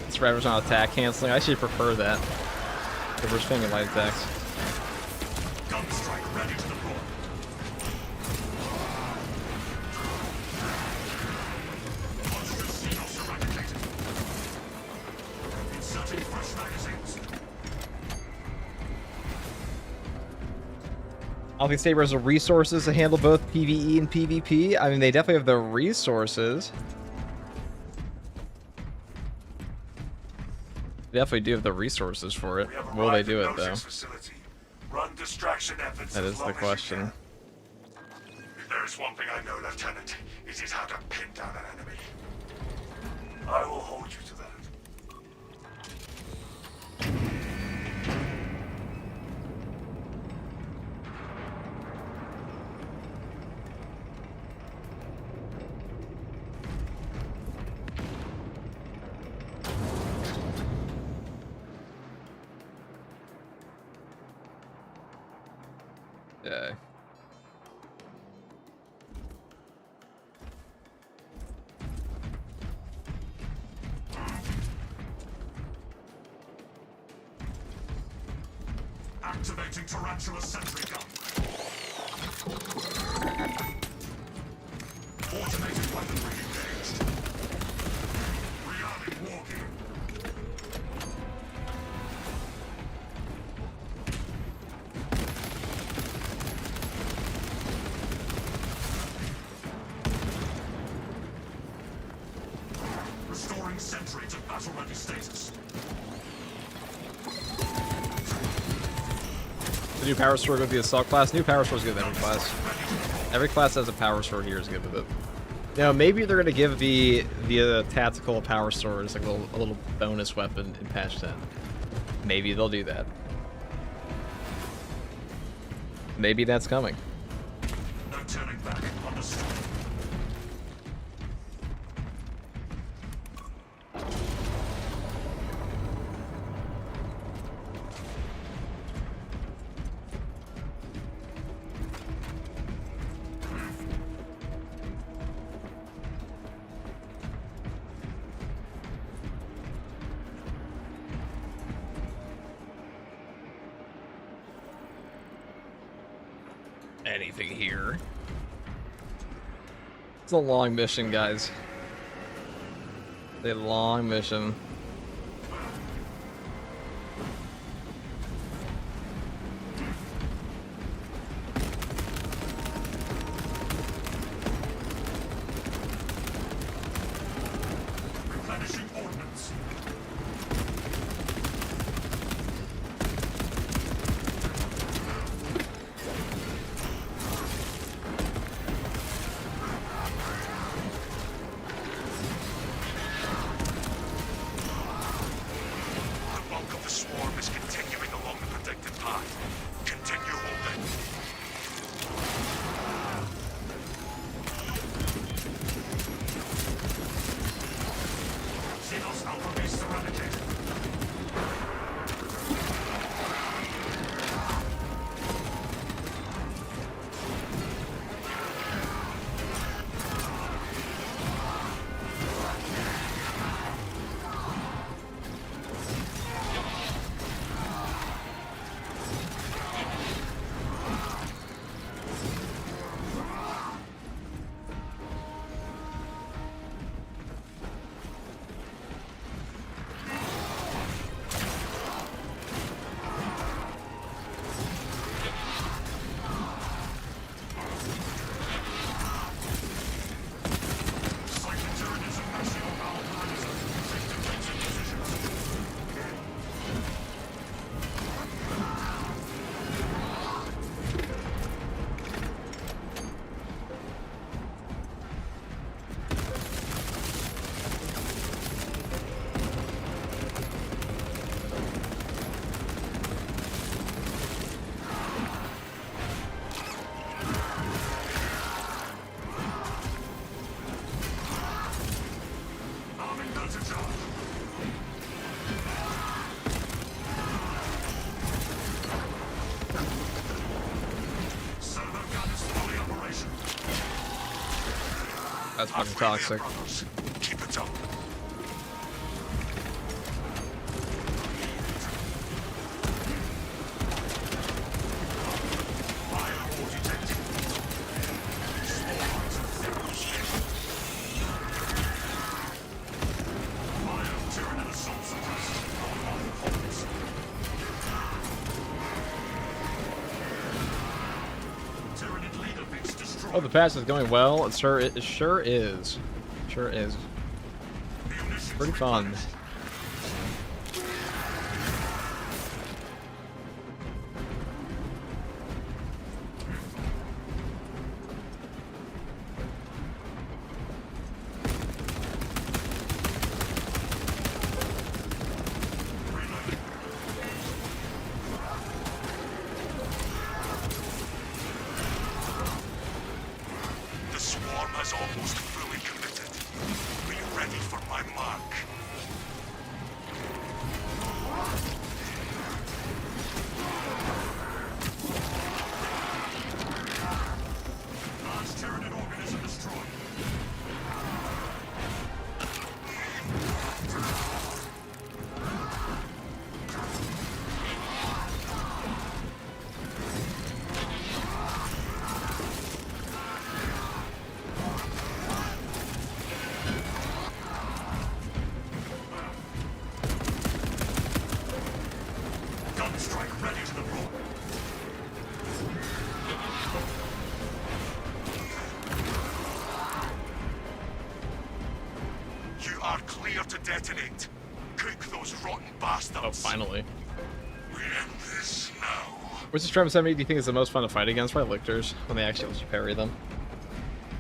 This Ravener's not attack canceling. I actually prefer that. If we're spamming light attacks. Gun strike ready to deploy. Monster Xenos eradicated. Inserting fresh magazines. I don't think Saber has the resources to handle both PvE and PvP. I mean, they definitely have the resources. They definitely do have the resources for it. We have Will they arrived do at it, though? Nose's facility. Run distraction efforts That as is long the as you question. can. If there is one thing I know, Lieutenant, it is how to pin down an enemy. I will hold you to that. Yeah. Activating Tarantula sentry gun. Automated weaponry engaged. Rearming war gear. Restoring sentry to battle-ready status. The new power sword with the assault class. New power sword's good with every class. Every class has a power sword here is good with it. You know, maybe they're gonna give the tactical power sword as like a little bonus weapon in patch 10. Maybe they'll do that. Maybe that's coming. No turning back. Understood. Anything here? It's a long mission, guys. It's a long mission. Replenishing ordnance. The bulk of the swarm is continuing along the predicted path. Continue holding. Xenos Alpha Base surrounded. Prepare to charge. Server gun is fully operational. That's fucking Halfway there, toxic. brothers. Keep it up. Firewall detected. Small Fire Tyranid assault suppressed. Holds. Tyranid leader bits destroyed. Oh, the patch is going well. It sure is. Sure is. Munitions Pretty fun. replenished. Reloading. The swarm has almost fully committed. Be ready for my mark. Large Tyranid organism destroyed. Gun strike ready to deploy. You are clear to detonate. Cook those rotten bastards. Oh, finally. We end this now. Which Trem 70 do you think is the most fun to fight against? Probably lictors, when they actually let you parry them.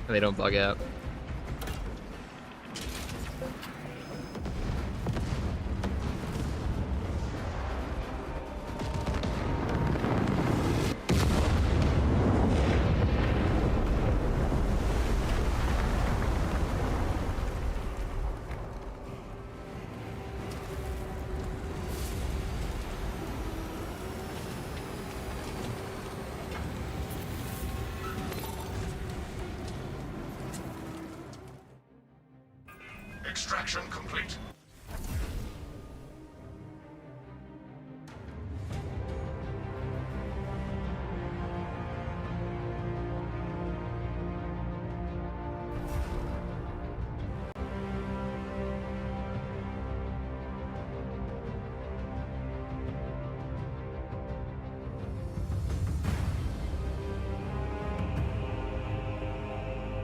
And they don't bug out. Extraction complete.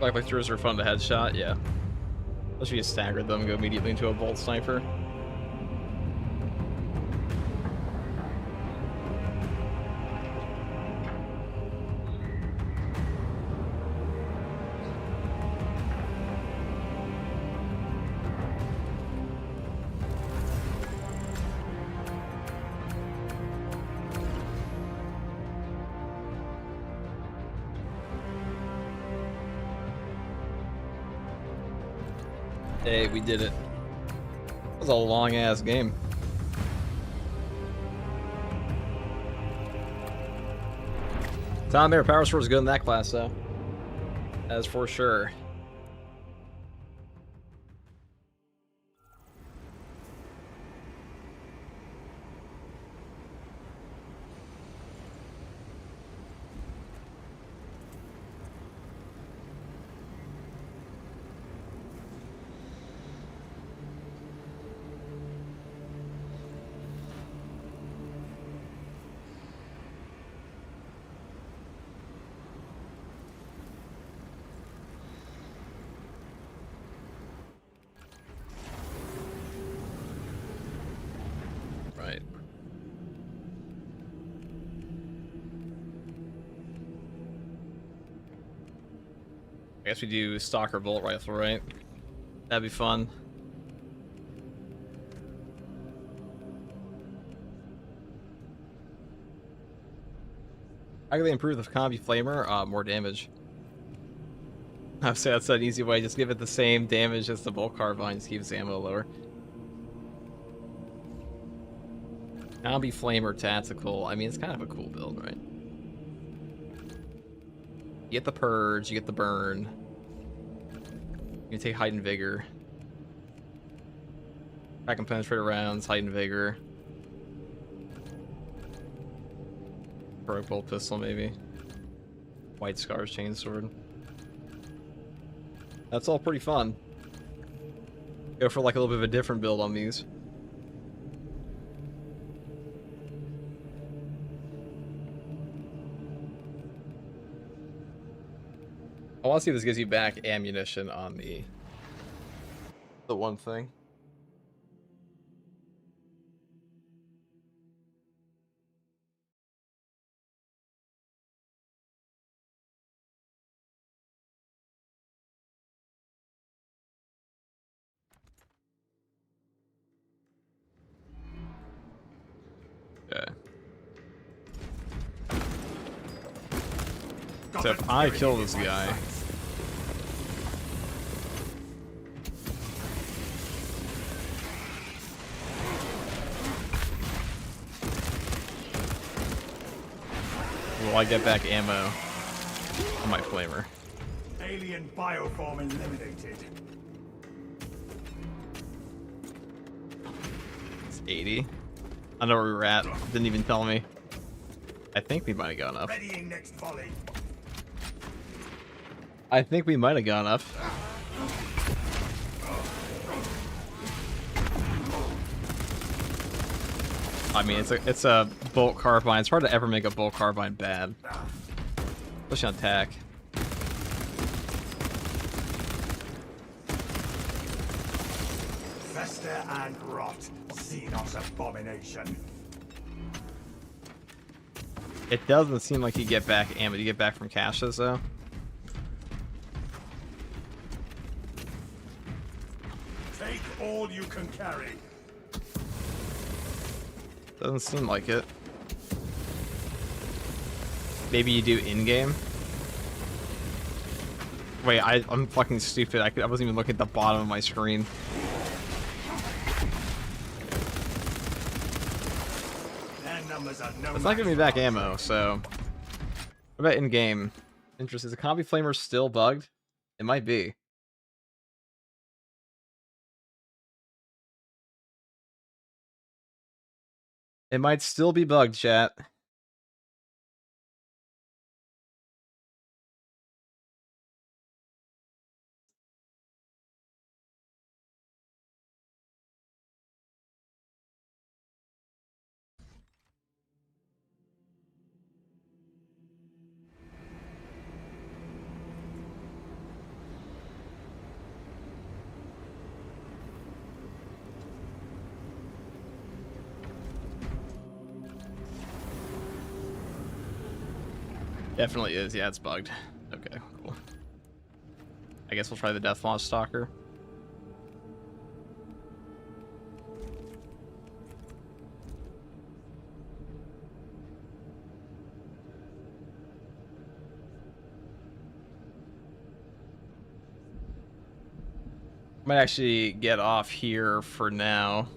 Like lictors are fun to headshot, yeah. Unless you just stagger them and go immediately into a bolt sniper. Hey, we did it. That was a long ass game. Tom Mayer Power Sword is good in that class, though. That's for sure. Right. I guess we do Stalker Bolt Rifle, right? That'd be fun. How can they improve the combi flamer? More damage. I'd say that's an easy way. Just give it the same damage as the bolt carbine. Just keep its ammo lower. I'll be flame or tactical. I mean, it's kind of a cool build, right? You get the purge, you get the burn. You can take heightened vigor. Crack and penetrate rounds, heightened vigor. Heroic bolt pistol, maybe. White scars chainsword. That's all pretty fun. Go for like a little bit of a different build on these. I want to see if this gives you back ammunition on the one thing. Okay. So if I kill this guy, will I get back ammo on my flamer? Alien bioform eliminated. It's 80. I know where we were at. Didn't even tell me. I think we might have gone up. Readying next volley. I think we might have gone up. I mean, it's a bolt carbine. It's hard to ever make a bolt carbine bad, especially on attack. Fester and rot. Xenos abomination. It doesn't seem like you get back ammo. You get back from caches though. Take all you can carry. Doesn't seem like it. Maybe you do in-game. Wait, I'm fucking stupid. I wasn't even looking at the bottom of my screen. It's not giving me back ammo, so... What about in-game? Interesting. Is the combi flamer still bugged? It might be. It might still be bugged, chat. Definitely is. Yeah, it's bugged. Okay, cool. I guess we'll try the Deathwatch Stalker. Might actually get off here for now.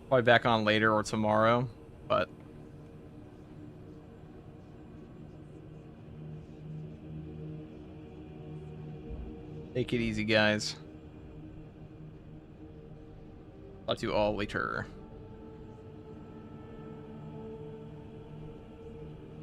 Probably back on later or tomorrow, but... Take it easy, guys. Talk to you all later.